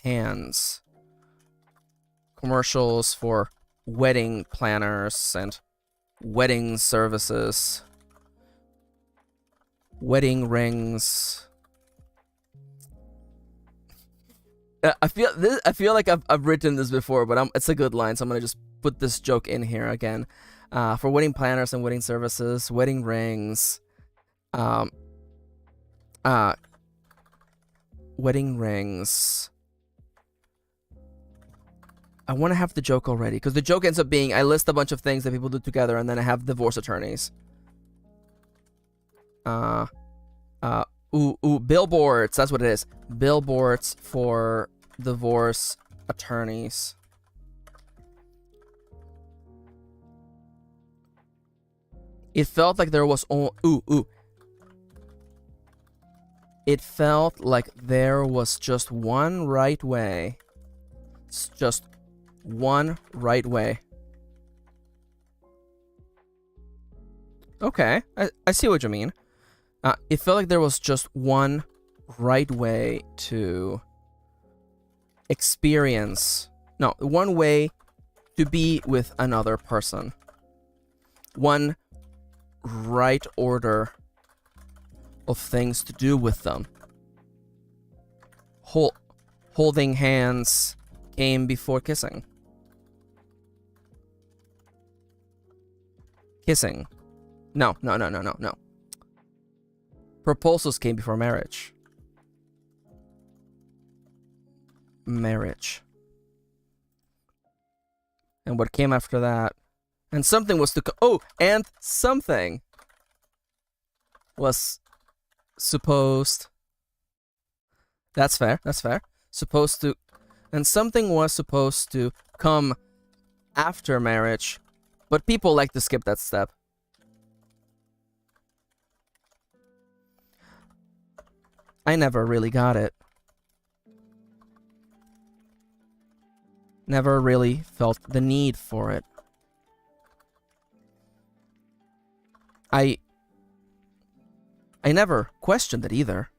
hands. Commercials for wedding planners and wedding services. Wedding rings. I feel like I've written this before, but it's a good line, so I'm gonna just put this joke in here again. For wedding planners and wedding services, wedding rings, wedding rings. I want to have the joke already, because the joke ends up being I list a bunch of things that people do together, and then I have divorce attorneys. Billboards. That's what it is. Billboards for divorce attorneys. It felt like there was It felt like there was just one right way. It's just one right way. Okay, I see what you mean. It felt like there was just one right way to experience. No, one way to be with another person. One right order of things to do with them. Holding hands came before kissing. Kissing. No. Proposals came before marriage. Marriage. And what came after that? And something was to and something was supposed. That's fair. Supposed to. And something was supposed to come after marriage. But people like to skip that step. I never really got it. Never really felt the need for it. I never questioned it either.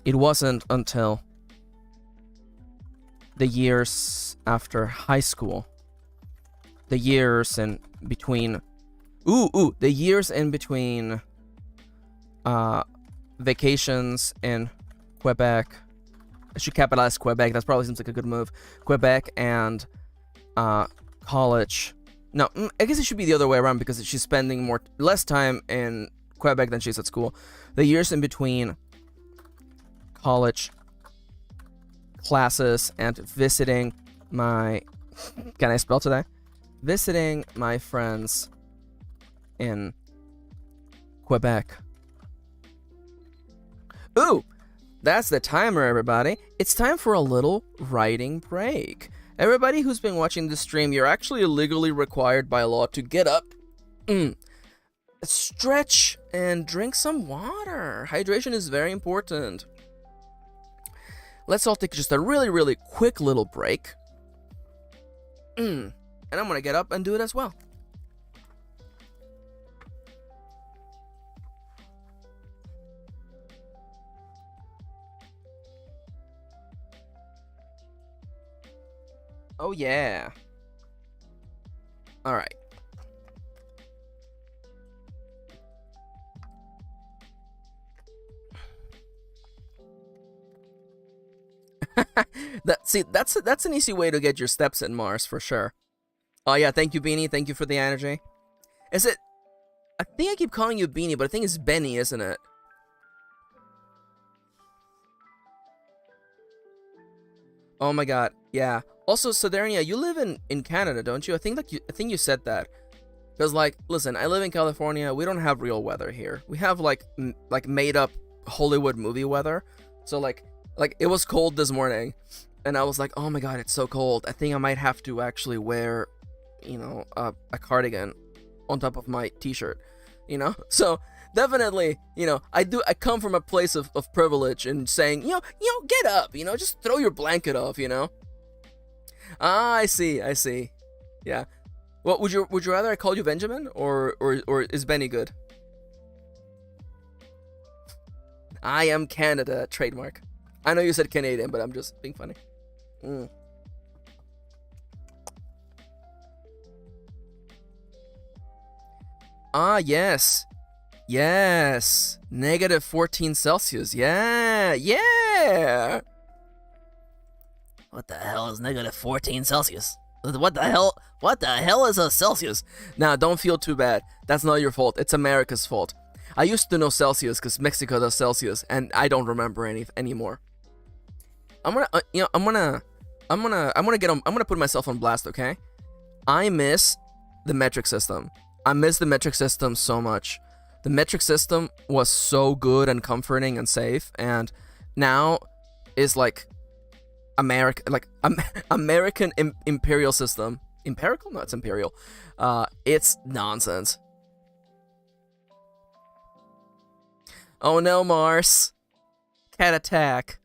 It wasn't until the years after high school. The years in between. The years in between vacations in Quebec. I should capitalize Quebec. That probably seems like a good move. Quebec and college. No, I guess it should be the other way around because she's spending less time in Quebec than she's at school. The years in between college classes and visiting my... Can I spell today? Visiting my friends in Quebec. Ooh, that's the timer, everybody. It's time for a little writing break. Everybody who's been watching this stream, you're actually legally required by law to get up, stretch, and drink some water. Hydration is very important. Let's all take just a really, really quick little break. And I'm gonna get up and do it as well. Oh yeah. All right. That's an easy way to get your steps in, Mars, for sure. Oh yeah, thank you, Beanie. Thank you for the energy. Is it? I think I keep calling you Beanie, but I think it's Benny, isn't it? Oh my god, yeah. Also, Sodernia, you live in Canada, don't you? I think you said that. Because like, listen, I live in California. We don't have real weather here. We have like made up Hollywood movie weather. So like it was cold this morning, and I was like, oh my god, it's so cold. I think I might have to actually wear, you know, a cardigan on top of my t-shirt, you know. So definitely, you know, I come from a place of privilege and saying, you know, get up, you know, just throw your blanket off, you know. Ah, I see. Yeah. Well, would you rather I call you Benjamin or is Benny good? I am Canada, trademark. I know you said Canadian, but I'm just being funny. Ah, yes. Yes. Negative 14 Celsius. Yeah. What the hell is negative 14 Celsius? What the hell is a Celsius? Nah, don't feel too bad. That's not your fault. It's America's fault. I used to know Celsius because Mexico does Celsius, and I don't remember any anymore. I'm gonna put myself on blast, okay? I miss the metric system. I miss the metric system so much. The metric system was so good and comforting and safe, and now is like American imperial system. Empirical? No, it's imperial. It's nonsense. Oh no, Mars. Cat attack.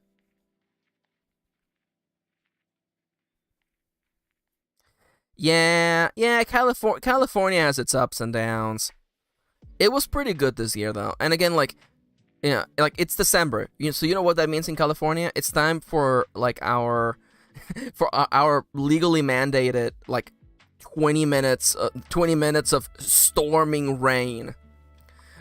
Yeah, California has its ups and downs. It was pretty good this year though. And again, like, yeah, like it's December. So you know what that means in California? It's time for like our legally mandated like 20 minutes of storming rain.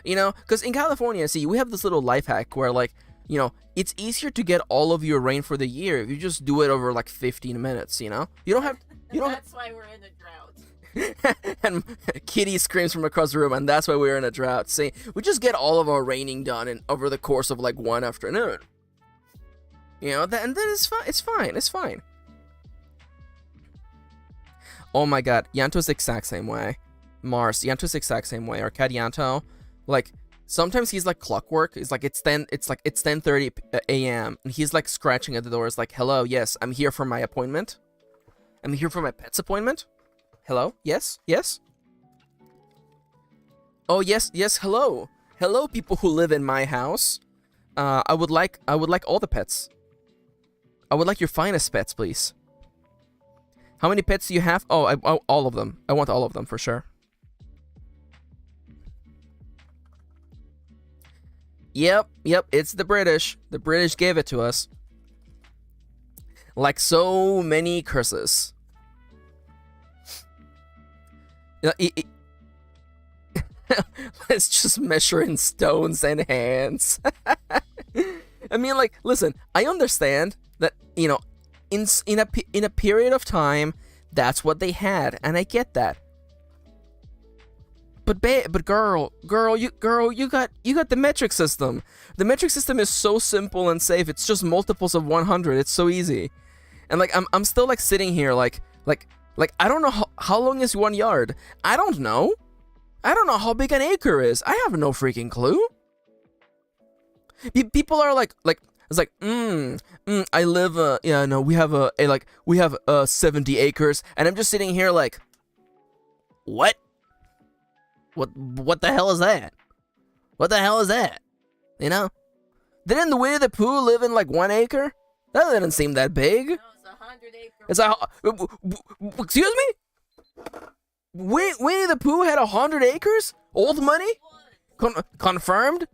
You know, because in California, see, we have this little life hack where like, you know, it's easier to get all of your rain for the year if you just do it over like 15 minutes, you know? That's why we're in a drought. And Kitty screams from across the room, and that's why we're in a drought. See, we just get all of our raining done over the course of like one afternoon. You know, and then it's fine. It's fine. Oh my god, Yanto's the exact same way. Mars, Yanto's the exact same way. Our cat Yanto, like, sometimes he's like clockwork. It's like it's 10:30 a.m. and he's like scratching at the door. It's like, hello, yes, I'm here for my appointment. I'm here for my pet's appointment. Hello, yes. Oh yes, hello, people who live in my house. I would like all the pets. I would like your finest pets, please. How many pets do you have? Oh, all of them. I want all of them for sure. Yep, it's the British. The British gave it to us. Like so many curses. Let's just measure in stones and hands. I mean, like, listen, I understand that, you know, in a period of time, that's what they had, and I get that. But girl, you got the metric system. The metric system is so simple and safe. It's just multiples of 100. It's so easy. And like I'm still like sitting here like I don't know how long is 1 yard. I don't know how big an acre is. I have no freaking clue. People are like it's like I live yeah, no, we have 70 acres, and I'm just sitting here like, what the hell is that? What the hell is that? You know? Didn't the Winnie the Pooh live in like 1 acre? That didn't seem that big. No, it's 100 acres. It's a excuse me? Winnie the Pooh had 100 acres? Old money? Confirmed?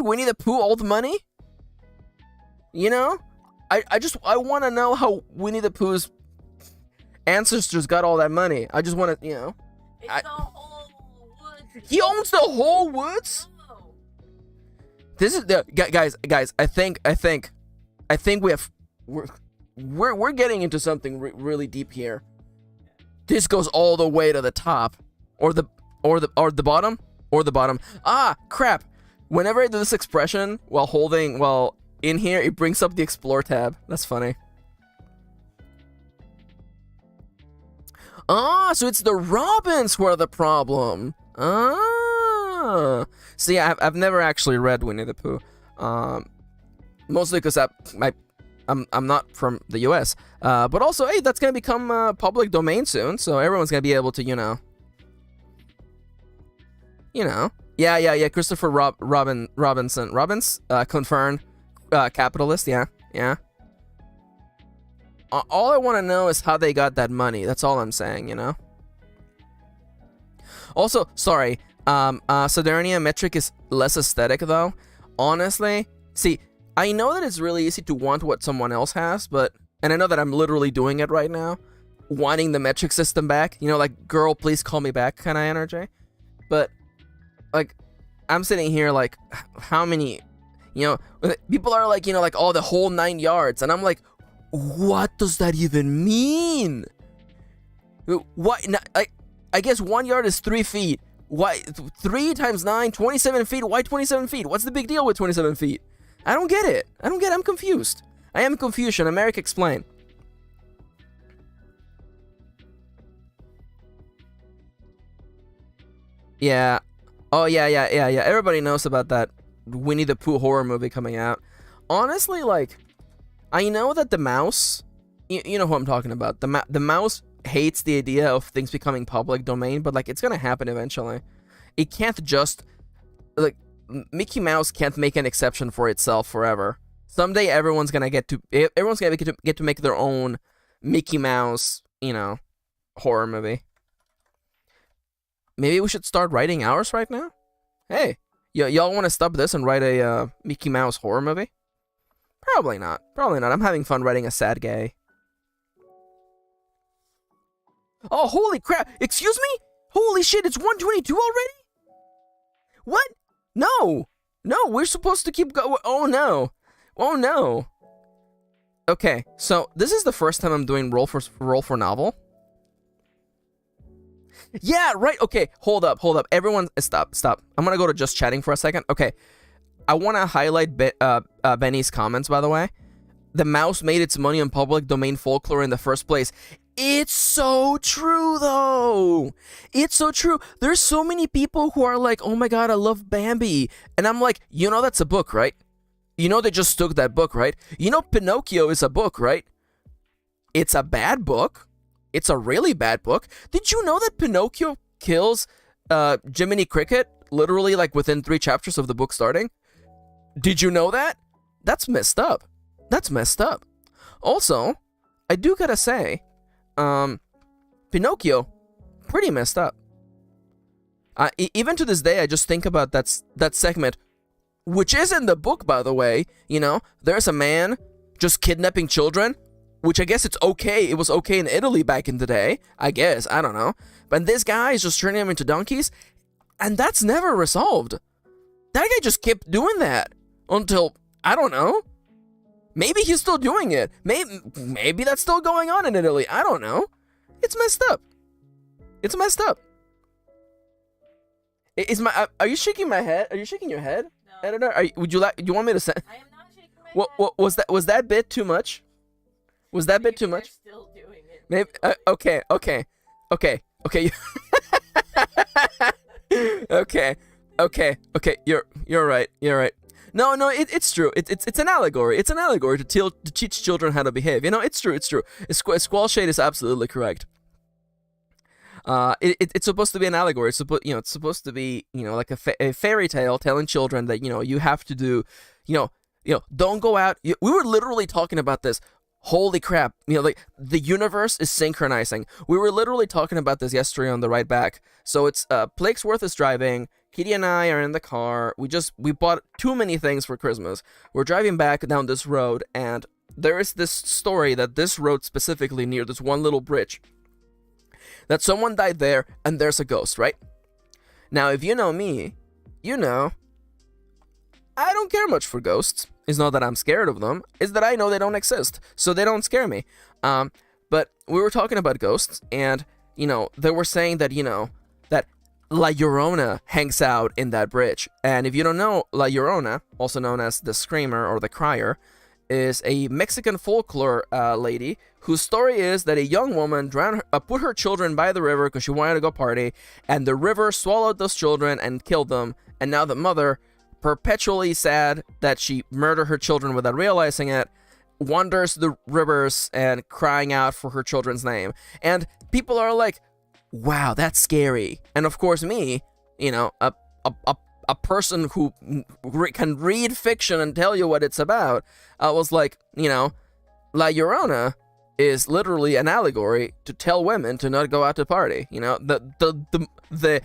Winnie the Pooh old money? You know? I want to know how Winnie the Pooh's ancestors got all that money. I just want to, you know. It's the whole woods. He owns the whole woods. No. This is the guys. I think we have we're getting into something really deep here. This goes all the way to the top, or the bottom, or the bottom. Ah, crap! Whenever I do this expression while in here, it brings up the explore tab. That's funny. Ah, so it's the robins who are the problem. Ah, see, I've never actually read Winnie the Pooh. Mostly because I'm not from the U.S. But also, hey, that's gonna become public domain soon, so everyone's gonna be able to, you know. Yeah. Christopher Robinson, confirmed, capitalist. Yeah. All I want to know is how they got that money. That's all I'm saying, you know. Also, sorry, Sodernia metric is less aesthetic though. Honestly, see, I know that it's really easy to want what someone else has, and I know that I'm literally doing it right now, wanting the metric system back. You know, like, girl, please call me back kind of energy. But, like, I'm sitting here like, how many, you know, people are like, you know, like, oh, the whole 9 yards, and I'm like, what does that even mean? What? I guess 1 yard is 3 feet. Why 3 times 9, 27 feet? Why 27 feet? What's the big deal with 27 feet? I don't get it. I'm confused. I am Confucian. America, explain. Yeah. Oh, yeah. Everybody knows about that Winnie the Pooh horror movie coming out. Honestly, like, I know that the mouse, you know who I'm talking about. The mouse hates the idea of things becoming public domain, but, like, it's gonna happen eventually. It can't just, like, Mickey Mouse can't make an exception for itself forever. Someday everyone's gonna get to make their own Mickey Mouse, you know, horror movie. Maybe we should start writing ours right now? Hey, y'all want to stop this and write a Mickey Mouse horror movie? Probably not. I'm having fun writing a sad gay. Oh, holy crap! Excuse me? Holy shit! It's 1:22 already? What? No, we're supposed to keep going. Oh no. Okay, so this is the first time I'm doing roll for novel. Yeah, right. Okay, hold up. Everyone, stop. I'm gonna go to just chatting for a second. Okay, I want to highlight Benny's comments. By the way, the mouse made its money on public domain folklore in the first place. It's so true, though. It's so true. There's so many people who are like, oh my god, I love Bambi. And I'm like, you know that's a book, right? You know they just took that book, right? You know Pinocchio is a book, right? It's a bad book. It's a really bad book. Did you know that Pinocchio kills Jiminy Cricket literally like within 3 chapters of the book starting? Did you know that? That's messed up. Also, I do gotta say, Pinocchio, pretty messed up. Even to this day, I just think about that segment, which is in the book, by the way. You know, there's a man just kidnapping children, which I guess it's okay. It was okay in Italy back in the day, I guess. I don't know. But this guy is just turning them into donkeys, and that's never resolved. That guy just kept doing that until, I don't know. Maybe he's still doing it. Maybe that's still going on in Italy. I don't know. It's messed up. Are you shaking my head? Are you shaking your head? No. Editor? Do you want me to say? I am not shaking my head. Was that bit too much? Was that bit too much? They're still doing it. Maybe. Okay. Okay. You're right. No, it's true. It's an allegory. It's an allegory to teach children how to behave. You know, it's true. Squall Shade is absolutely correct. It's supposed to be an allegory. It's supposed to be, like a fairy tale telling children that, you have to do, don't go out. We were literally talking about this. Holy crap. Like the universe is synchronizing. We were literally talking about this yesterday on the ride back. So it's Plaguesworth is driving. Kitty and I are in the car. We bought too many things for Christmas. We're driving back down this road, and there is this story that this road specifically near this one little bridge that someone died there and there's a ghost, right? Now, if you know me, you know I don't care much for ghosts. It's not that I'm scared of them, it's that I know they don't exist, so they don't scare me. But we were talking about ghosts, and, you know, they were saying that, you know, that La Llorona hangs out in that bridge. And if you don't know, La Llorona, also known as the Screamer or the Crier, is a Mexican folklore lady whose story is that a young woman put her children by the river because she wanted to go party, and the river swallowed those children and killed them, and now the mother, perpetually sad that she murdered her children without realizing it, wanders the rivers and crying out for her children's name. And people are like, wow, that's scary. And of course me, you know, a person who can read fiction and tell you what it's about, was like, you know, La Llorona is literally an allegory to tell women to not go out to party. You know, the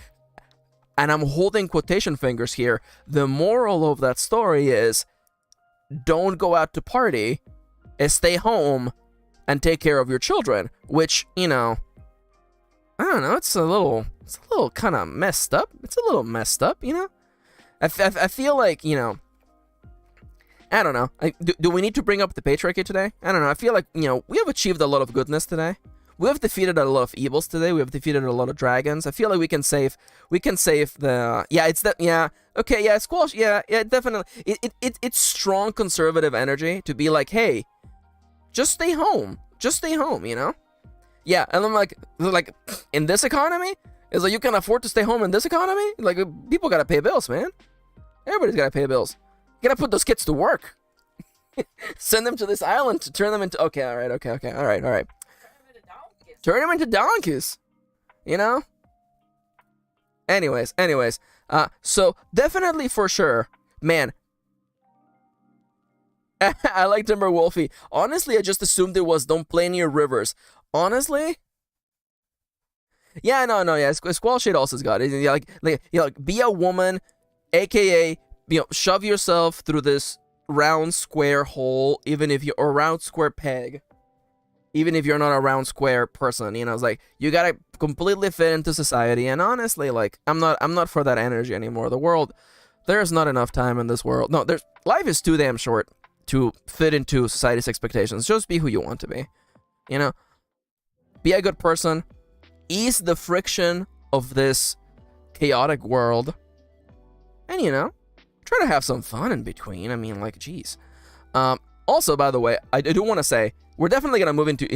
and I'm holding quotation fingers here, the moral of that story is, don't go out to party, stay home, and take care of your children. Which, you know, I don't know, it's a little kind of messed up. It's a little messed up, you know? I feel like, you know, I don't know. Do we need to bring up the patriarchy today? I don't know. I feel like, you know, we have achieved a lot of goodness today. We have defeated a lot of evils today. We have defeated a lot of dragons. I feel like we can save the, yeah, it's that, yeah, okay, yeah, squash, yeah, definitely. It's strong conservative energy to be like, hey, just stay home, you know? Yeah, and I'm like, in this economy, it's like, you can afford to stay home in this economy? Like, people gotta pay bills, man. Everybody's gotta pay bills. You gotta put those kids to work. Send them to this island to turn them into, okay, all right. Turn them into donkeys, you know? Anyways, so definitely for sure, man. I like Timber Wolfie. Honestly, I just assumed it was don't play near rivers. Honestly? Yeah, no, yeah, Squall Shade also's got it. Like, be a woman, aka, you know, shove yourself through this round square hole, or round square peg. Even if you're not a round square person, you know, it's like, you gotta completely fit into society. And honestly, like, I'm not for that energy anymore. The world, there's not enough time in this world. No, life is too damn short to fit into society's expectations. Just be who you want to be, you know? Be a good person. Ease the friction of this chaotic world. And, you know, try to have some fun in between. I mean, like, geez. Also, by the way, I do want to say, we're definitely gonna move into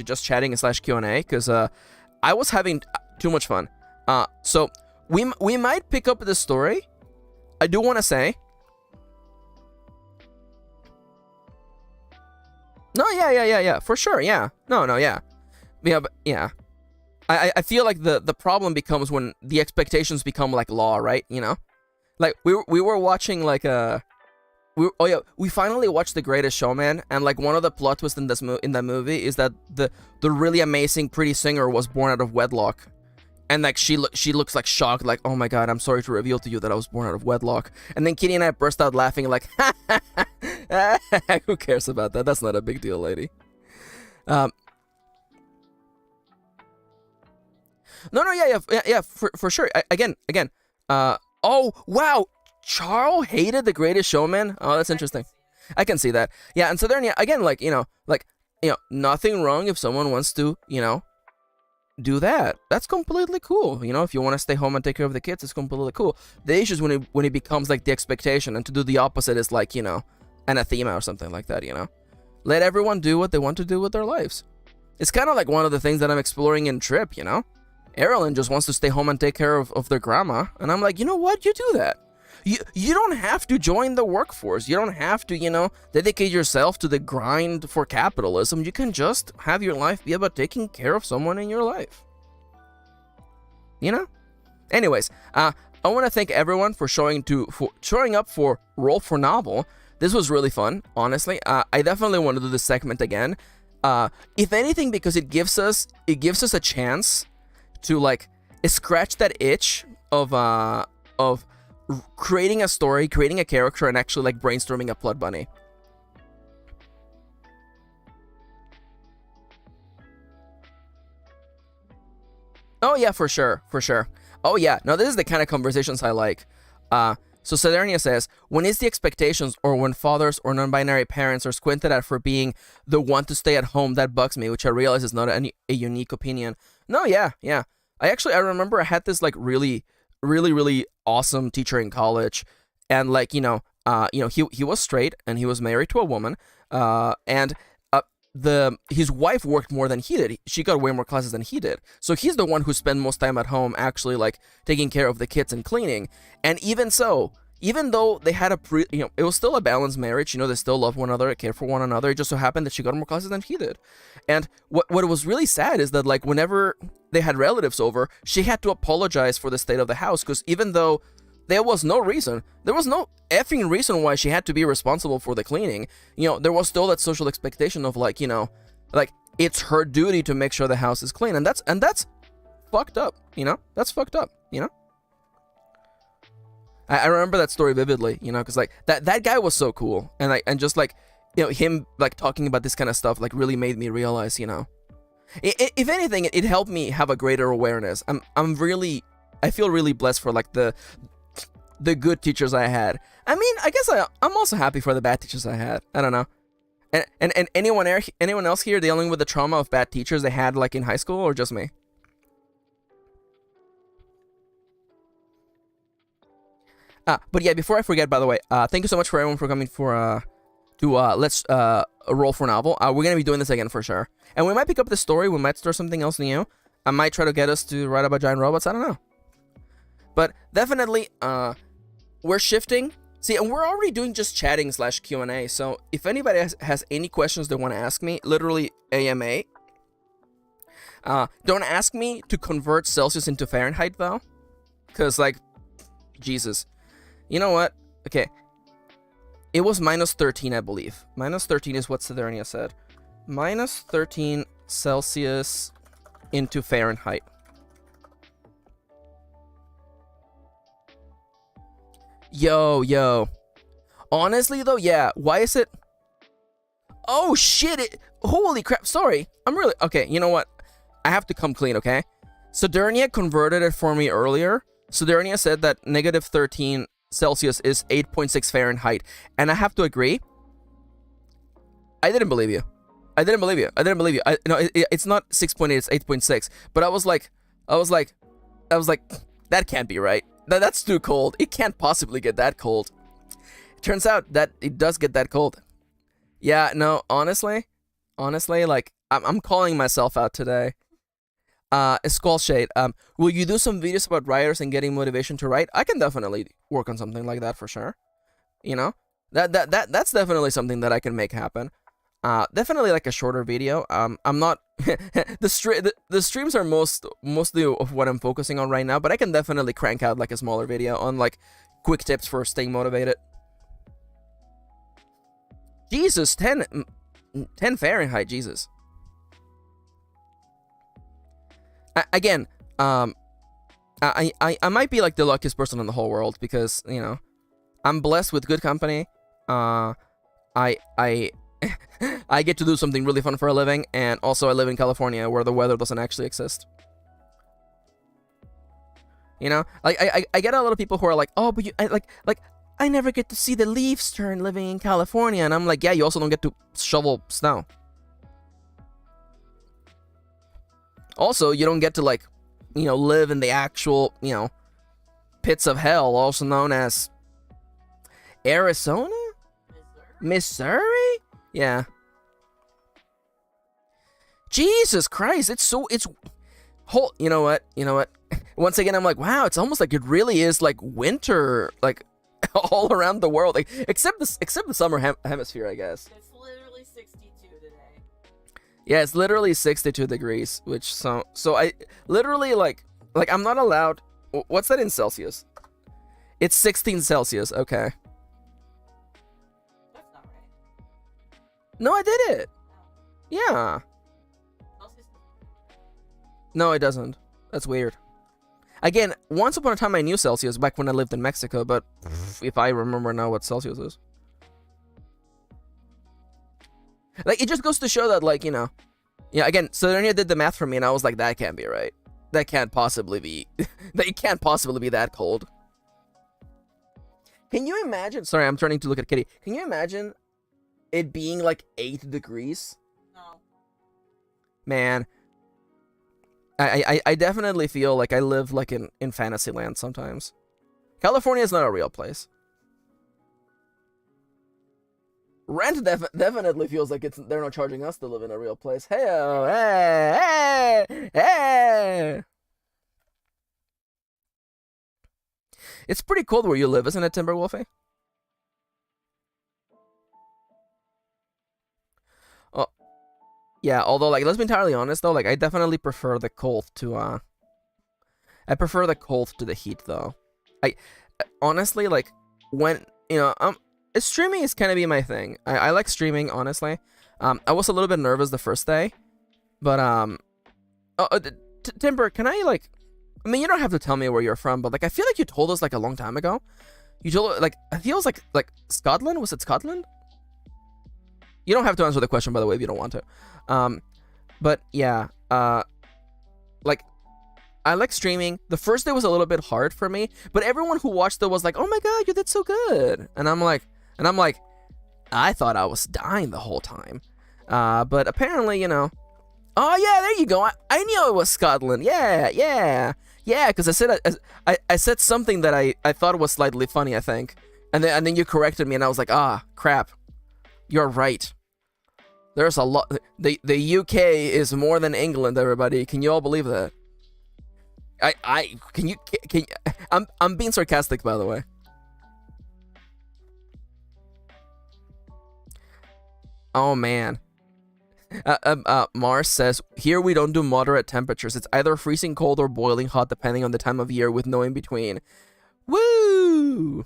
just chatting / Q&A, because I was having too much fun. So we might pick up the story. I do want to say. No, yeah, for sure, yeah. No, yeah, but yeah. I feel like the problem becomes when the expectations become like law, right? You know, like we were watching like we finally watched The Greatest Showman, and like one of the plot twists in that movie is that the really amazing pretty singer was born out of wedlock, and like she looks like shocked, like, oh my god, I'm sorry to reveal to you that I was born out of wedlock. And then Kitty and I burst out laughing like, who cares about that? That's not a big deal, lady. No, yeah, for sure. Again. Oh wow. Charles hated The Greatest Showman. Oh, that's interesting. I can see that. Yeah, and so then, yeah, again, like, you know, nothing wrong if someone wants to, you know, do that. That's completely cool. You know, if you want to stay home and take care of the kids, it's completely cool. The issue is when it becomes like the expectation, and to do the opposite is like, you know, anathema or something like that, you know. Let everyone do what they want to do with their lives. It's kind of like one of the things that I'm exploring in Trip, you know. Erilyn just wants to stay home and take care of their grandma, and I'm like, you know what? You do that. You don't have to join the workforce. You don't have to, you know, dedicate yourself to the grind for capitalism. You can just have your life be about taking care of someone in your life. You know? Anyways, I want to thank everyone for showing up for Roll for Novel. This was really fun, honestly. I definitely want to do this segment again. If anything, because it gives us a chance to like scratch that itch of creating a story, creating a character, and actually like brainstorming a plot bunny. Oh yeah, for sure, for sure. Oh yeah, no, this is the kind of conversations I like. So Salernia says, when is the expectations or when fathers or non-binary parents are squinted at for being the one to stay at home, that bugs me, which I realize is not a unique opinion. No, yeah. I remember I had this like really, really, really awesome teacher in college, and like, he was straight and he was married to a woman, and his wife worked more than he did. She got way more classes than he did. So he's the one who spent most time at home actually like taking care of the kids and cleaning. And even so, even though they had it was still a balanced marriage, they still loved one another, cared for one another. It just so happened that she got more classes than he did. And what was really sad is that like whenever they had relatives over, she had to apologize for the state of the house, because even though there was no effing reason why she had to be responsible for the cleaning. There was still that social expectation of like, like it's her duty to make sure the house is clean, and that's fucked up. That's fucked up. I remember that story vividly. Because like that guy was so cool, and just like him like talking about this kind of stuff like really made me realize. If anything, it helped me have a greater awareness. I feel really blessed for like the good teachers I had. I mean, I guess I'm also happy for the bad teachers I had. I don't know. And anyone else here dealing with the trauma of bad teachers they had like in high school, or just me? But yeah, before I forget, by the way, thank you so much for everyone for coming to let's roll for novel. We're gonna be doing this again for sure, and we might pick up the story. We might start something else new. I might try to get us to write about giant robots. I don't know. But definitely, we're shifting. See, and we're already doing just chatting / Q&A. So if anybody has any questions they want to ask me, literally AMA. Don't ask me to convert Celsius into Fahrenheit, though. Because, like, Jesus. You know what? Okay. It was -13, I believe. -13 is what Sidonia said. -13 Celsius into Fahrenheit. Yo. Honestly, though, yeah. Why is it... Oh, shit. Holy crap. Sorry. I'm really... Okay, you know what? I have to come clean, okay? Sidonia converted it for me earlier. Sidonia said that -13 Celsius is 8.6 Fahrenheit. And I have to agree. I didn't believe you. It's not 6.8, it's 8.6. But I was like, that can't be right. That's too cold. It can't possibly get that cold. Turns out that it does get that cold. Yeah, no, honestly, like, I'm calling myself out today. Skull Shade, will you do some videos about writers and getting motivation to write? I can definitely work on something like that for sure. That's definitely something that I can make happen. Definitely like a shorter video. I'm not the streams are mostly of what I'm focusing on right now, but I can definitely crank out like a smaller video on like quick tips for staying motivated. Jesus, 10 Fahrenheit, Jesus. Again, I might be like the luckiest person in the whole world because, I'm blessed with good company. I get to do something really fun for a living, and also I live in California where the weather doesn't actually exist. I get a lot of people who are like, oh, but I never get to see the leaves turn living in California, and I'm like, yeah, you also don't get to shovel snow. Also, you don't get to like, live in the actual, pits of hell, also known as Arizona? Missouri? Yeah. Jesus Christ, it's whole, you know what? Once again, I'm like, wow, it's almost like it really is like winter, like all around the world, like except the summer hemisphere, I guess. It's literally 62 today. Yeah, it's literally 62 degrees, which so I literally like I'm not allowed. What's that in Celsius? It's 16 Celsius. Okay. That's not right. No, I did it. Yeah. Celsius. No, it doesn't. That's weird. Again, once upon a time I knew Celsius back when I lived in Mexico, but if I remember now what Celsius is. Like, it just goes to show that, like, yeah, again, Sidonia did the math for me, and I was like, that can't be right. That can't possibly be. That can't possibly be that cold. Can you imagine? Sorry, I'm turning to look at Kitty. Can you imagine it being like 8 degrees? No. Man, I definitely feel like I live like in Fantasyland sometimes. California is not a real place. Rent definitely feels like they're not charging us to live in a real place. Hey, hey, hey. It's pretty cold where you live, isn't it, Timberwolfie? Oh, yeah. Although, like, let's be entirely honest, though. Like, I definitely prefer the cold to I prefer the cold to the heat, though. I honestly, like, when streaming is kind of be my thing. I like streaming, honestly. I was a little bit nervous the first day, but Timber, can I like? I mean, you don't have to tell me where you're from, but like, I feel like you told us like a long time ago. You told like I feel like Scotland. Was it Scotland? You don't have to answer the question, by the way, if you don't want to. But yeah, like. I like streaming. The first day was a little bit hard for me, but everyone who watched it was like, "Oh my god, you did so good!" And I'm like, I thought I was dying the whole time, but apparently, oh yeah, there you go. I knew it was Scotland. Yeah, because I said something that I thought was slightly funny, I think, and then you corrected me, and I was like, crap, you're right. There's a lot. The UK is more than England, everybody. Can you all believe that? Can you I'm being sarcastic, by the way. Oh man. Mars says, here we don't do moderate temperatures. It's either freezing cold or boiling hot depending on the time of year with no in between. Woo!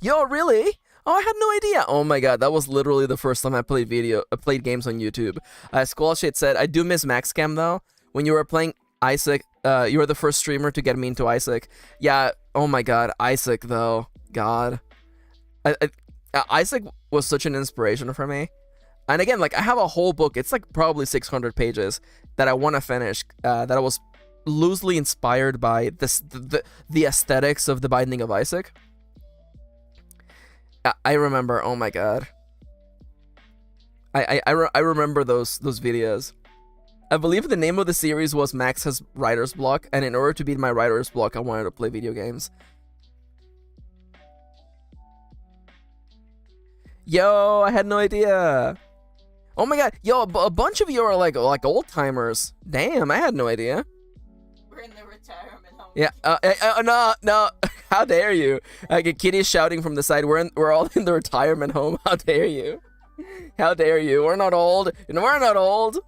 Yo, really? Oh, I had no idea. Oh my god, that was literally the first time I played games on YouTube. Squallshade said, I do miss Maxcam though. When you were playing Isaac, you were the first streamer to get me into Isaac. Yeah, oh my god, Isaac though. God. Isaac was such an inspiration for me. And again, like, I have a whole book, it's like probably 600 pages, that I want to finish, that I was loosely inspired by the aesthetics of The Binding of Isaac. I remember, oh my god. I remember those videos. I believe the name of the series was Max has writer's block, and in order to beat my writer's block, I wanted to play video games. Yo, I had no idea. Oh my god, yo, a bunch of you are like old timers. Damn, I had no idea. We're in the retirement home. Yeah, no, how dare you? Like, Kitty's shouting from the side, we're all in the retirement home. How dare you? How dare you? We're not old. We're not old.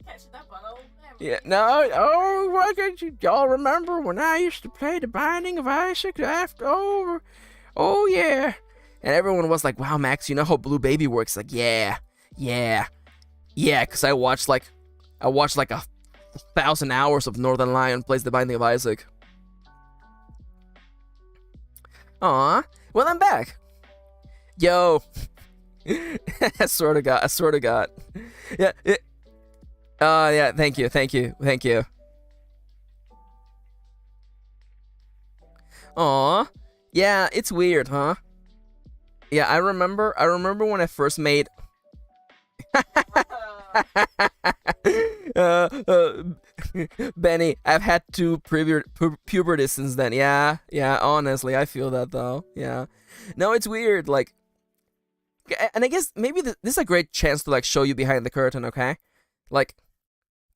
Catching up on old memories. Yeah, no, oh, why can't y'all remember when I used to play The Binding of Isaac after over? Oh, yeah. And everyone was like, wow, Max, you know how Blue Baby works? Like, yeah, because I watched like 1,000 hours of Northern Lion plays The Binding of Isaac. Aw, well, I'm back. Yo. I sort of got. Yeah. Yeah, thank you. Aw. Yeah, it's weird, huh? Yeah, I remember when I first made Benny, I've had 2 puberty since then. Yeah, honestly, I feel that though. Yeah. No, it's weird, like, and I guess maybe this is a great chance to like show you behind the curtain, okay? Like,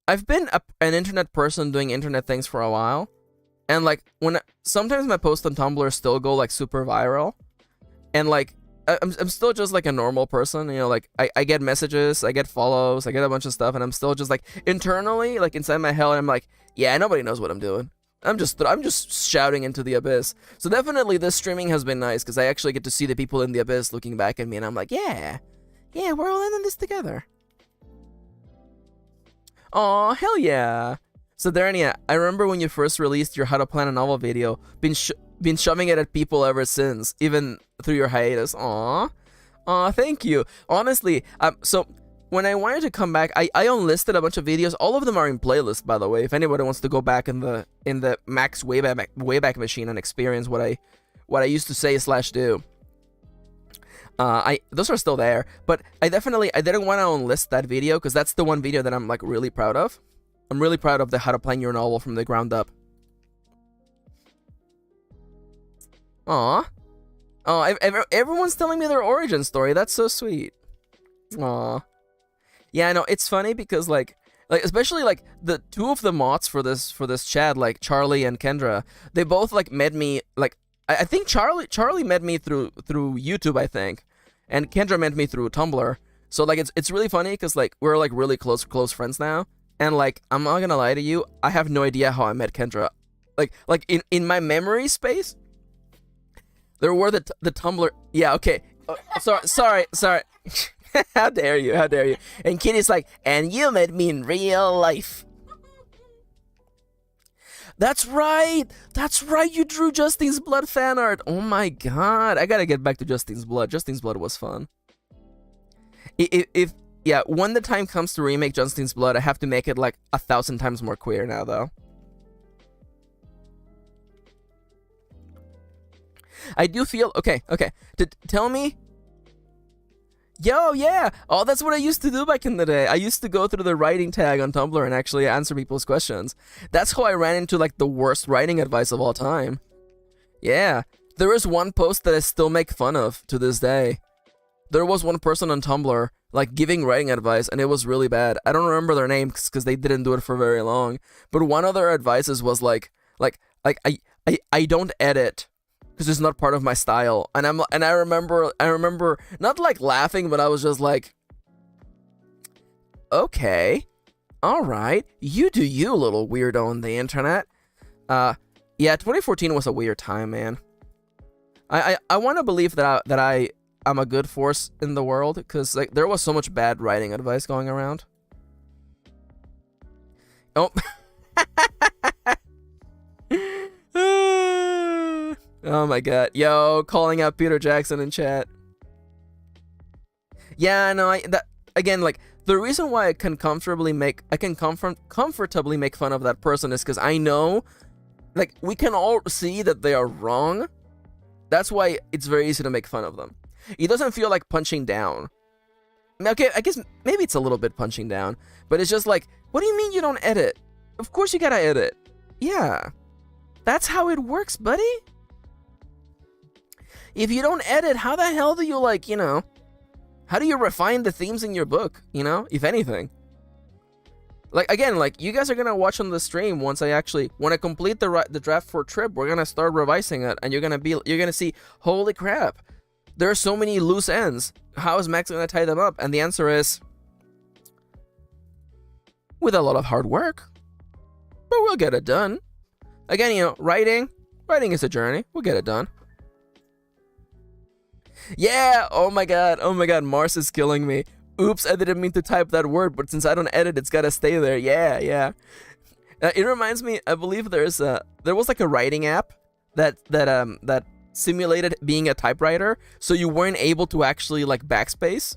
I've been an internet person doing internet things for a while, and like sometimes my posts on Tumblr still go like super viral, and like I'm still just like a normal person, like I get messages, I get follows, I get a bunch of stuff, and I'm still just like internally, like inside my hell, and I'm like, yeah, nobody knows what I'm doing. I'm just shouting into the abyss. So definitely this streaming has been nice because I actually get to see the people in the abyss looking back at me, and I'm like, yeah, we're all in this together. Aw, hell yeah. So Darnia, I remember when you first released your How to Plan a Novel video, been shoving it at people ever since, even through your hiatus. Aw, Aw, thank you. Honestly, so when I wanted to come back, I unlisted a bunch of videos. All of them are in playlist, by the way. If anybody wants to go back in the Max Wayback Machine and experience what I used to say / do. Those are still there, but I didn't want to unlist that video because that's the one video that I'm like really proud of. I'm really proud of the how to plan your novel from the ground up. Aw. Oh, everyone's telling me their origin story. That's so sweet. Aw. Yeah, I know, it's funny because like especially like the two of the mods for this chat, like Charlie and Kendra, they both like met me like I think Charlie met me through YouTube, I think, and Kendra met me through Tumblr. So like it's really funny because like we're like really close friends now, and like I'm not gonna lie to you, I have no idea how I met Kendra. Like in my memory space, there were the Tumblr. Yeah, okay. Sorry. How dare you? And Kitty's like, and you met me in real life. That's right. You drew Justine's Blood fan art. Oh my god. I gotta get back to Justine's Blood. Justine's Blood was fun. If when the time comes to remake Justine's Blood, I have to make it like 1,000 times more queer now, though. I do feel okay. Tell me. Yo, yeah. Oh, that's what I used to do back in the day. I used to go through the writing tag on Tumblr and actually answer people's questions. That's how I ran into like the worst writing advice of all time. Yeah. There is one post that I still make fun of to this day. There was one person on Tumblr like giving writing advice and it was really bad. I don't remember their names because they didn't do it for very long. But one of their advices was like I don't edit because it's not part of my style. And I remember not like laughing, but I was just like, okay, all right, you do you, little weirdo on the internet. Yeah, 2014 was a weird time, man. I want to believe that I'm a good force in the world because like there was so much bad writing advice going around. Oh. Oh my god. Yo, calling out Peter Jackson in chat. Yeah, no, again, like, the reason why I can comfortably make fun of that person is because I know, like, we can all see that they are wrong. That's why it's very easy to make fun of them. It doesn't feel like punching down. Okay, I guess maybe it's a little bit punching down, but it's just like, what do you mean you don't edit? Of course you gotta edit. Yeah. That's how it works, buddy. If you don't edit, how the hell do you, like, you know, how do you refine the themes in your book, you know, if anything? Like, again, like, you guys are gonna watch on the stream once when I complete the draft for Trip, we're gonna start revising it, and you're gonna see, holy crap, there are so many loose ends. How is Max gonna tie them up? And the answer is, with a lot of hard work, but we'll get it done. Again, you know, writing is a journey. We'll get it done. Yeah, oh my god, Mars is killing me. Oops, I didn't mean to type that word, but since I don't edit, it's gotta stay there. Yeah. It reminds me, I believe there was like a writing app that simulated being a typewriter, so you weren't able to actually like backspace.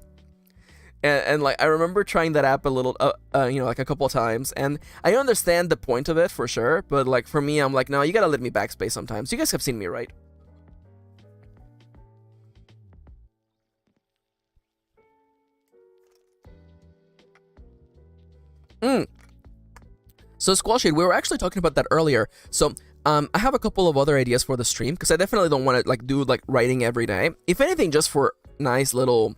And like I remember trying that app a little, you know, like a couple of times, and I understand the point of it for sure, but like for me, I'm like, no, you gotta let me backspace sometimes. You guys have seen me write. So Squallshade, we were actually talking about that earlier. So I have a couple of other ideas for the stream because I definitely don't want to like do like writing every day. If anything, just for nice little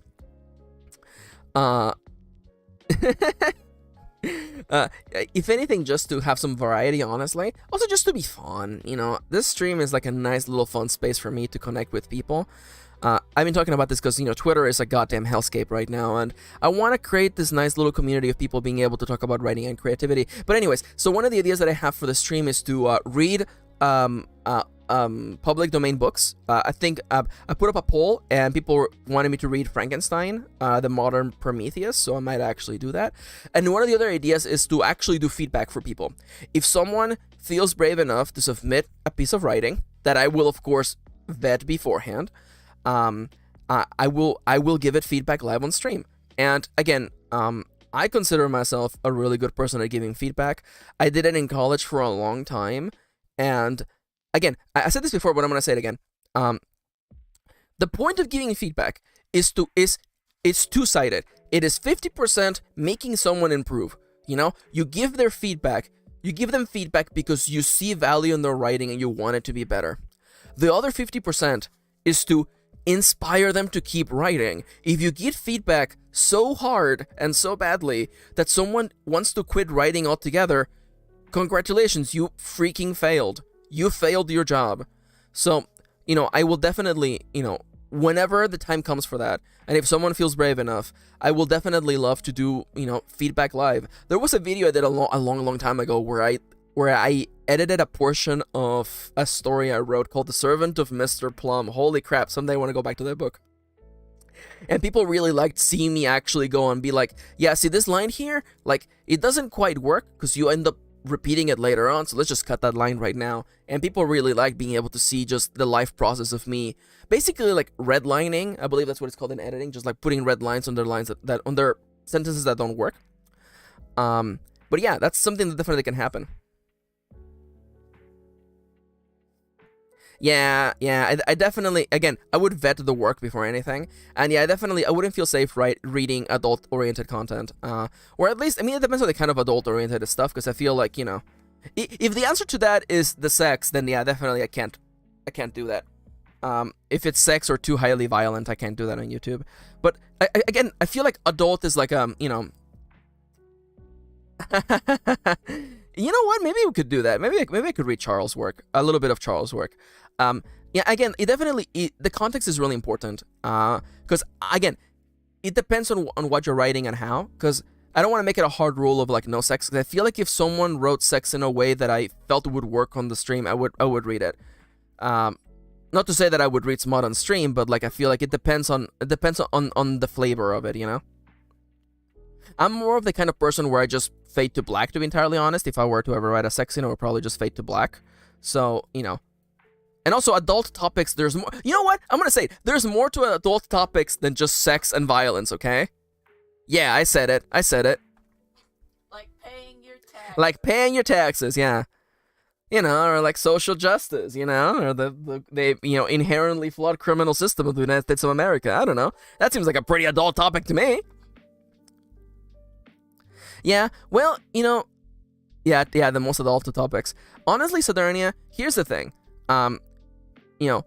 if anything, just to have some variety, honestly. Also just to be fun, you know. This stream is like a nice little fun space for me to connect with people. I've been talking about this because, you know, Twitter is a goddamn hellscape right now, and I want to create this nice little community of people being able to talk about writing and creativity. But anyways, so one of the ideas that I have for the stream is to read public domain books. I think I put up a poll, and people wanted me to read Frankenstein, the modern Prometheus, so I might actually do that. And one of the other ideas is to actually do feedback for people. If someone feels brave enough to submit a piece of writing, that I will, of course, vet beforehand, I will give it feedback live on stream. And again, I consider myself a really good person at giving feedback. I did it in college for a long time, and again, I said this before, but I'm gonna say it again. The point of giving feedback is it's two-sided. It is 50% making someone improve. You know, you give their feedback. You give them feedback because you see value in their writing and you want it to be better. The other 50% is to inspire them to keep writing. If you give feedback so hard and so badly that someone wants to quit writing altogether, congratulations, you freaking failed. You failed your job. So, you know, I will definitely, you know, whenever the time comes for that, and if someone feels brave enough, I will definitely love to do, you know, feedback live. There was a video I did a long time ago where I edited a portion of a story I wrote called The Servant of Mr. Plum. Holy crap, someday I want to go back to that book. And people really liked seeing me actually go and be like, yeah, see this line here? Like, it doesn't quite work because you end up repeating it later on, so let's just cut that line right now. And people really like being able to see just the life process of me. Basically like redlining, I believe that's what it's called in editing, just like putting red lines on their lines that on their sentences that don't work. But yeah, that's something that definitely can happen. Yeah, I definitely, again, I would vet the work before anything, and yeah, I wouldn't feel safe reading adult-oriented content, or at least, I mean, it depends on the kind of adult-oriented stuff, because I feel like, you know, if the answer to that is the sex, then yeah, definitely I can't do that. If it's sex or too highly violent, I can't do that on YouTube. But again, I feel like adult is like you know. You know what? Maybe we could do that. Maybe I could read Charles' work, a little bit of Charles' work. Yeah, again, the context is really important. Because again, it depends on what you're writing and how. Because I don't want to make it a hard rule of like no sex. Because I feel like if someone wrote sex in a way that I felt would work on the stream, I would read it. Not to say that I would read smut on stream, but like I feel like it depends on the flavor of it, you know. I'm more of the kind of person where I just fade to black, to be entirely honest. If I were to ever write a sex scene, I would probably just fade to black. So, you know. And also, adult topics, there's more. You know what? I'm going to say, there's more to adult topics than just sex and violence, okay? Yeah, I said it. Like paying your taxes. Like paying your taxes, yeah. You know, or like social justice, you know, or the you know, inherently flawed criminal system of the United States of America. I don't know. That seems like a pretty adult topic to me. Yeah, well, you know, yeah, the most adult topics. Honestly, Sodernia, here's the thing. You know,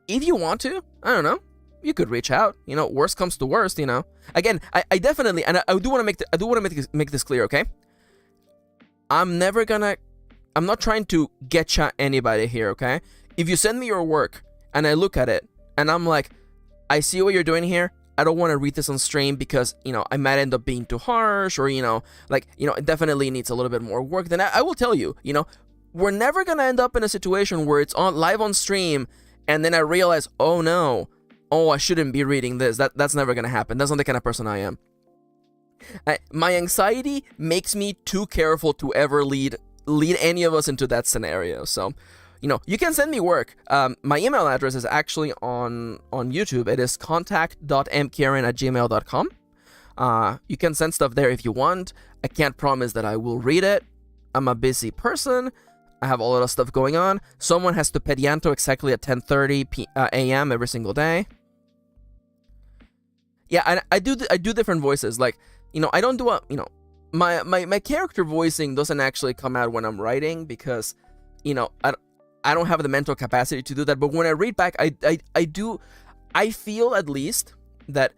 if you want to, I don't know, you could reach out. You know, worst comes to worst, you know. Again, I definitely, and I do want to make this clear, okay? I'm not trying to get at anybody here, okay? If you send me your work and I look at it and I'm like, I see what you're doing here. I don't want to read this on stream because, you know, I might end up being too harsh, or, you know, like, you know, it definitely needs a little bit more work. Then I will tell you, you know, we're never going to end up in a situation where it's live on stream and then I realize, oh no, I shouldn't be reading this. That's never going to happen. That's not the kind of person I am. My anxiety makes me too careful to ever lead any of us into that scenario. So, you know, you can send me work. My email address is actually on YouTube. It is contact.mkirin@gmail.com. You can send stuff there if you want. I can't promise that I will read it. I'm a busy person. I have a lot of stuff going on. Someone has to pedianto exactly at 10:30 a.m. every single day. Yeah, and I do different voices. Like, you know, I don't do my character voicing doesn't actually come out when I'm writing because, you know, I don't have the mental capacity to do that. But when I read back, I feel at least that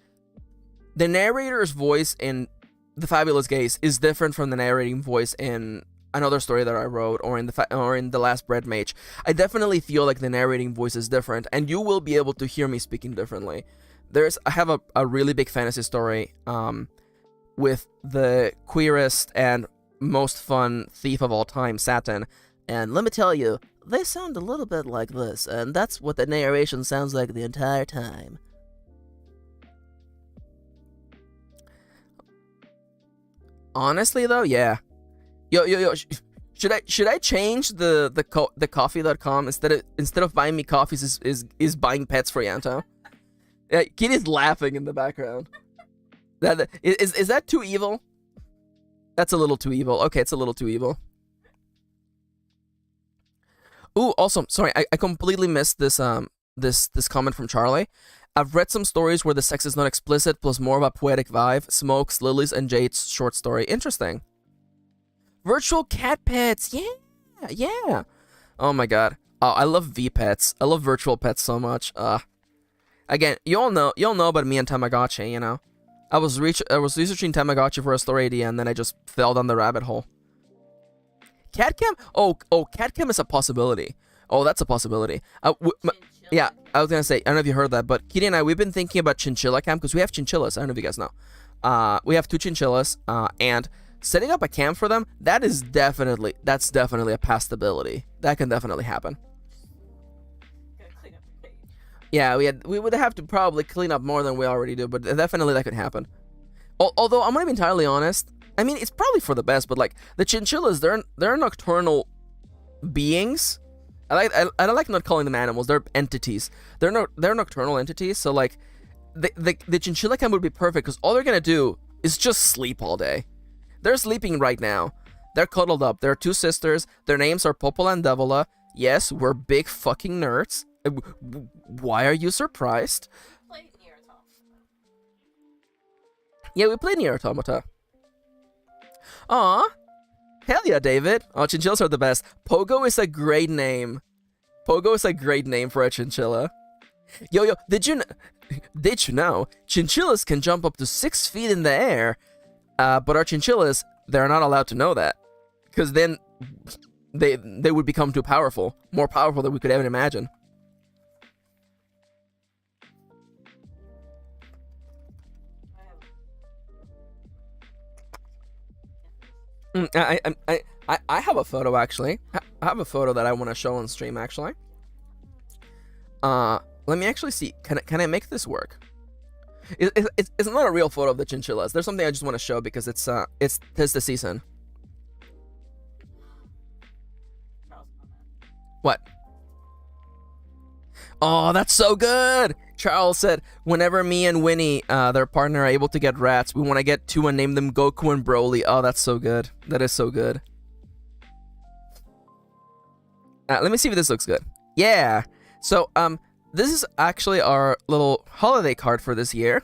the narrator's voice in The Fabulous Gaze is different from the narrating voice in another story that I wrote, or in The Last Bread Mage. I definitely feel like the narrating voice is different, and you will be able to hear me speaking differently. I have a really big fantasy story with the queerest and most fun thief of all time, Satin. And let me tell you, they sound a little bit like this, and that's what the narration sounds like the entire time. Honestly, though, yeah. Yo, should I change the coffee.com instead of buying me coffees is buying pets for Yanto? Yeah, Kitty's laughing in the background. Is that too evil? That's a little too evil. Okay, it's a little too evil. Ooh, also, sorry, I completely missed this this comment from Charlie. I've read some stories where the sex is not explicit, plus more of a poetic vibe. Smokes, Lilies, and Jade's short story. Interesting. Virtual cat pets. Yeah. Oh my god. Oh, I love V pets. I love virtual pets so much. Again, you all know about me and Tamagotchi. You know, I was researching Tamagotchi for a story idea, and then I just fell down the rabbit hole. Catcam? Oh, catcam is a possibility. Oh, that's a possibility. Yeah, I was gonna say, I don't know if you heard that, but Kirin and I, we've been thinking about chinchilla cam because we have chinchillas. I don't know if you guys know. We have 2 chinchillas, and setting up a cam for them, that's definitely a passability. That can definitely happen. Gotta clean up your cage. Yeah, we would have to probably clean up more than we already do, but definitely that could happen. Although I'm gonna be entirely honest, I mean it's probably for the best, but like the chinchillas, they're nocturnal beings. I don't like not calling them animals. They're entities. They're nocturnal entities. So like, the chinchilla cam would be perfect because all they're gonna do is just sleep all day. They're sleeping right now. They're cuddled up. There are 2 sisters. Their names are Popola and Devola. Yes, we're big fucking nerds. Why are you surprised? Play Nier Automata. Yeah, we played Nier Automata. Aw. Hell yeah, David. Oh, chinchillas are the best. Pogo is a great name. Pogo is a great name for a chinchilla. Yo, did you know chinchillas can jump up to 6 feet in the air? But our chinchillas, they're not allowed to know that. Because then they would become too powerful. More powerful than we could ever imagine. I have a photo actually. I have a photo that I want to show on stream actually. Let me actually see. Can I make this work? It's not a real photo of the chinchillas. There's something I just want to show because it's tis the season. What? Oh, that's so good. Charles said, whenever me and Winnie, their partner, are able to get rats, we want to get 2 and name them Goku and Broly. Oh, that's so good. That is so good. Let me see if this looks good. Yeah. So, this is actually our little holiday card for this year.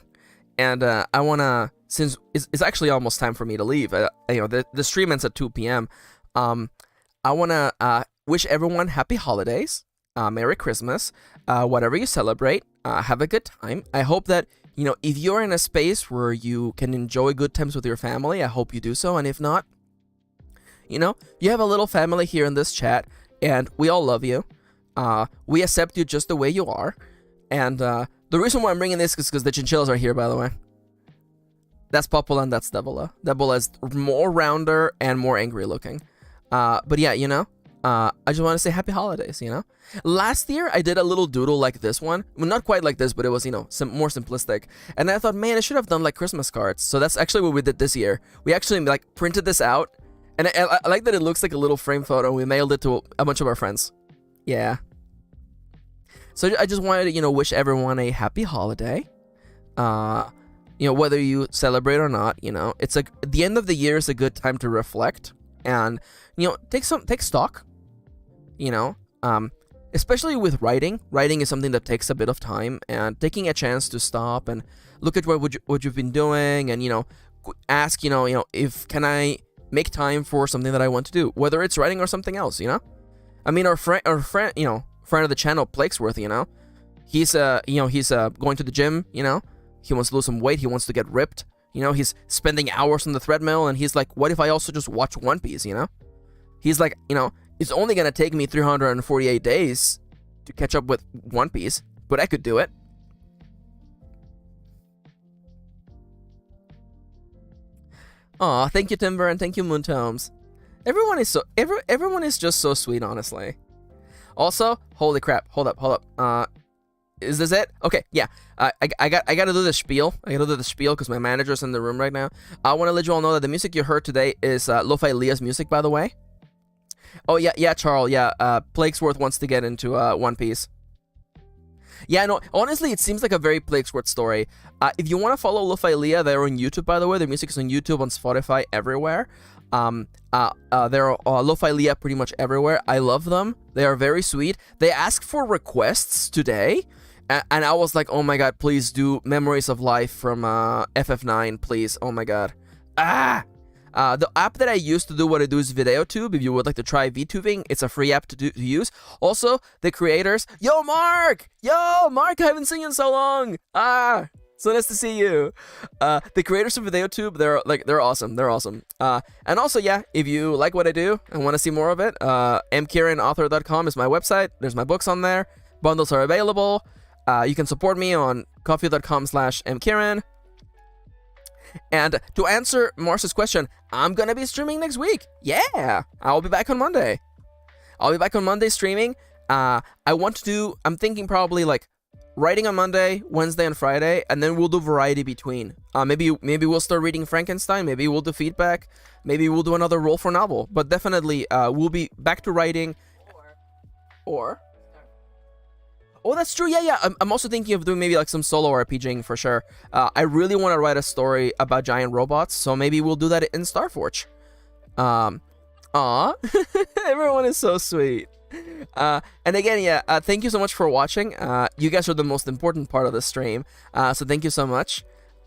And I want to, since it's actually almost time for me to leave, the stream ends at 2 p.m. I want to wish everyone happy holidays, Merry Christmas, whatever you celebrate, have a good time. I hope that, if you're in a space where you can enjoy good times with your family, I hope you do so. And if not, you have a little family here in this chat, and we all love you. We accept you just the way you are. And the reason why I'm bringing this is because the chinchillas are here, by the way. That's Popola and that's Devola. Devola is more rounder and more angry looking. But yeah, I just want to say happy holidays, Last year, I did a little doodle like this one. Well, not quite like this, but it was, more simplistic. And I thought, man, I should have done like Christmas cards. So that's actually what we did this year. We actually like printed this out. And I like that it looks like a little frame photo. We mailed it to a bunch of our friends. Yeah. So I just wanted to, wish everyone a happy holiday. Whether you celebrate or not, it's the end of the year is a good time to reflect and, take stock, especially with writing. Writing is something that takes a bit of time, and taking a chance to stop and look at what you've been doing and, ask, if can I make time for something that I want to do, whether it's writing or something else, I mean, our friend, friend of the channel, Plakesworth, he's going to the gym, he wants to lose some weight, he wants to get ripped, he's spending hours on the treadmill, and he's like, what if I also just watch One Piece, He's like, it's only gonna take me 348 days to catch up with One Piece, but I could do it. Aw, thank you, Timber, and thank you, Moontomes. Everyone is just so sweet, honestly. Also, holy crap, hold up. Is this it? Okay, yeah. I gotta do the spiel. I gotta do the spiel because my manager's in the room right now. I want to let you all know that the music you heard today is Lo-Fi Leah's music, by the way. Oh yeah, Charles. Yeah, Plakesworth wants to get into One Piece. Yeah, no, honestly, it seems like a very Plague Squirt story. If you want to follow Lo-Fi Leah, they're on YouTube, by the way. Their music is on YouTube, on Spotify, everywhere. They're Lo-Fi Leah pretty much everywhere. I love them. They are very sweet. They asked for requests today, and I was like, oh my god, please do Memories of Life from FF9, please. Oh my god. The app that I use to do what I do is Videotube. If you would like to try VTubing, it's a free app to use. Also, the creators. Yo, Mark! Yo, Mark, I haven't seen you in so long. So nice to see you. The creators of Videotube, they're awesome. They're awesome. And also, yeah, if you like what I do and want to see more of it, MKirinauthor.com is my website. There's my books on there. Bundles are available. You can support me on coffee.com/MKirin. And to answer Mars's question, I'm going to be streaming next week. Yeah, I'll be back on Monday. I'll be back on Monday streaming. I'm thinking probably like writing on Monday, Wednesday, and Friday, and then we'll do variety between. Maybe we'll start reading Frankenstein. Maybe we'll do feedback. Maybe we'll do another roll for novel. But definitely, we'll be back to writing. Or. Oh, that's true. Yeah. I'm also thinking of doing maybe like some solo RPGing for sure. I really want to write a story about giant robots, so maybe we'll do that in Starforge. Everyone is so sweet. And again, yeah, thank you so much for watching. You guys are the most important part of the stream, so thank you so much.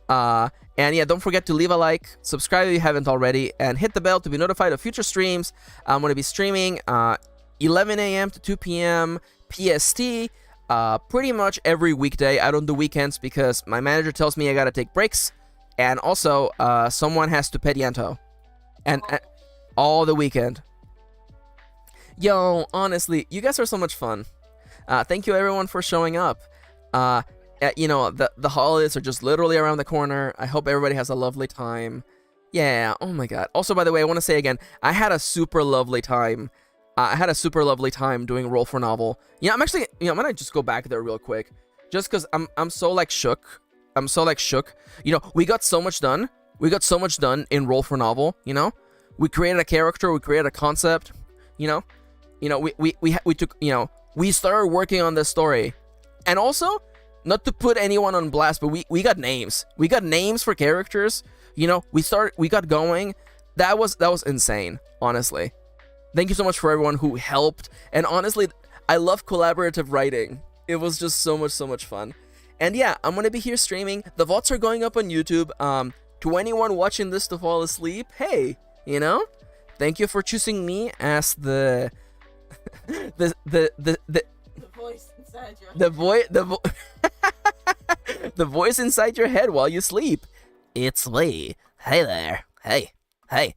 And yeah, don't forget to leave a like, subscribe if you haven't already, and hit the bell to be notified of future streams. I'm going to be streaming 11 a.m. to 2 p.m. PST. Pretty much every weekday. I don't do weekends because my manager tells me I gotta take breaks, and also someone has to pet Yanto, and all the weekend. Yo, honestly, you guys are so much fun. Thank you everyone for showing up. You know, the holidays are just literally around the corner. I hope everybody has a lovely time. Yeah. Oh my god. Also, by the way, I want to say again, I had a super lovely time. Doing Roll for Novel. Yeah, I'm actually, I'm gonna just go back there real quick, just because I'm so like shook. You know, we got so much done. In Roll for Novel. You know, we created a character, we created a concept. We took, we started working on this story, and also, not to put anyone on blast, but we got names. We got names for characters. We got going. That was insane, honestly. Thank you so much for everyone who helped. And honestly, I love collaborative writing. It was just so much fun. And yeah, I'm going to be here streaming. The VODs are going up on YouTube. To anyone watching this to fall asleep, hey, thank you for choosing me as the voice inside your the voice inside your head while you sleep. It's me. Hey there. Hey. Are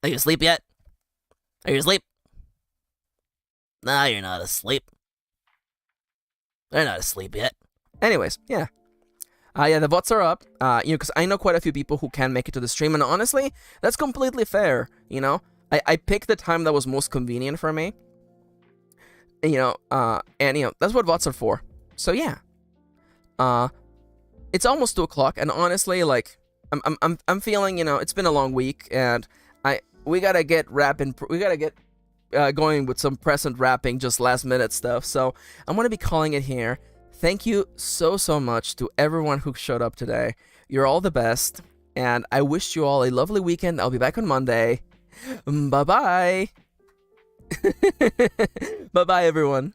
you asleep yet? Are you asleep? No, you're not asleep. They're not asleep yet. Anyways, yeah. Yeah, the bots are up. Because I know quite a few people who can make it to the stream, and honestly, that's completely fair. I picked the time that was most convenient for me. And that's what bots are for. So yeah. It's almost 2 o'clock, and honestly, like, I'm feeling, it's been a long week, and we gotta get going with some present wrapping, just last minute stuff. So I'm gonna be calling it here. Thank you so much to everyone who showed up today. You're all the best, and I wish you all a lovely weekend. I'll be back on Monday. Bye bye. Bye bye, everyone.